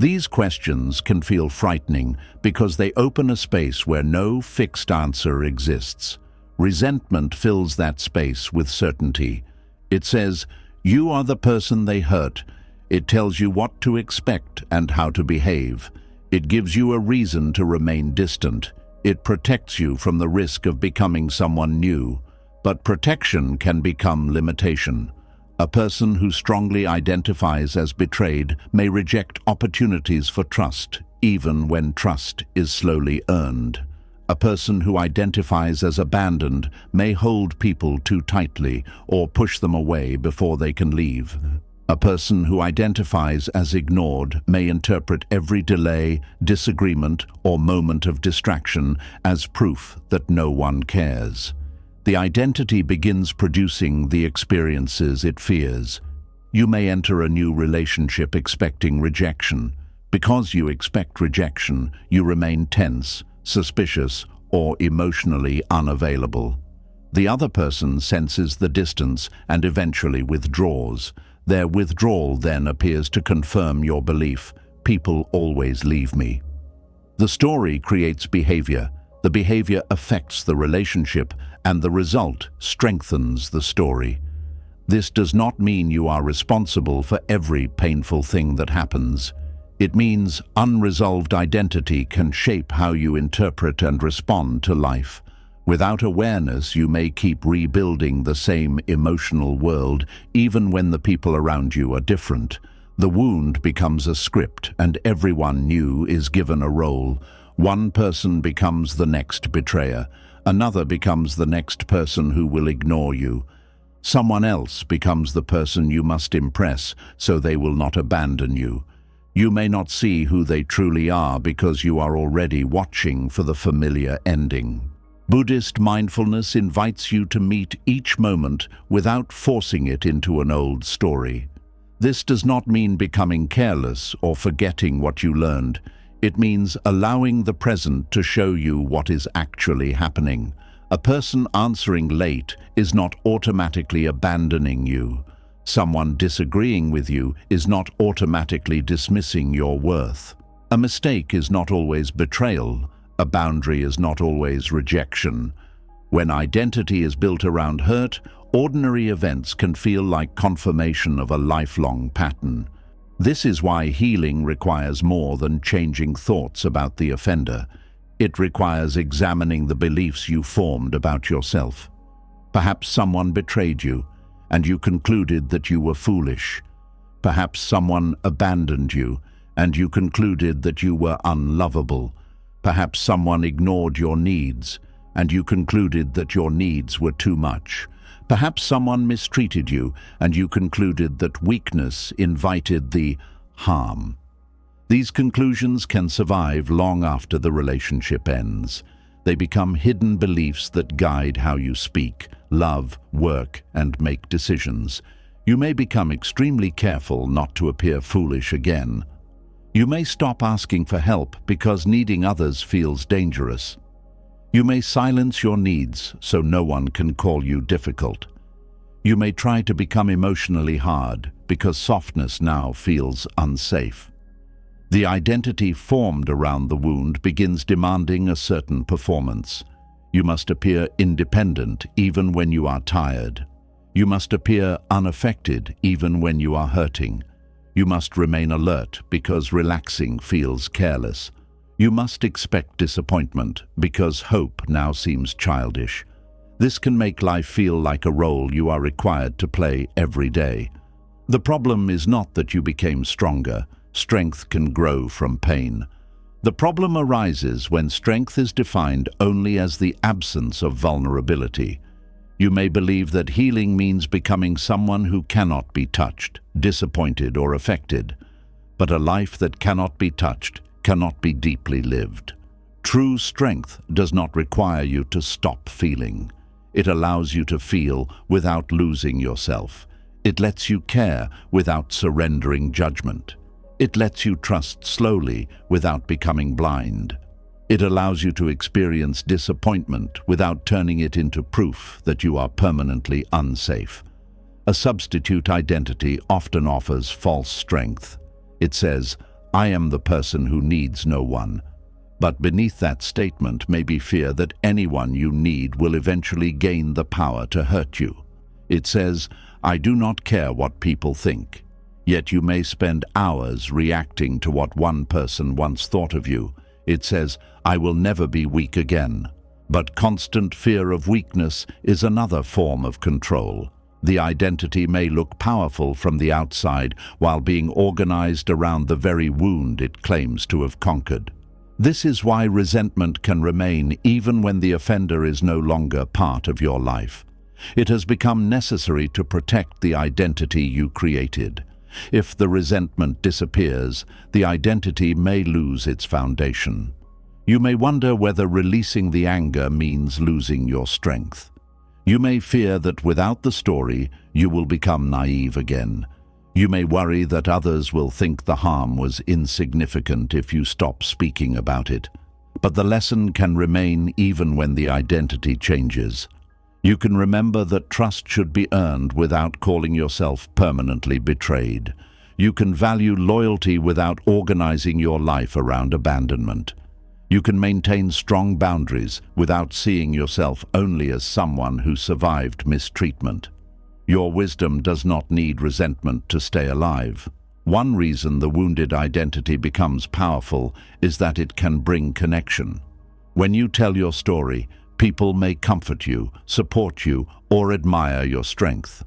These questions can feel frightening because they open a space where no fixed answer exists. Resentment fills that space with certainty. It says, "You are the person they hurt." It tells you what to expect and how to behave. It gives you a reason to remain distant. It protects you from the risk of becoming someone new, but protection can become limitation. A person who strongly identifies as betrayed may reject opportunities for trust, even when trust is slowly earned. A person who identifies as abandoned may hold people too tightly or push them away before they can leave. A person who identifies as ignored may interpret every delay, disagreement, or moment of distraction as proof that no one cares. The identity begins producing the experiences it fears. You may enter a new relationship expecting rejection. Because you expect rejection, you remain tense, suspicious, or emotionally unavailable. The other person senses the distance and eventually withdraws. Their withdrawal then appears to confirm your belief, people always leave me. The story creates behavior. The behavior affects the relationship, and the result strengthens the story. This does not mean you are responsible for every painful thing that happens. It means unresolved identity can shape how you interpret and respond to life. Without awareness, you may keep rebuilding the same emotional world, even when the people around you are different. The wound becomes a script, and everyone new is given a role. One person becomes the next betrayer. Another becomes the next person who will ignore you. Someone else becomes the person you must impress, so they will not abandon you. You may not see who they truly are because you are already watching for the familiar ending. Buddhist mindfulness invites you to meet each moment without forcing it into an old story. This does not mean becoming careless or forgetting what you learned. It means allowing the present to show you what is actually happening. A person answering late is not automatically abandoning you. Someone disagreeing with you is not automatically dismissing your worth. A mistake is not always betrayal. A boundary is not always rejection. When identity is built around hurt, ordinary events can feel like confirmation of a lifelong pattern. This is why healing requires more than changing thoughts about the offender. It requires examining the beliefs you formed about yourself. Perhaps someone betrayed you, and you concluded that you were foolish. Perhaps someone abandoned you, and you concluded that you were unlovable. Perhaps someone ignored your needs, and you concluded that your needs were too much. Perhaps someone mistreated you, and you concluded that weakness invited the harm. These conclusions can survive long after the relationship ends. They become hidden beliefs that guide how you speak, love, work, and make decisions. You may become extremely careful not to appear foolish again. You may stop asking for help because needing others feels dangerous. You may silence your needs so no one can call you difficult. You may try to become emotionally hard because softness now feels unsafe. The identity formed around the wound begins demanding a certain performance. You must appear independent even when you are tired. You must appear unaffected even when you are hurting. You must remain alert because relaxing feels careless. You must expect disappointment because hope now seems childish. This can make life feel like a role you are required to play every day. The problem is not that you became stronger. Strength can grow from pain. The problem arises when strength is defined only as the absence of vulnerability. You may believe that healing means becoming someone who cannot be touched, disappointed, or affected. But a life that cannot be touched cannot be deeply lived. True strength does not require you to stop feeling. It allows you to feel without losing yourself. It lets you care without surrendering judgment. It lets you trust slowly without becoming blind. It allows you to experience disappointment without turning it into proof that you are permanently unsafe. A substitute identity often offers false strength. It says, "I am the person who needs no one." But beneath that statement may be fear that anyone you need will eventually gain the power to hurt you. It says, "I do not care what people think." Yet you may spend hours reacting to what one person once thought of you. It says, "I will never be weak again." But constant fear of weakness is another form of control. The identity may look powerful from the outside while being organized around the very wound it claims to have conquered. This is why resentment can remain even when the offender is no longer part of your life. It has become necessary to protect the identity you created. If the resentment disappears, the identity may lose its foundation. You may wonder whether releasing the anger means losing your strength. You may fear that without the story, you will become naive again. You may worry that others will think the harm was insignificant if you stop speaking about it. But the lesson can remain even when the identity changes. You can remember that trust should be earned without calling yourself permanently betrayed. You can value loyalty without organizing your life around abandonment. You can maintain strong boundaries without seeing yourself only as someone who survived mistreatment. Your wisdom does not need resentment to stay alive. One reason the wounded identity becomes powerful is that it can bring connection. When you tell your story, people may comfort you, support you, or admire your strength.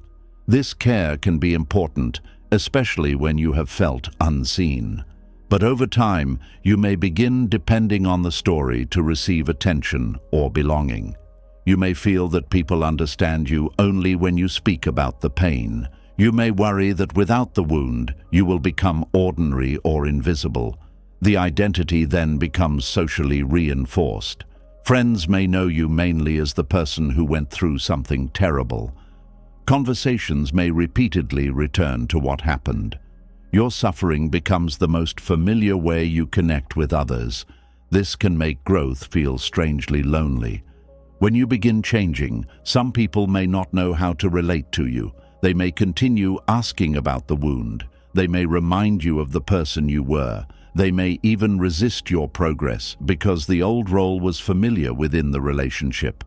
This care can be important, especially when you have felt unseen. But over time, you may begin depending on the story to receive attention or belonging. You may feel that people understand you only when you speak about the pain. You may worry that without the wound, you will become ordinary or invisible. The identity then becomes socially reinforced. Friends may know you mainly as the person who went through something terrible. Conversations may repeatedly return to what happened. Your suffering becomes the most familiar way you connect with others. This can make growth feel strangely lonely. When you begin changing, some people may not know how to relate to you. They may continue asking about the wound. They may remind you of the person you were. They may even resist your progress because the old role was familiar within the relationship.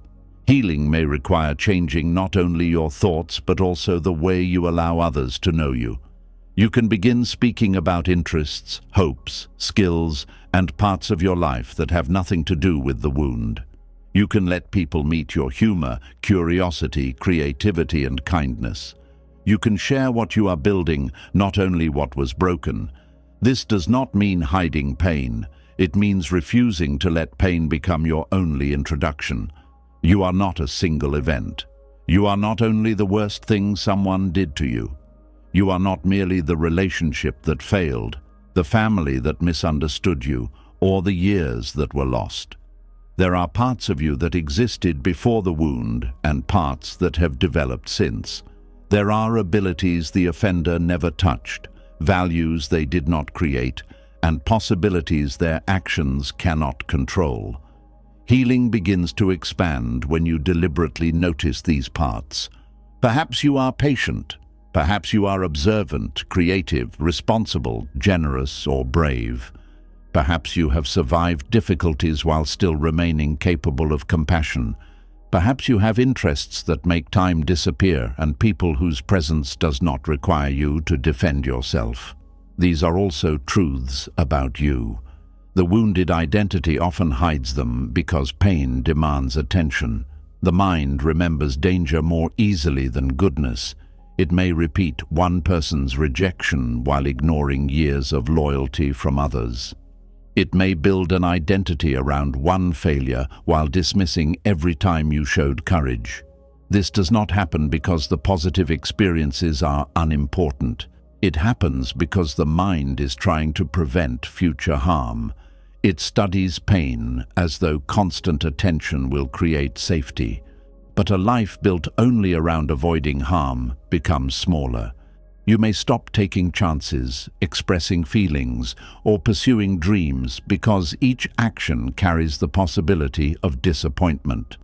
Healing may require changing not only your thoughts but also the way you allow others to know you. You can begin speaking about interests, hopes, skills, and parts of your life that have nothing to do with the wound. You can let people meet your humor, curiosity, creativity, and kindness. You can share what you are building, not only what was broken. This does not mean hiding pain. It means refusing to let pain become your only introduction. You are not a single event. You are not only the worst thing someone did to you. You are not merely the relationship that failed, the family that misunderstood you, or the years that were lost. There are parts of you that existed before the wound and parts that have developed since. There are abilities the offender never touched, values they did not create, and possibilities their actions cannot control. Healing begins to expand when you deliberately notice these parts. Perhaps you are patient. Perhaps you are observant, creative, responsible, generous, or brave. Perhaps you have survived difficulties while still remaining capable of compassion. Perhaps you have interests that make time disappear and people whose presence does not require you to defend yourself. These are also truths about you. The wounded identity often hides them because pain demands attention. The mind remembers danger more easily than goodness. It may repeat one person's rejection while ignoring years of loyalty from others. It may build an identity around one failure while dismissing every time you showed courage. This does not happen because the positive experiences are unimportant. It happens because the mind is trying to prevent future harm. It studies pain as though constant attention will create safety. But a life built only around avoiding harm becomes smaller. You may stop taking chances, expressing feelings, or pursuing dreams because each action carries the possibility of disappointment.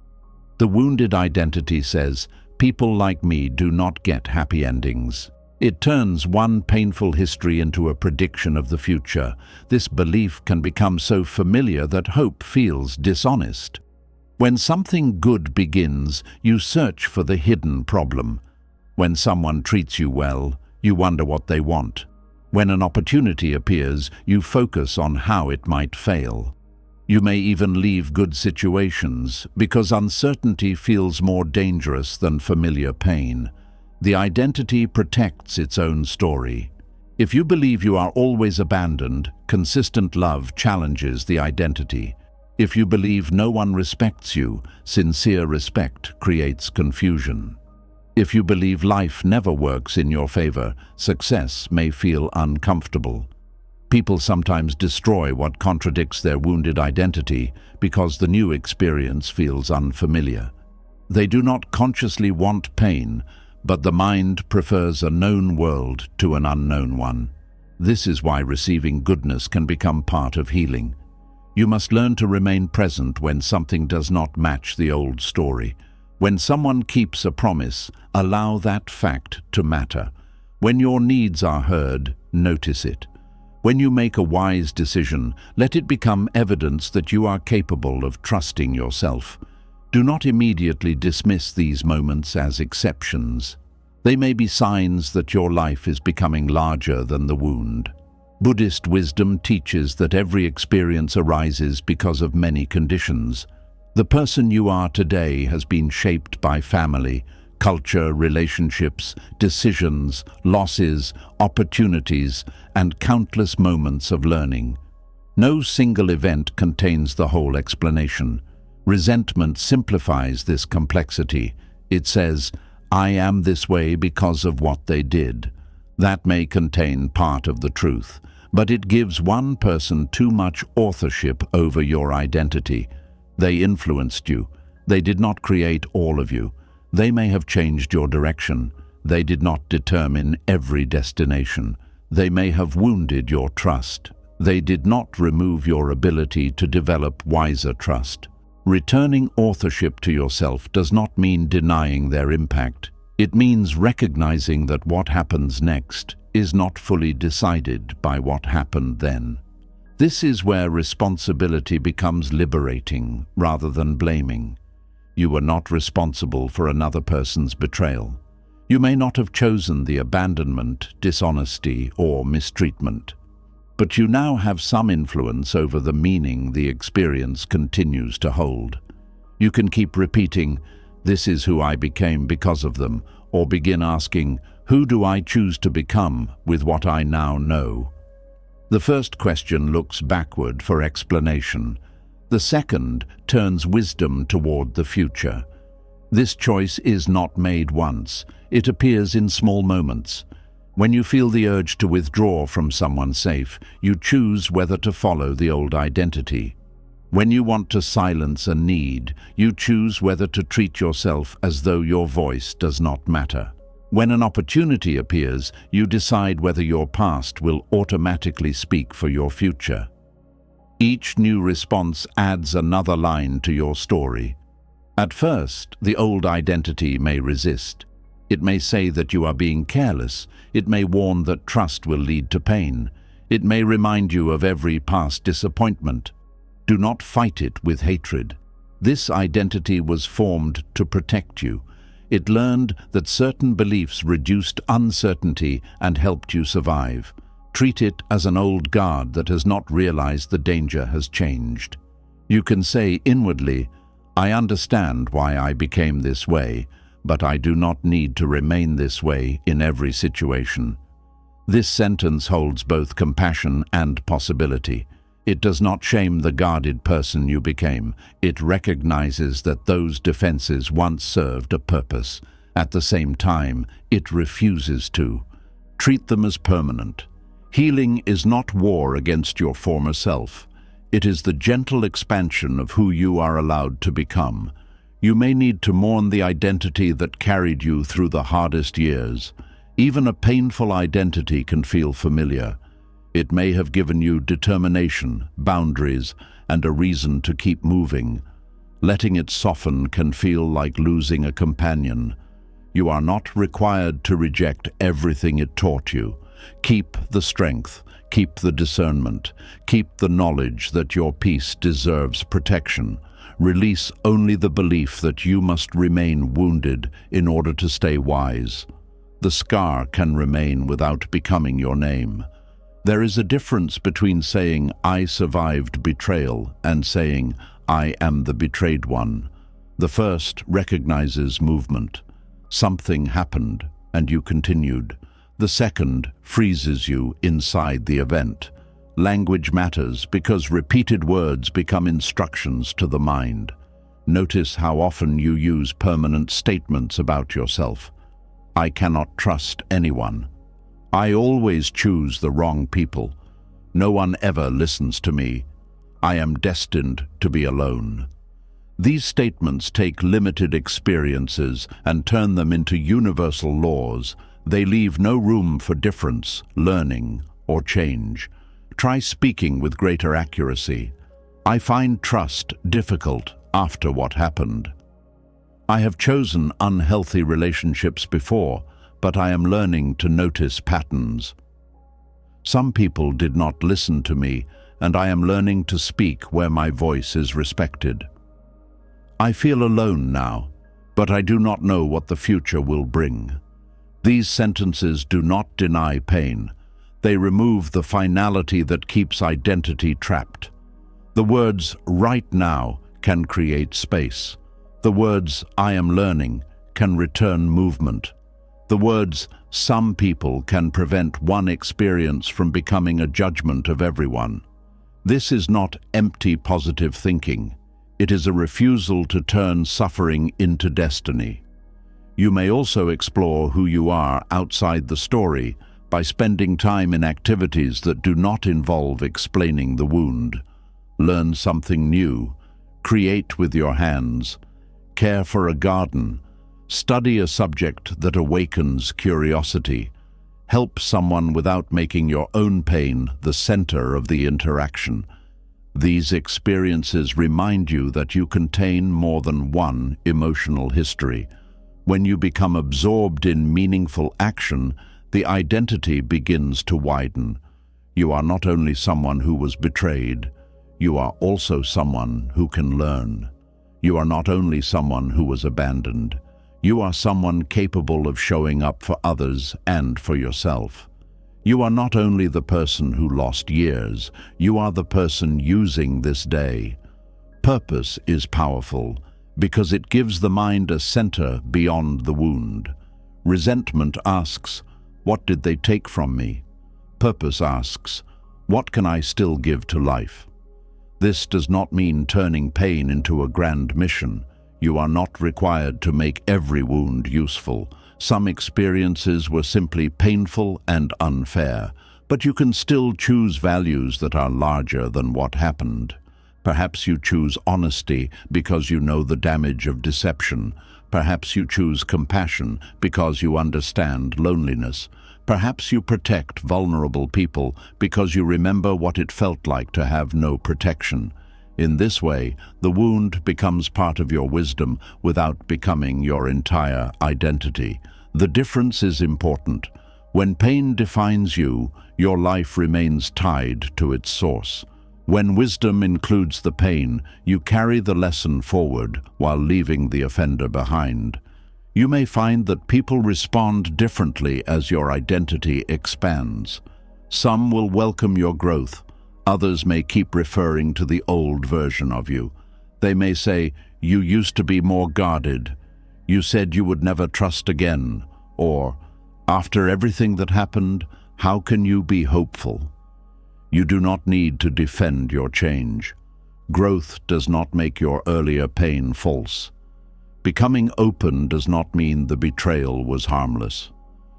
The wounded identity says, "People like me do not get happy endings." It turns one painful history into a prediction of the future. This belief can become so familiar that hope feels dishonest. When something good begins, you search for the hidden problem. When someone treats you well, you wonder what they want. When an opportunity appears, you focus on how it might fail. You may even leave good situations because uncertainty feels more dangerous than familiar pain. The identity protects its own story. If you believe you are always abandoned, consistent love challenges the identity. If you believe no one respects you, sincere respect creates confusion. If you believe life never works in your favor, success may feel uncomfortable. People sometimes destroy what contradicts their wounded identity because the new experience feels unfamiliar. They do not consciously want pain, but the mind prefers a known world to an unknown one. This is why receiving goodness can become part of healing. You must learn to remain present when something does not match the old story. When someone keeps a promise, allow that fact to matter. When your needs are heard, notice it. When you make a wise decision, let it become evidence that you are capable of trusting yourself. Do not immediately dismiss these moments as exceptions. They may be signs that your life is becoming larger than the wound. Buddhist wisdom teaches that every experience arises because of many conditions. The person you are today has been shaped by family, culture, relationships, decisions, losses, opportunities, and countless moments of learning. No single event contains the whole explanation. Resentment simplifies this complexity. It says, "I am this way because of what they did." That may contain part of the truth, but it gives one person too much authorship over your identity. They influenced you. They did not create all of you. They may have changed your direction. They did not determine every destination. They may have wounded your trust. They did not remove your ability to develop wiser trust. Returning authorship to yourself does not mean denying their impact. It means recognizing that what happens next is not fully decided by what happened then. This is where responsibility becomes liberating rather than blaming. You are not responsible for another person's betrayal. You may not have chosen the abandonment, dishonesty, or mistreatment. But you now have some influence over the meaning the experience continues to hold. You can keep repeating, "This is who I became because of them," or begin asking, "Who do I choose to become with what I now know?" The first question looks backward for explanation. The second turns wisdom toward the future. This choice is not made once. It appears in small moments. When you feel the urge to withdraw from someone safe, you choose whether to follow the old identity. When you want to silence a need, you choose whether to treat yourself as though your voice does not matter. When an opportunity appears, you decide whether your past will automatically speak for your future. Each new response adds another line to your story. At first, the old identity may resist. It may say that you are being careless. It may warn that trust will lead to pain. It may remind you of every past disappointment. Do not fight it with hatred. This identity was formed to protect you. It learned that certain beliefs reduced uncertainty and helped you survive. Treat it as an old guard that has not realized the danger has changed. You can say inwardly, "I understand why I became this way, but I do not need to remain this way in every situation." This sentence holds both compassion and possibility. It does not shame the guarded person you became. It recognizes that those defenses once served a purpose. At the same time, it refuses to. Treat them as permanent. Healing is not war against your former self. It is the gentle expansion of who you are allowed to become. You may need to mourn the identity that carried you through the hardest years. Even a painful identity can feel familiar. It may have given you determination, boundaries, and a reason to keep moving. Letting it soften can feel like losing a companion. You are not required to reject everything it taught you. Keep the strength, keep the discernment, keep the knowledge that your peace deserves protection. Release only the belief that you must remain wounded in order to stay wise. The scar can remain without becoming your name. There is a difference between saying, "I survived betrayal," and saying, "I am the betrayed one." The first recognizes movement. Something happened, and you continued. The second freezes you inside the event. Language matters because repeated words become instructions to the mind. Notice how often you use permanent statements about yourself. I cannot trust anyone. I always choose the wrong people. No one ever listens to me. I am destined to be alone. These statements take limited experiences and turn them into universal laws. They leave no room for difference, learning, or change. Try speaking with greater accuracy. I find trust difficult after what happened. I have chosen unhealthy relationships before, but I am learning to notice patterns. Some people did not listen to me, and I am learning to speak where my voice is respected. I feel alone now, but I do not know what the future will bring. These sentences do not deny pain. They remove the finality that keeps identity trapped. The words "right now" can create space. The words "I am learning" can return movement. The words "some people" can prevent one experience from becoming a judgment of everyone. This is not empty positive thinking. It is a refusal to turn suffering into destiny. You may also explore who you are outside the story by spending time in activities that do not involve explaining the wound. Learn something new. Create with your hands. Care for a garden. Study a subject that awakens curiosity. Help someone without making your own pain the center of the interaction. These experiences remind you that you contain more than one emotional history. When you become absorbed in meaningful action, the identity begins to widen. You are not only someone who was betrayed, you are also someone who can learn. You are not only someone who was abandoned, you are someone capable of showing up for others and for yourself. You are not only the person who lost years, you are the person using this day. Purpose is powerful because it gives the mind a center beyond the wound. Resentment asks, "What did they take from me?" Purpose asks, "What can I still give to life?" This does not mean turning pain into a grand mission. You are not required to make every wound useful. Some experiences were simply painful and unfair, but you can still choose values that are larger than what happened. Perhaps you choose honesty because you know the damage of deception. Perhaps you choose compassion because you understand loneliness. Perhaps you protect vulnerable people because you remember what it felt like to have no protection. In this way, the wound becomes part of your wisdom without becoming your entire identity. The difference is important. When pain defines you, your life remains tied to its source. When wisdom includes the pain, you carry the lesson forward while leaving the offender behind. You may find that people respond differently as your identity expands. Some will welcome your growth. Others may keep referring to the old version of you. They may say, "You used to be more guarded. You said you would never trust again." Or, "After everything that happened, how can you be hopeful?" You do not need to defend your change. Growth does not make your earlier pain false. Becoming open does not mean the betrayal was harmless.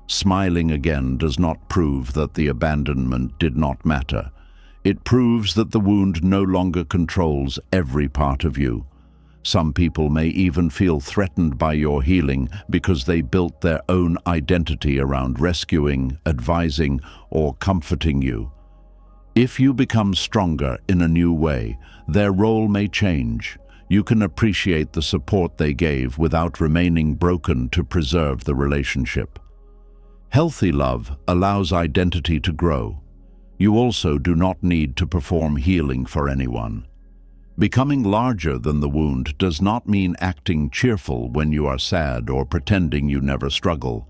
Smiling again does not prove that the abandonment did not matter. It proves that the wound no longer controls every part of you. Some people may even feel threatened by your healing because they built their own identity around rescuing, advising, or comforting you. If you become stronger in a new way, their role may change. You can appreciate the support they gave without remaining broken to preserve the relationship. Healthy love allows identity to grow. You also do not need to perform healing for anyone. Becoming larger than the wound does not mean acting cheerful when you are sad or pretending you never struggle.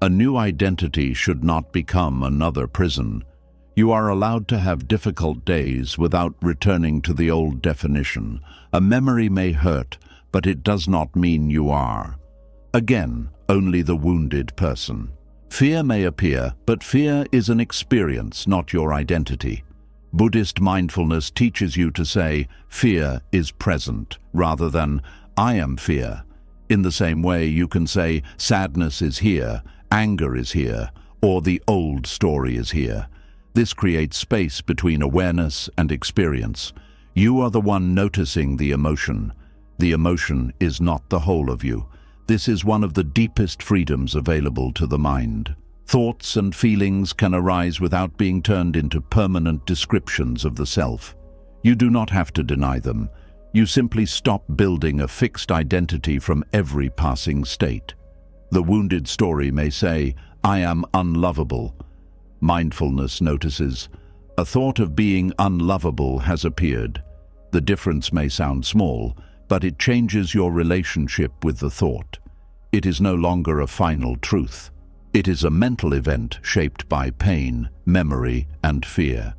A new identity should not become another prison. You are allowed to have difficult days without returning to the old definition. A memory may hurt, but it does not mean you are. Again, only the wounded person. Fear may appear, but fear is an experience, not your identity. Buddhist mindfulness teaches you to say, fear is present, rather than, I am fear. In the same way, you can say, sadness is here, anger is here, or the old story is here. This creates space between awareness and experience. You are the one noticing the emotion. The emotion is not the whole of you. This is one of the deepest freedoms available to the mind. Thoughts and feelings can arise without being turned into permanent descriptions of the self. You do not have to deny them. You simply stop building a fixed identity from every passing state. The wounded story may say, I am unlovable. Mindfulness notices, a thought of being unlovable has appeared. The difference may sound small, but it changes your relationship with the thought. It is no longer a final truth. It is a mental event shaped by pain, memory, and fear.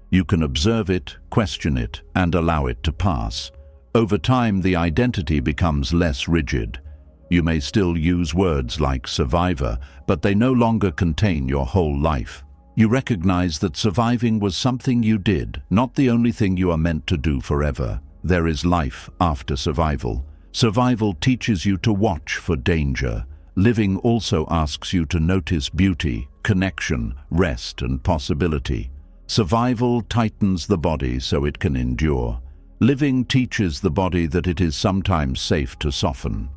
You can observe it, question it, and allow it to pass. Over time, the identity becomes less rigid. You may still use words like survivor, but they no longer contain your whole life. You recognize that surviving was something you did, not the only thing you are meant to do forever. There is life after survival. Survival teaches you to watch for danger. Living also asks you to notice beauty, connection, rest, and possibility. Survival tightens the body so it can endure. Living teaches the body that it is sometimes safe to soften.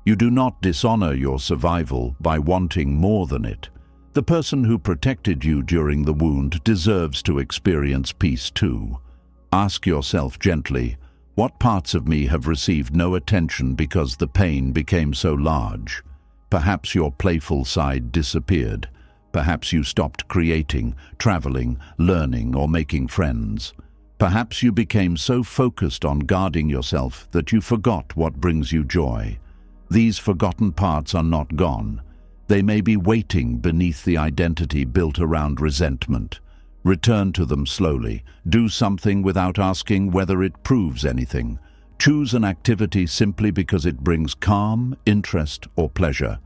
You do not dishonor your survival by wanting more than it. The person who protected you during the wound deserves to experience peace too. Ask yourself gently, what parts of me have received no attention because the pain became so large? Perhaps your playful side disappeared. Perhaps you stopped creating, traveling, learning, or making friends. Perhaps you became so focused on guarding yourself that you forgot what brings you joy. These forgotten parts are not gone. They may be waiting beneath the identity built around resentment. Return to them slowly. Do something without asking whether it proves anything. Choose an activity simply because it brings calm, interest, or pleasure.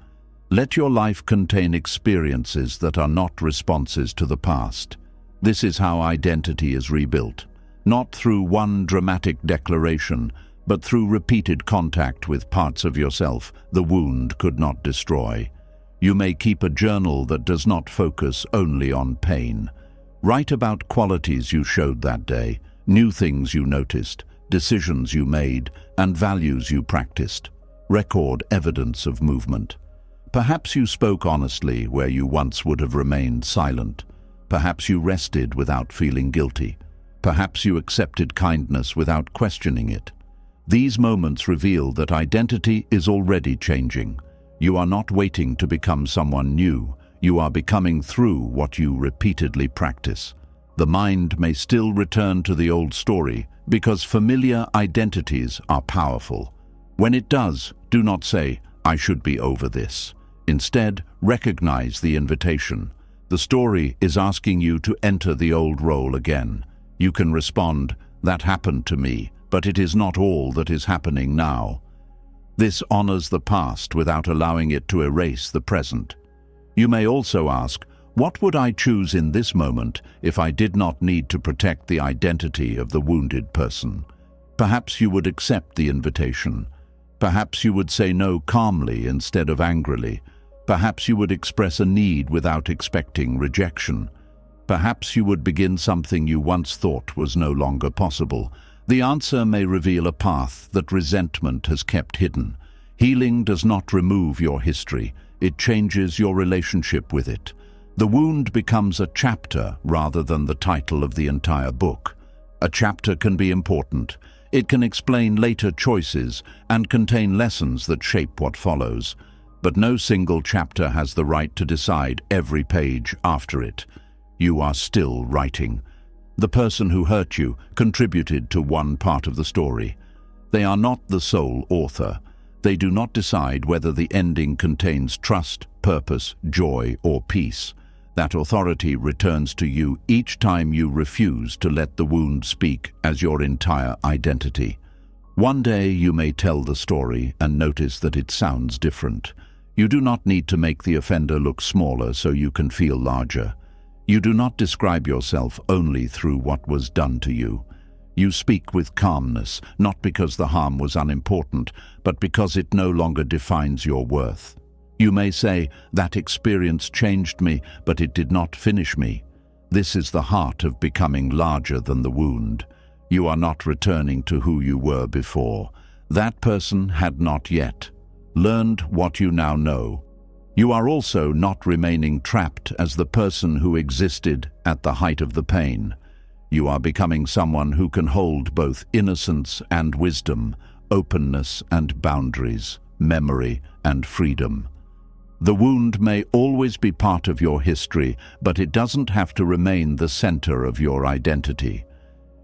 Let your life contain experiences that are not responses to the past. This is how identity is rebuilt. Not through one dramatic declaration, but through repeated contact with parts of yourself the wound could not destroy. You may keep a journal that does not focus only on pain. Write about qualities you showed that day, new things you noticed, decisions you made, and values you practiced. Record evidence of movement. Perhaps you spoke honestly where you once would have remained silent. Perhaps you rested without feeling guilty. Perhaps you accepted kindness without questioning it. These moments reveal that identity is already changing. You are not waiting to become someone new. You are becoming through what you repeatedly practice. The mind may still return to the old story because familiar identities are powerful. When it does, do not say, I should be over this. Instead, recognize the invitation. The story is asking you to enter the old role again. You can respond, that happened to me, but it is not all that is happening now. This honors the past without allowing it to erase the present. You may also ask, what would I choose in this moment if I did not need to protect the identity of the wounded person? Perhaps you would accept the invitation. Perhaps you would say no calmly instead of angrily. Perhaps you would express a need without expecting rejection. Perhaps you would begin something you once thought was no longer possible. The answer may reveal a path that resentment has kept hidden. Healing does not remove your history. It changes your relationship with it. The wound becomes a chapter rather than the title of the entire book. A chapter can be important. It can explain later choices and contain lessons that shape what follows. But no single chapter has the right to decide every page after it. You are still writing. The person who hurt you contributed to one part of the story. They are not the sole author. They do not decide whether the ending contains trust, purpose, joy, or peace. That authority returns to you each time you refuse to let the wound speak as your entire identity. One day you may tell the story and notice that it sounds different. You do not need to make the offender look smaller so you can feel larger. You do not describe yourself only through what was done to you. You speak with calmness, not because the harm was unimportant, but because it no longer defines your worth. You may say, "That experience changed me, but it did not finish me." This is the heart of becoming larger than the wound. You are not returning to who you were before. That person had not yet learned what you now know. You are also not remaining trapped as the person who existed at the height of the pain. You are becoming someone who can hold both innocence and wisdom, openness and boundaries, memory and freedom. The wound may always be part of your history, but it doesn't have to remain the center of your identity.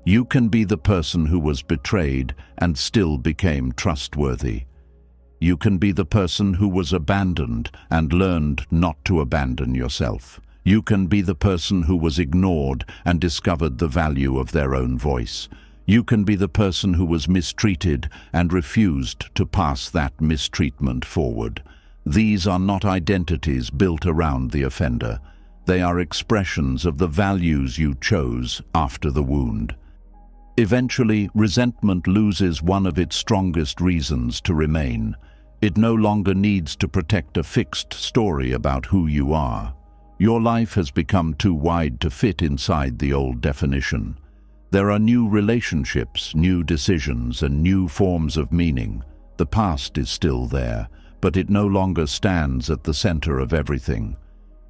You can be the person who was betrayed and still became trustworthy. You can be the person who was abandoned and learned not to abandon yourself. You can be the person who was ignored and discovered the value of their own voice. You can be the person who was mistreated and refused to pass that mistreatment forward. These are not identities built around the offender. They are expressions of the values you chose after the wound. Eventually, resentment loses one of its strongest reasons to remain. It no longer needs to protect a fixed story about who you are. Your life has become too wide to fit inside the old definition. There are new relationships, new decisions, and new forms of meaning. The past is still there, but it no longer stands at the center of everything.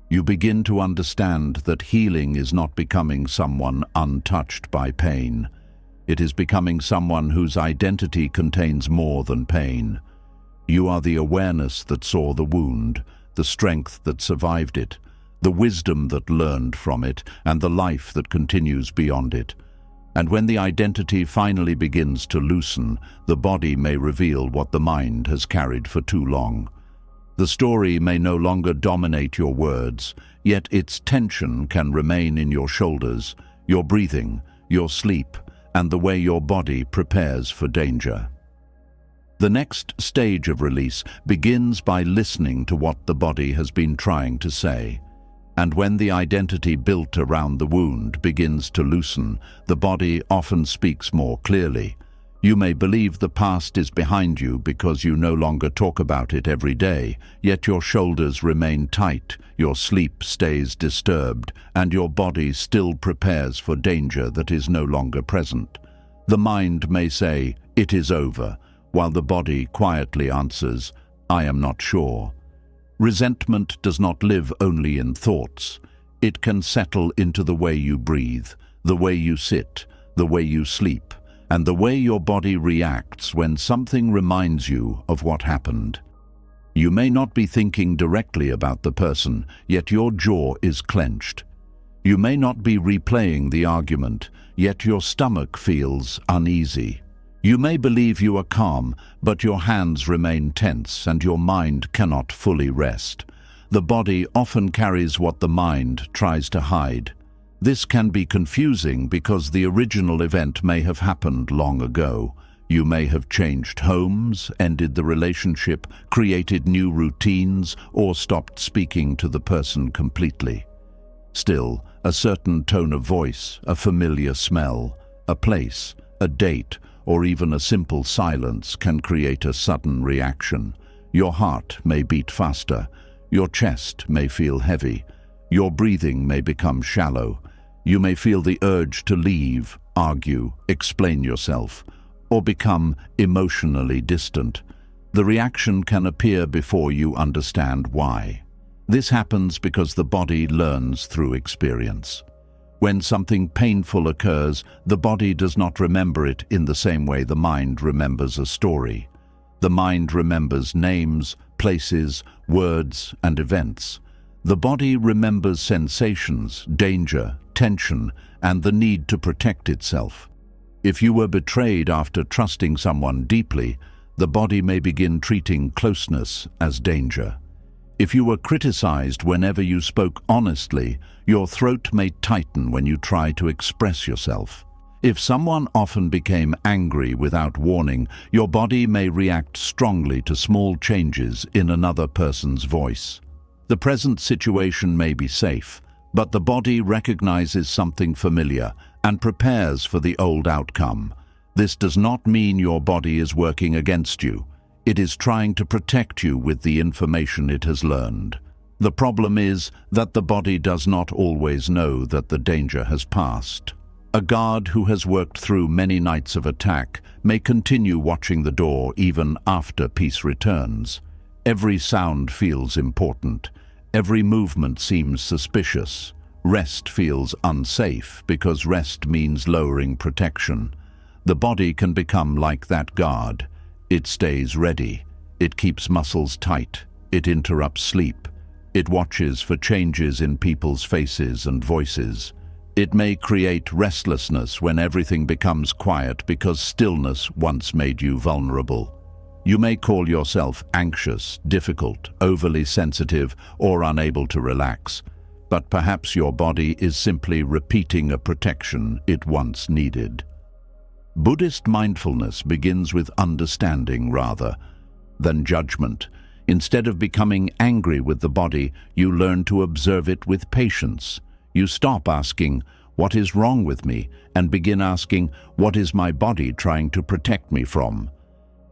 You begin to understand that healing is not becoming someone untouched by pain. It is becoming someone whose identity contains more than pain. You are the awareness that saw the wound, the strength that survived it, the wisdom that learned from it, and the life that continues beyond it. And when the identity finally begins to loosen, the body may reveal what the mind has carried for too long. The story may no longer dominate your words, yet its tension can remain in your shoulders, your breathing, your sleep, and the way your body prepares for danger. The next stage of release begins by listening to what the body has been trying to say. And when the identity built around the wound begins to loosen, the body often speaks more clearly. You may believe the past is behind you because you no longer talk about it every day, yet your shoulders remain tight, your sleep stays disturbed, and your body still prepares for danger that is no longer present. The mind may say, "It is over," while the body quietly answers, "I am not sure." Resentment does not live only in thoughts. It can settle into the way you breathe, the way you sit, the way you sleep, and the way your body reacts when something reminds you of what happened. You may not be thinking directly about the person, yet your jaw is clenched. You may not be replaying the argument, yet your stomach feels uneasy. You may believe you are calm, but your hands remain tense and your mind cannot fully rest. The body often carries what the mind tries to hide. This can be confusing because the original event may have happened long ago. You may have changed homes, ended the relationship, created new routines, or stopped speaking to the person completely. Still, a certain tone of voice, a familiar smell, a place, a date, or even a simple silence can create a sudden reaction. Your heart may beat faster, your chest may feel heavy, your breathing may become shallow. You may feel the urge to leave, argue, explain yourself, or become emotionally distant. The reaction can appear before you understand why. This happens because the body learns through experience. When something painful occurs, the body does not remember it in the same way the mind remembers a story. The mind remembers names, places, words, and events. The body remembers sensations, danger, tension, and the need to protect itself. If you were betrayed after trusting someone deeply, the body may begin treating closeness as danger. If you were criticized whenever you spoke honestly, your throat may tighten when you try to express yourself. If someone often became angry without warning, your body may react strongly to small changes in another person's voice. The present situation may be safe, but the body recognizes something familiar and prepares for the old outcome. This does not mean your body is working against you. It is trying to protect you with the information it has learned. The problem is that the body does not always know that the danger has passed. A guard who has worked through many nights of attack may continue watching the door even after peace returns. Every sound feels important. Every movement seems suspicious. Rest feels unsafe because rest means lowering protection. The body can become like that guard. It stays ready. It keeps muscles tight. It interrupts sleep. It watches for changes in people's faces and voices. It may create restlessness when everything becomes quiet because stillness once made you vulnerable. You may call yourself anxious, difficult, overly sensitive, or unable to relax, but perhaps your body is simply repeating a protection it once needed. Buddhist mindfulness begins with understanding rather than judgment. Instead of becoming angry with the body, you learn to observe it with patience. You stop asking, "What is wrong with me?" and begin asking, "What is my body trying to protect me from?"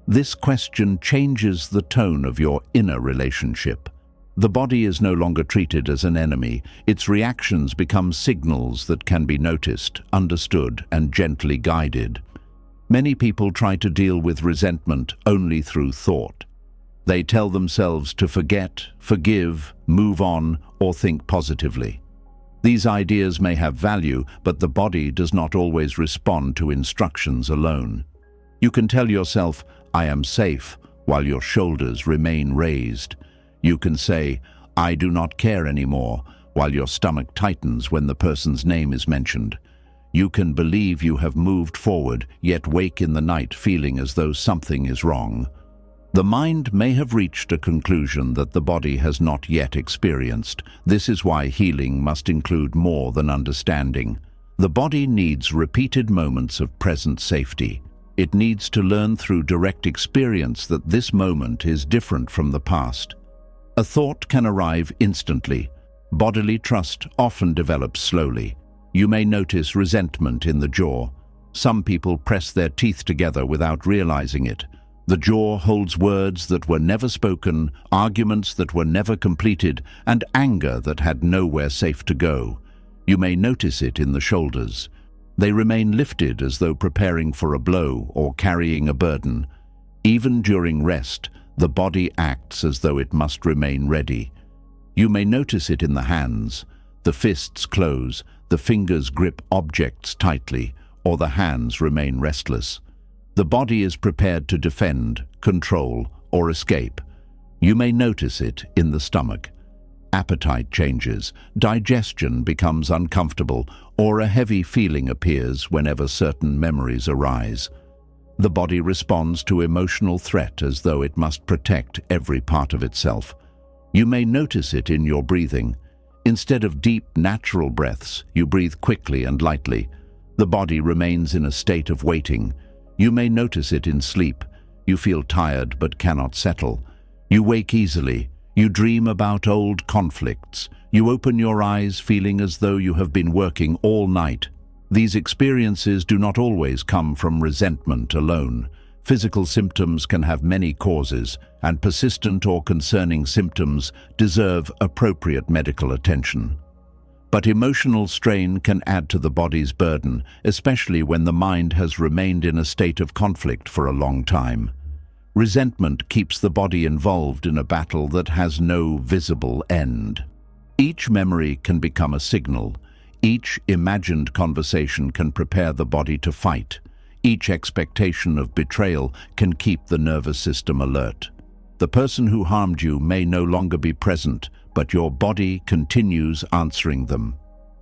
This question changes the tone of your inner relationship. The body is no longer treated as an enemy. Its reactions become signals that can be noticed, understood, and gently guided. Many people try to deal with resentment only through thought. They tell themselves to forget, forgive, move on, or think positively. These ideas may have value, but the body does not always respond to instructions alone. You can tell yourself, "I am safe," while your shoulders remain raised. You can say, "I do not care anymore," while your stomach tightens when the person's name is mentioned. You can believe you have moved forward, yet wake in the night feeling as though something is wrong. The mind may have reached a conclusion that the body has not yet experienced. This is why healing must include more than understanding. The body needs repeated moments of present safety. It needs to learn through direct experience that this moment is different from the past. A thought can arrive instantly. Bodily trust often develops slowly. You may notice resentment in the jaw. Some people press their teeth together without realizing it. The jaw holds words that were never spoken, arguments that were never completed, and anger that had nowhere safe to go. You may notice it in the shoulders. They remain lifted as though preparing for a blow or carrying a burden. Even during rest, the body acts as though it must remain ready. You may notice it in the hands. The fists close, the fingers grip objects tightly, or the hands remain restless. The body is prepared to defend, control, or escape. You may notice it in the stomach. Appetite changes, digestion becomes uncomfortable, or a heavy feeling appears whenever certain memories arise. The body responds to emotional threat as though it must protect every part of itself. You may notice it in your breathing. Instead of deep, natural breaths, you breathe quickly and lightly. The body remains in a state of waiting. You may notice it in sleep. You feel tired but cannot settle. You wake easily. You dream about old conflicts. You open your eyes feeling as though you have been working all night. These experiences do not always come from resentment alone. Physical symptoms can have many causes, and persistent or concerning symptoms deserve appropriate medical attention. But emotional strain can add to the body's burden, especially when the mind has remained in a state of conflict for a long time. Resentment keeps the body involved in a battle that has no visible end. Each memory can become a signal. Each imagined conversation can prepare the body to fight. Each expectation of betrayal can keep the nervous system alert. The person who harmed you may no longer be present, but your body continues answering them.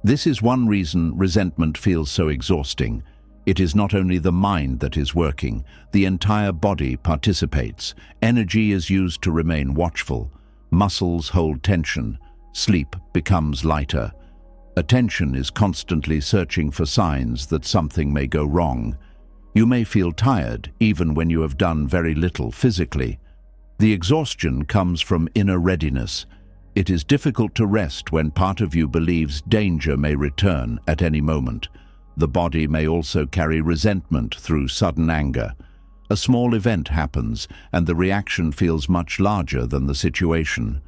This is one reason resentment feels so exhausting. It is not only the mind that is working, the entire body participates. Energy is used to remain watchful. Muscles hold tension. Sleep becomes lighter. Attention is constantly searching for signs that something may go wrong. You may feel tired even when you have done very little physically. The exhaustion comes from inner readiness. It is difficult to rest when part of you believes danger may return at any moment. The body may also carry resentment through sudden anger. A small event happens, and the reaction feels much larger than the situation.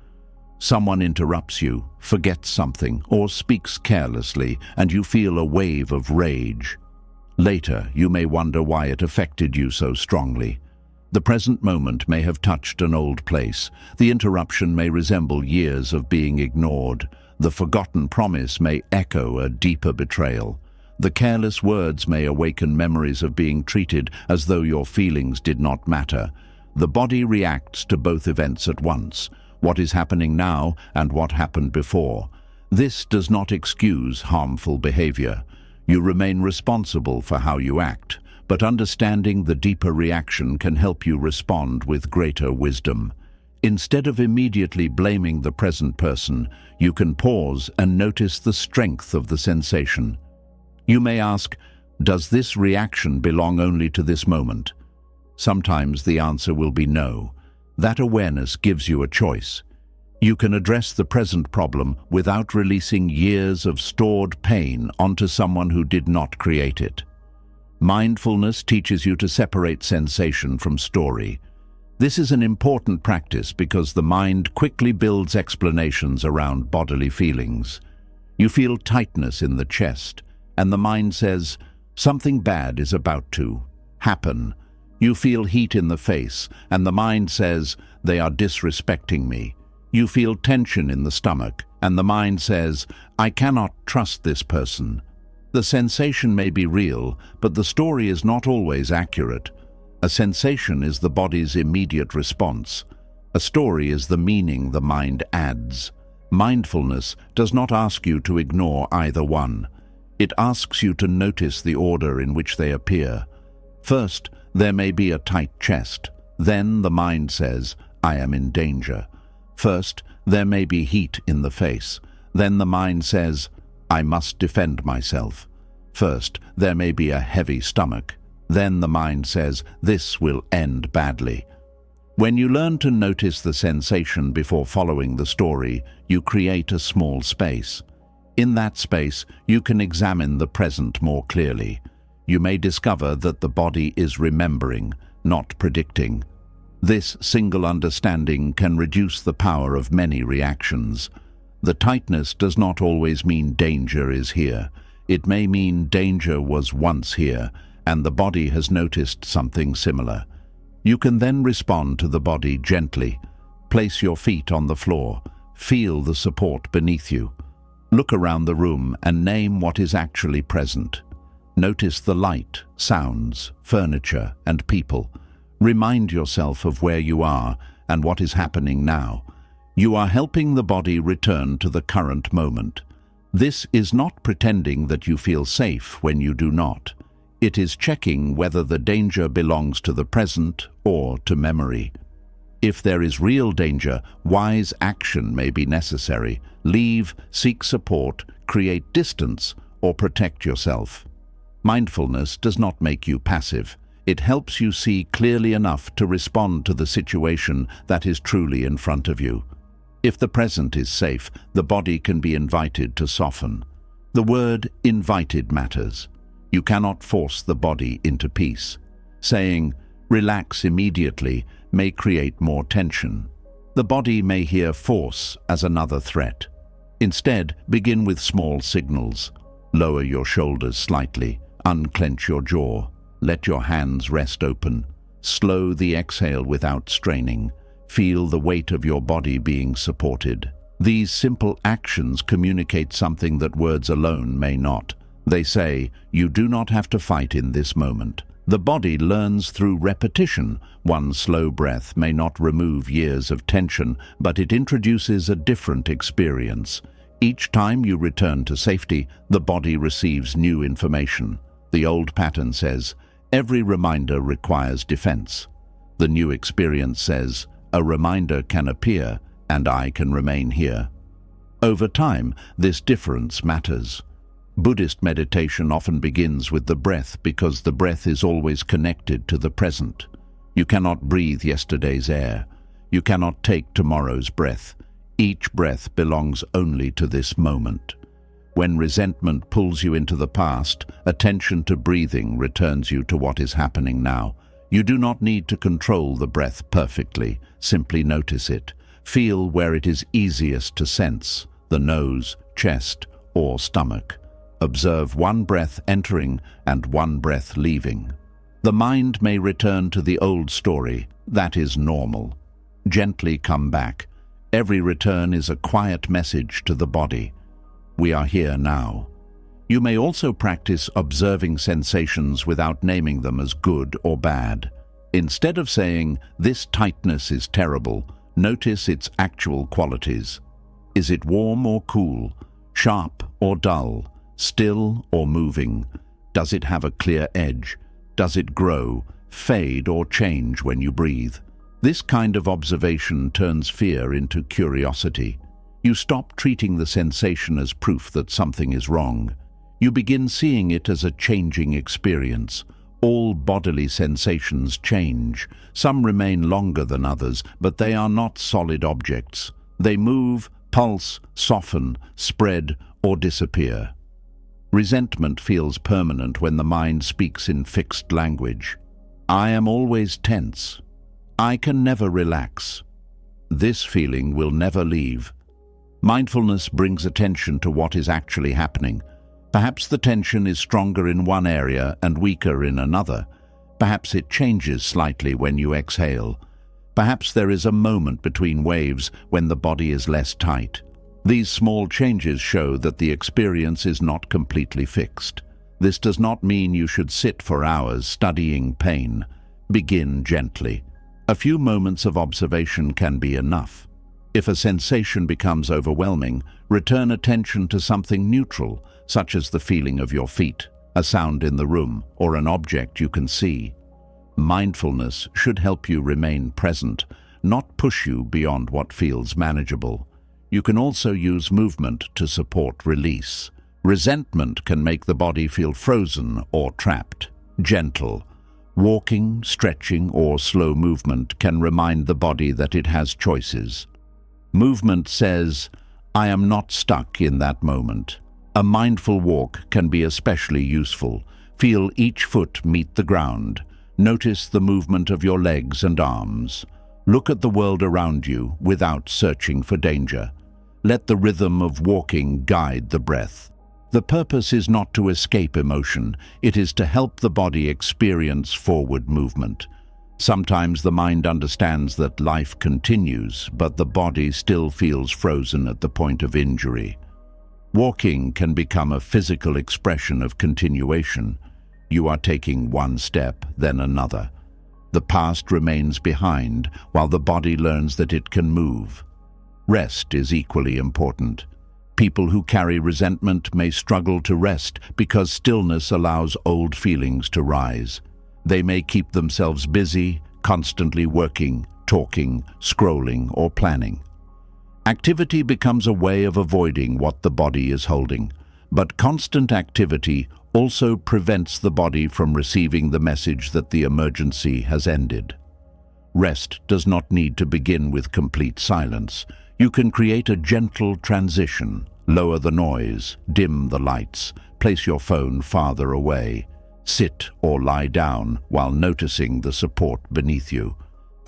Someone interrupts you, forgets something, or speaks carelessly, and you feel a wave of rage. Later, you may wonder why it affected you so strongly. The present moment may have touched an old place. The interruption may resemble years of being ignored. The forgotten promise may echo a deeper betrayal. The careless words may awaken memories of being treated as though your feelings did not matter. The body reacts to both events at once, what is happening now and what happened before. This does not excuse harmful behavior. You remain responsible for how you act, but understanding the deeper reaction can help you respond with greater wisdom. Instead of immediately blaming the present person, you can pause and notice the strength of the sensation. You may ask, does this reaction belong only to this moment? Sometimes the answer will be no. That awareness gives you a choice. You can address the present problem without releasing years of stored pain onto someone who did not create it. Mindfulness teaches you to separate sensation from story. This is an important practice because the mind quickly builds explanations around bodily feelings. You feel tightness in the chest, and the mind says, something bad is about to happen. You feel heat in the face, and the mind says, they are disrespecting me. You feel tension in the stomach, and the mind says, I cannot trust this person. The sensation may be real, but the story is not always accurate. A sensation is the body's immediate response. A story is the meaning the mind adds. Mindfulness does not ask you to ignore either one. It asks you to notice the order in which they appear. First, there may be a tight chest. Then the mind says, I am in danger. First, there may be heat in the face. Then the mind says, I must defend myself. First, there may be a heavy stomach. Then the mind says, this will end badly. When you learn to notice the sensation before following the story, you create a small space. In that space, you can examine the present more clearly. You may discover that the body is remembering, not predicting. This single understanding can reduce the power of many reactions. The tightness does not always mean danger is here. It may mean danger was once here, and the body has noticed something similar. You can then respond to the body gently. Place your feet on the floor. Feel the support beneath you. Look around the room and name what is actually present. Notice the light, sounds, furniture, and people. Remind yourself of where you are and what is happening now. You are helping the body return to the current moment. This is not pretending that you feel safe when you do not. It is checking whether the danger belongs to the present or to memory. If there is real danger, wise action may be necessary. Leave, seek support, create distance, or protect yourself. Mindfulness does not make you passive. It helps you see clearly enough to respond to the situation that is truly in front of you. If the present is safe, the body can be invited to soften. The word invited matters. You cannot force the body into peace. Saying, relax immediately, may create more tension. The body may hear force as another threat. Instead, begin with small signals. Lower your shoulders slightly. Unclench your jaw. Let your hands rest open. Slow the exhale without straining. Feel the weight of your body being supported. These simple actions communicate something that words alone may not. They say, you do not have to fight in this moment. The body learns through repetition. One slow breath may not remove years of tension, but it introduces a different experience. Each time you return to safety, the body receives new information. The old pattern says, every reminder requires defense. The new experience says, a reminder can appear and I can remain here. Over time, this difference matters. Buddhist meditation often begins with the breath because the breath is always connected to the present. You cannot breathe yesterday's air. You cannot take tomorrow's breath. Each breath belongs only to this moment. When resentment pulls you into the past, attention to breathing returns you to what is happening now. You do not need to control the breath perfectly. Simply notice it. Feel where it is easiest to sense, the nose, chest, or stomach. Observe one breath entering and one breath leaving. The mind may return to the old story. That is normal. Gently come back. Every return is a quiet message to the body. We are here now. You may also practice observing sensations without naming them as good or bad. Instead of saying, "This tightness is terrible," notice its actual qualities. Is it warm or cool? Sharp or dull? Still or moving? Does it have a clear edge? Does it grow, fade, or change when you breathe? This kind of observation turns fear into curiosity. You stop treating the sensation as proof that something is wrong. You begin seeing it as a changing experience. All bodily sensations change. Some remain longer than others, but they are not solid objects. They move, pulse, soften, spread, or disappear. Resentment feels permanent when the mind speaks in fixed language. I am always tense. I can never relax. This feeling will never leave. Mindfulness brings attention to what is actually happening. Perhaps the tension is stronger in one area and weaker in another. Perhaps it changes slightly when you exhale. Perhaps there is a moment between waves when the body is less tight. These small changes show that the experience is not completely fixed. This does not mean you should sit for hours studying pain. Begin gently. A few moments of observation can be enough. If a sensation becomes overwhelming, return attention to something neutral, such as the feeling of your feet, a sound in the room, or an object you can see. Mindfulness should help you remain present, not push you beyond what feels manageable. You can also use movement to support release. Resentment can make the body feel frozen or trapped. Gentle. Walking, stretching, or slow movement can remind the body that it has choices. Movement says, "I am not stuck in that moment." A mindful walk can be especially useful. Feel each foot meet the ground. Notice the movement of your legs and arms. Look at the world around you without searching for danger. Let the rhythm of walking guide the breath. The purpose is not to escape emotion, it is to help the body experience forward movement. Sometimes the mind understands that life continues, but the body still feels frozen at the point of injury. Walking can become a physical expression of continuation. You are taking one step, then another. The past remains behind, while the body learns that it can move. Rest is equally important. People who carry resentment may struggle to rest because stillness allows old feelings to rise. They may keep themselves busy, constantly working, talking, scrolling, or planning. Activity becomes a way of avoiding what the body is holding, but constant activity also prevents the body from receiving the message that the emergency has ended. Rest does not need to begin with complete silence. You can create a gentle transition. Lower the noise, dim the lights, place your phone farther away. Sit or lie down while noticing the support beneath you.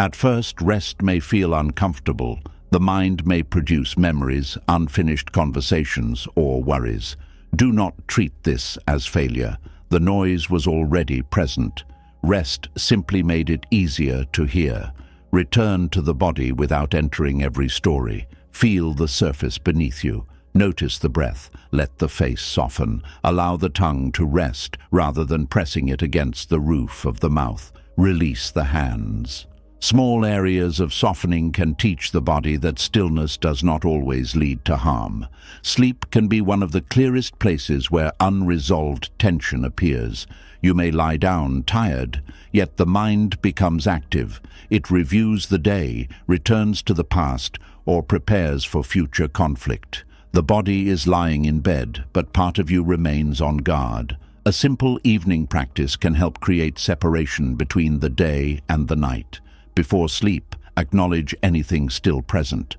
At first, rest may feel uncomfortable. The mind may produce memories, unfinished conversations, or worries. Do not treat this as failure. The noise was already present. Rest simply made it easier to hear. Return to the body without entering every story. Feel the surface beneath you. Notice the breath. Let the face soften. Allow the tongue to rest rather than pressing it against the roof of the mouth. Release the hands. Small areas of softening can teach the body that stillness does not always lead to harm. Sleep can be one of the clearest places where unresolved tension appears. You may lie down tired, yet the mind becomes active. It reviews the day, returns to the past, or prepares for future conflict. The body is lying in bed, but part of you remains on guard. A simple evening practice can help create separation between the day and the night. Before sleep, acknowledge anything still present.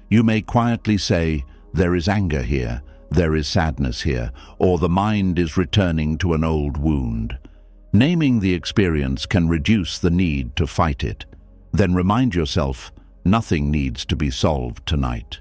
You may quietly say, "There is anger here, there is sadness here," or "the mind is returning to an old wound." Naming the experience can reduce the need to fight it. Then remind yourself, nothing needs to be solved tonight.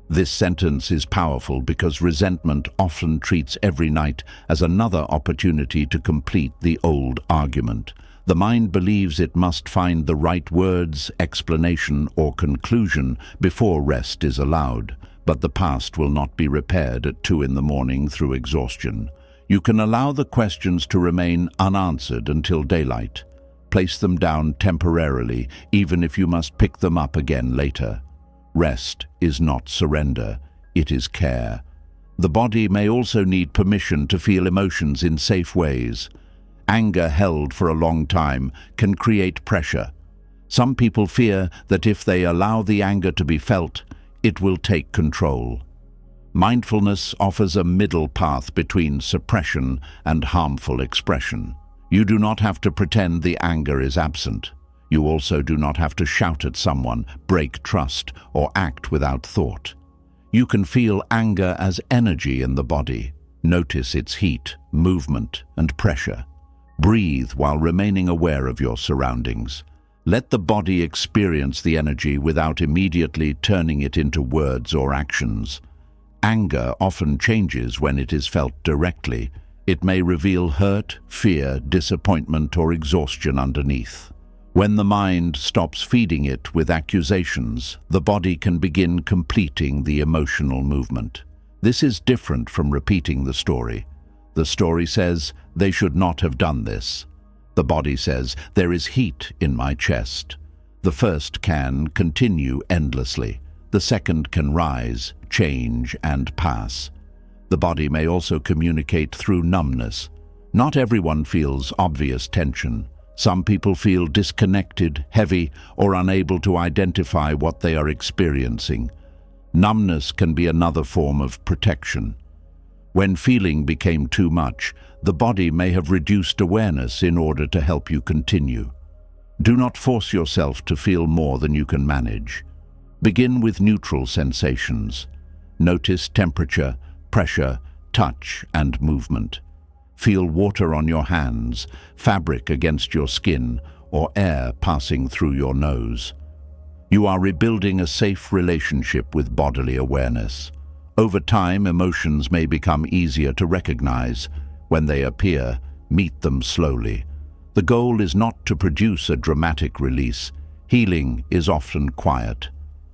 This sentence is powerful because resentment often treats every night as another opportunity to complete the old argument. The mind believes it must find the right words, explanation, or conclusion before rest is allowed. But the past will not be repaired at 2 in the morning through exhaustion. You can allow the questions to remain unanswered until daylight. Place them down temporarily, even if you must pick them up again later. Rest is not surrender, it is care. The body may also need permission to feel emotions in safe ways. Anger held for a long time can create pressure. Some people fear that if they allow the anger to be felt, it will take control. Mindfulness offers a middle path between suppression and harmful expression. You do not have to pretend the anger is absent. You also do not have to shout at someone, break trust, or act without thought. You can feel anger as energy in the body. Notice its heat, movement, and pressure. Breathe while remaining aware of your surroundings. Let the body experience the energy without immediately turning it into words or actions. Anger often changes when it is felt directly. It may reveal hurt, fear, disappointment, or exhaustion underneath. When the mind stops feeding it with accusations, the body can begin completing the emotional movement. This is different from repeating the story. The story says, "They should not have done this." The body says, "There is heat in my chest." The first can continue endlessly. The second can rise, change, and pass. The body may also communicate through numbness. Not everyone feels obvious tension. Some people feel disconnected, heavy, or unable to identify what they are experiencing. Numbness can be another form of protection. When feeling became too much, the body may have reduced awareness in order to help you continue. Do not force yourself to feel more than you can manage. Begin with neutral sensations. Notice temperature, pressure, touch, and movement. Feel water on your hands, fabric against your skin, or air passing through your nose. You are rebuilding a safe relationship with bodily awareness. Over time, emotions may become easier to recognize. When they appear, meet them slowly. The goal is not to produce a dramatic release. Healing is often quiet.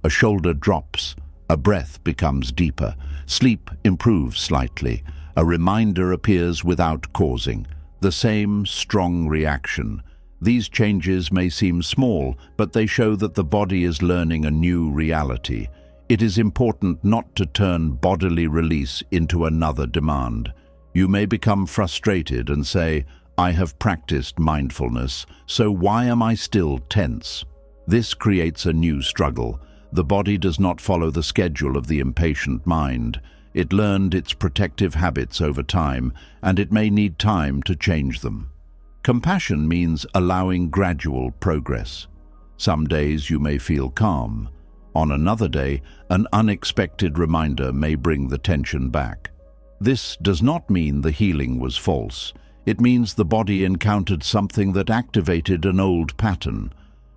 A shoulder drops, a breath becomes deeper, sleep improves slightly. A reminder appears without causing the same strong reaction. These changes may seem small, but they show that the body is learning a new reality. It is important not to turn bodily release into another demand. You may become frustrated and say, "I have practiced mindfulness, so why am I still tense?" This creates a new struggle. The body does not follow the schedule of the impatient mind. It learned its protective habits over time, and it may need time to change them. Compassion means allowing gradual progress. Some days you may feel calm. On another day, an unexpected reminder may bring the tension back. This does not mean the healing was false. It means the body encountered something that activated an old pattern.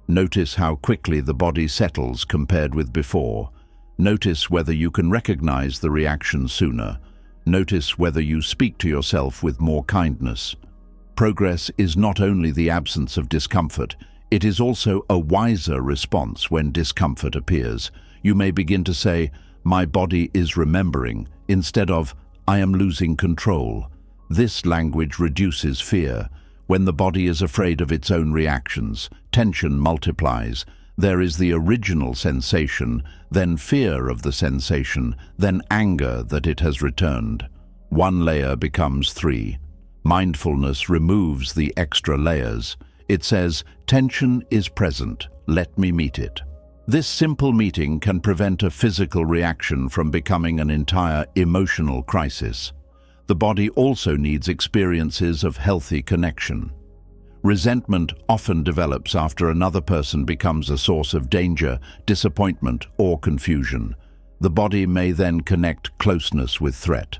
Notice how quickly the body settles compared with before. Notice whether you can recognize the reaction sooner. Notice whether you speak to yourself with more kindness. Progress is not only the absence of discomfort, it is also a wiser response when discomfort appears. You may begin to say, "My body is remembering," instead of, "I am losing control." This language reduces fear. When the body is afraid of its own reactions, tension multiplies. There is the original sensation, then fear of the sensation, then anger that it has returned. One layer becomes 3. Mindfulness removes the extra layers. It says, "Tension is present, let me meet it." This simple meeting can prevent a physical reaction from becoming an entire emotional crisis. The body also needs experiences of healthy connection. Resentment often develops after another person becomes a source of danger, disappointment, or confusion. The body may then connect closeness with threat.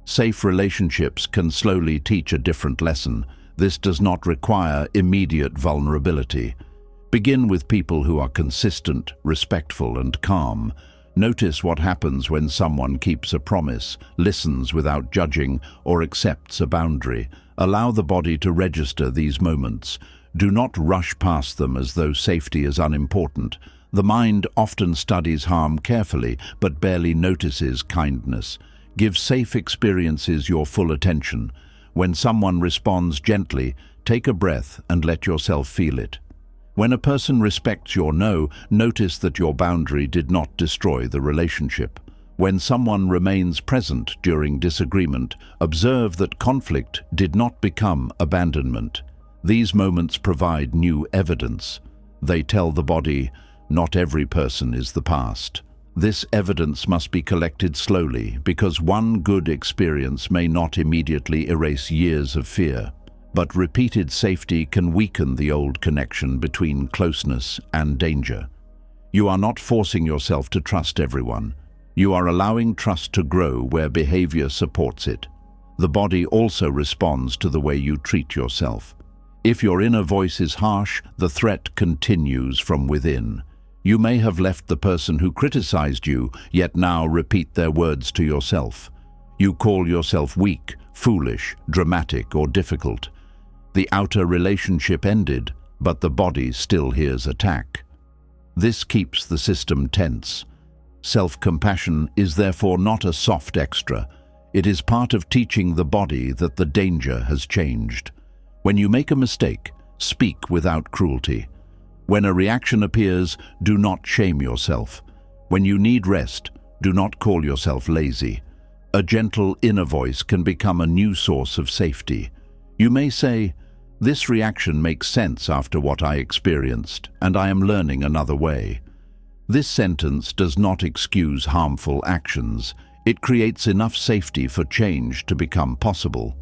Safe relationships can slowly teach a different lesson. This does not require immediate vulnerability. Begin with people who are consistent, respectful, and calm. Notice what happens when someone keeps a promise, listens without judging, or accepts a boundary. Allow the body to register these moments. Do not rush past them as though safety is unimportant. The mind often studies harm carefully, but barely notices kindness. Give safe experiences your full attention. When someone responds gently, take a breath and let yourself feel it. When a person respects your no, notice that your boundary did not destroy the relationship. When someone remains present during disagreement, observe that conflict did not become abandonment. These moments provide new evidence. They tell the body, not every person is the past. This evidence must be collected slowly, because one good experience may not immediately erase years of fear. But repeated safety can weaken the old connection between closeness and danger. You are not forcing yourself to trust everyone. You are allowing trust to grow where behavior supports it. The body also responds to the way you treat yourself. If your inner voice is harsh, the threat continues from within. You may have left the person who criticized you, yet now repeat their words to yourself. You call yourself weak, foolish, dramatic, or difficult. The outer relationship ended, but the body still hears attack. This keeps the system tense. Self-compassion is therefore not a soft extra. It is part of teaching the body that the danger has changed. When you make a mistake, speak without cruelty. When a reaction appears, do not shame yourself. When you need rest, do not call yourself lazy. A gentle inner voice can become a new source of safety. You may say, "This reaction makes sense after what I experienced, and I am learning another way." This sentence does not excuse harmful actions. It creates enough safety for change to become possible.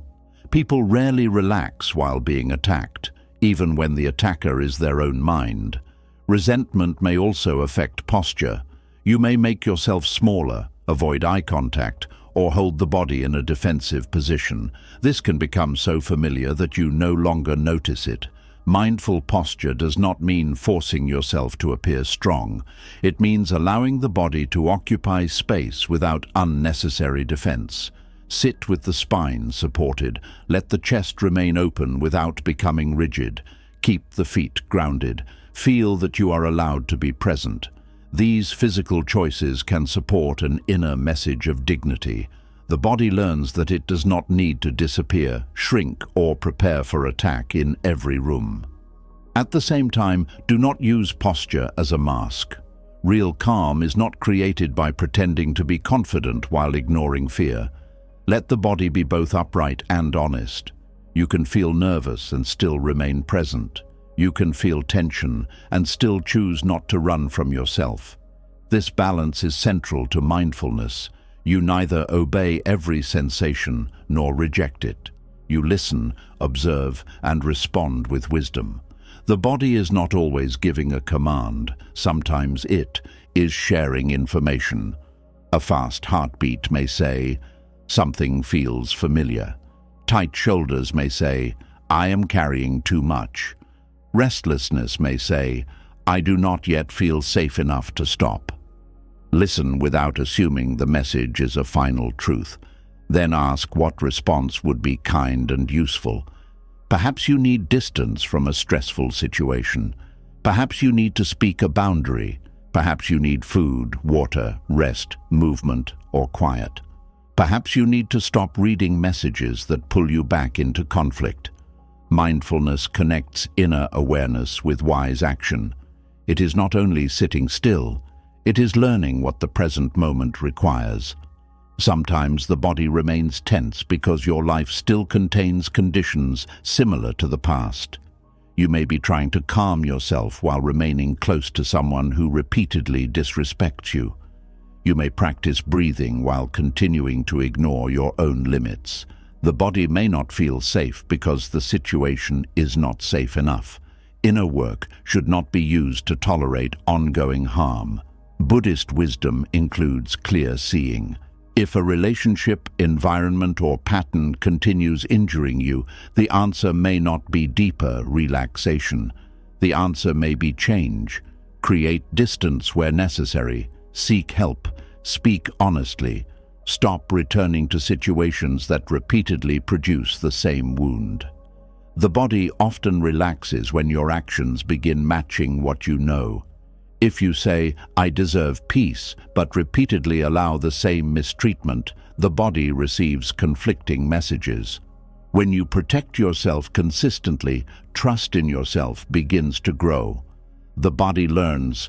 People rarely relax while being attacked, even when the attacker is their own mind. Resentment may also affect posture. You may make yourself smaller, avoid eye contact, or hold the body in a defensive position. This can become so familiar that you no longer notice it. Mindful posture does not mean forcing yourself to appear strong. It means allowing the body to occupy space without unnecessary defense. Sit with the spine supported. Let the chest remain open without becoming rigid. Keep the feet grounded. Feel that you are allowed to be present. These physical choices can support an inner message of dignity. The body learns that it does not need to disappear, shrink, or prepare for attack in every room. At the same time, do not use posture as a mask. Real calm is not created by pretending to be confident while ignoring fear. Let the body be both upright and honest. You can feel nervous and still remain present. You can feel tension and still choose not to run from yourself. This balance is central to mindfulness. You neither obey every sensation nor reject it. You listen, observe, and respond with wisdom. The body is not always giving a command. Sometimes it is sharing information. A fast heartbeat may say, "Something feels familiar." Tight shoulders may say, "I am carrying too much." Restlessness may say, "I do not yet feel safe enough to stop." Listen without assuming the message is a final truth. Then ask what response would be kind and useful. Perhaps you need distance from a stressful situation. Perhaps you need to speak a boundary. Perhaps you need food, water, rest, movement, or quiet. Perhaps you need to stop reading messages that pull you back into conflict. Mindfulness connects inner awareness with wise action. It is not only sitting still, it is learning what the present moment requires. Sometimes the body remains tense because your life still contains conditions similar to the past. You may be trying to calm yourself while remaining close to someone who repeatedly disrespects you. You may practice breathing while continuing to ignore your own limits. The body may not feel safe because the situation is not safe enough. Inner work should not be used to tolerate ongoing harm. Buddhist wisdom includes clear seeing. If a relationship, environment, or pattern continues injuring you, the answer may not be deeper relaxation. The answer may be change. Create distance where necessary. Seek help. Speak honestly. Stop returning to situations that repeatedly produce the same wound. The body often relaxes when your actions begin matching what you know. If you say, "I deserve peace," but repeatedly allow the same mistreatment, the body receives conflicting messages. When you protect yourself consistently, trust in yourself begins to grow. The body learns,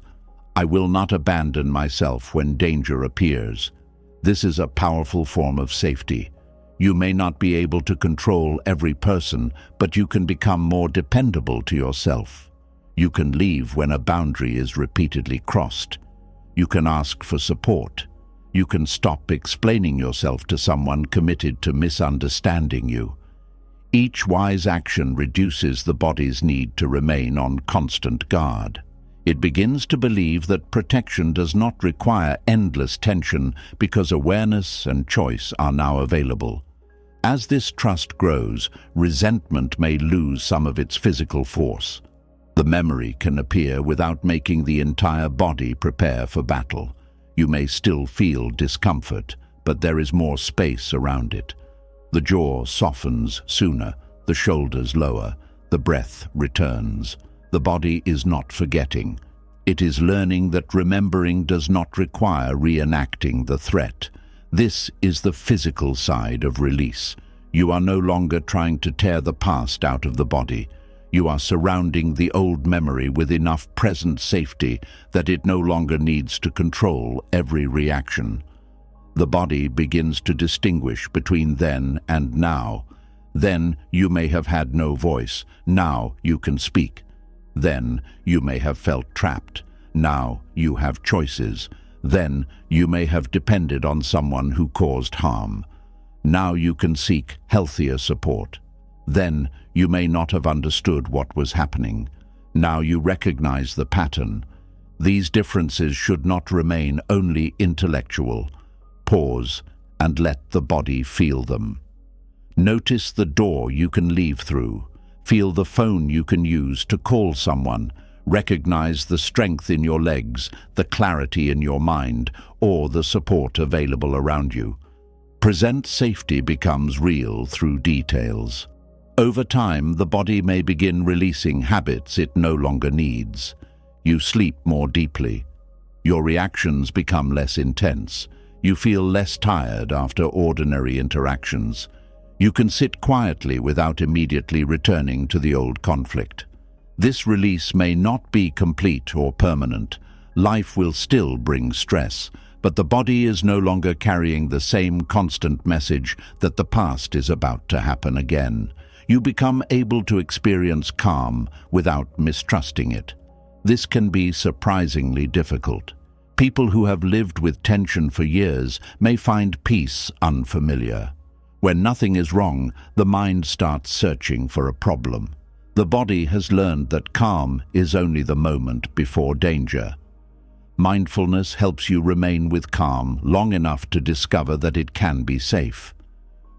"I will not abandon myself when danger appears." This is a powerful form of safety. You may not be able to control every person, but you can become more dependable to yourself. You can leave when a boundary is repeatedly crossed. You can ask for support. You can stop explaining yourself to someone committed to misunderstanding you. Each wise action reduces the body's need to remain on constant guard. It begins to believe that protection does not require endless tension because awareness and choice are now available. As this trust grows, resentment may lose some of its physical force. The memory can appear without making the entire body prepare for battle. You may still feel discomfort, but there is more space around it. The jaw softens sooner, the shoulders lower, the breath returns. The body is not forgetting. It is learning that remembering does not require reenacting the threat. This is the physical side of release. You are no longer trying to tear the past out of the body. You are surrounding the old memory with enough present safety that it no longer needs to control every reaction. The body begins to distinguish between then and now. Then you may have had no voice. Now you can speak. Then you may have felt trapped. Now you have choices. Then you may have depended on someone who caused harm. Now you can seek healthier support. Then you may not have understood what was happening. Now you recognize the pattern. These differences should not remain only intellectual. Pause and let the body feel them. Notice the door you can leave through. Feel the phone you can use to call someone. Recognize the strength in your legs, the clarity in your mind, or the support available around you. Present safety becomes real through details. Over time, the body may begin releasing habits it no longer needs. You sleep more deeply. Your reactions become less intense. You feel less tired after ordinary interactions. You can sit quietly without immediately returning to the old conflict. This release may not be complete or permanent. Life will still bring stress, but the body is no longer carrying the same constant message that the past is about to happen again. You become able to experience calm without mistrusting it. This can be surprisingly difficult. People who have lived with tension for years may find peace unfamiliar. When nothing is wrong, the mind starts searching for a problem. The body has learned that calm is only the moment before danger. Mindfulness helps you remain with calm long enough to discover that it can be safe.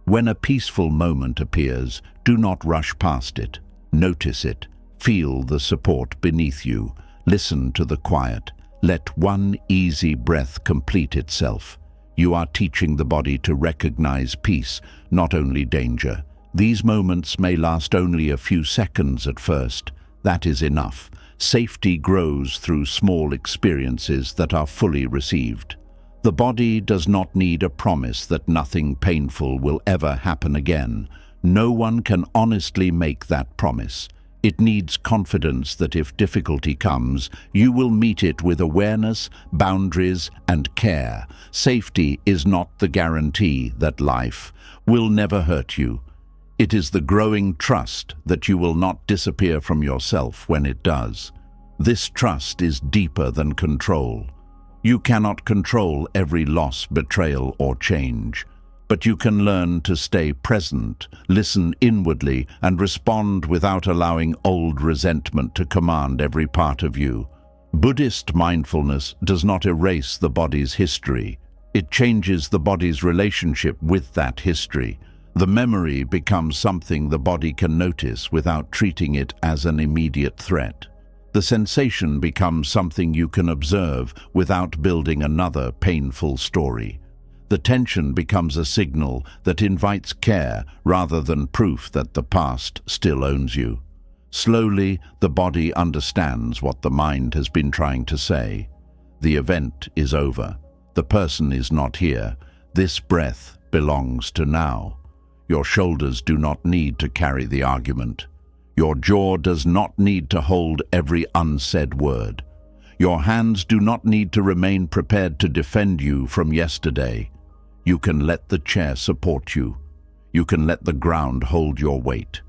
When a peaceful moment appears, do not rush past it. Notice it. Feel the support beneath you. Listen to the quiet. Let one easy breath complete itself. You are teaching the body to recognize peace, not only danger. These moments may last only a few seconds at first. That is enough. Safety grows through small experiences that are fully received. The body does not need a promise that nothing painful will ever happen again. No one can honestly make that promise. It needs confidence that if difficulty comes, you will meet it with awareness, boundaries, and care. Safety is not the guarantee that life will never hurt you. It is the growing trust that you will not disappear from yourself when it does. This trust is deeper than control. You cannot control every loss, betrayal, or change, but you can learn to stay present, listen inwardly, and respond without allowing old resentment to command every part of you. Buddhist mindfulness does not erase the body's history. It changes the body's relationship with that history. The memory becomes something the body can notice without treating it as an immediate threat. The sensation becomes something you can observe without building another painful story. The tension becomes a signal that invites care rather than proof that the past still owns you. Slowly, the body understands what the mind has been trying to say. The event is over. The person is not here. This breath belongs to now. Your shoulders do not need to carry the argument. Your jaw does not need to hold every unsaid word. Your hands do not need to remain prepared to defend you from yesterday. You can let the chair support you. You can let the ground hold your weight.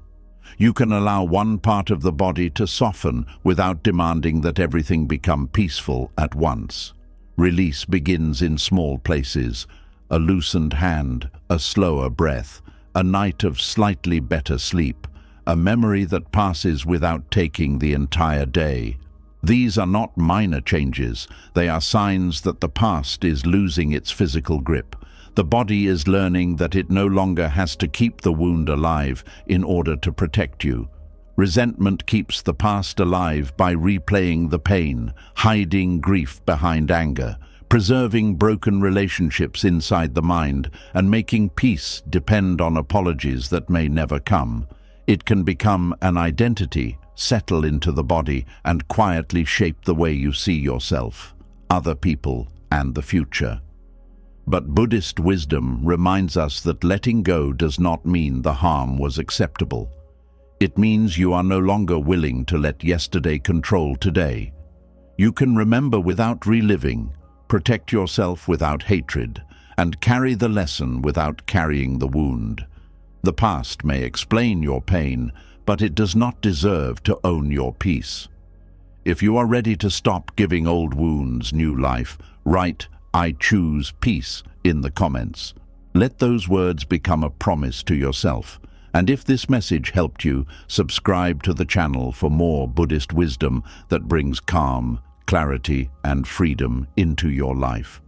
You can allow one part of the body to soften without demanding that everything become peaceful at once. Release begins in small places: a loosened hand, a slower breath, a night of slightly better sleep, a memory that passes without taking the entire day. These are not minor changes. They are signs that the past is losing its physical grip. The body is learning that it no longer has to keep the wound alive in order to protect you. Resentment keeps the past alive by replaying the pain, hiding grief behind anger, preserving broken relationships inside the mind, and making peace depend on apologies that may never come. It can become an identity, settle into the body, and quietly shape the way you see yourself, other people, and the future. But Buddhist wisdom reminds us that letting go does not mean the harm was acceptable. It means you are no longer willing to let yesterday control today. You can remember without reliving, protect yourself without hatred, and carry the lesson without carrying the wound. The past may explain your pain, but it does not deserve to own your peace. If you are ready to stop giving old wounds new life, write "I choose peace" in the comments. Let those words become a promise to yourself. And if this message helped you, subscribe to the channel for more Buddhist wisdom that brings calm, clarity, and freedom into your life.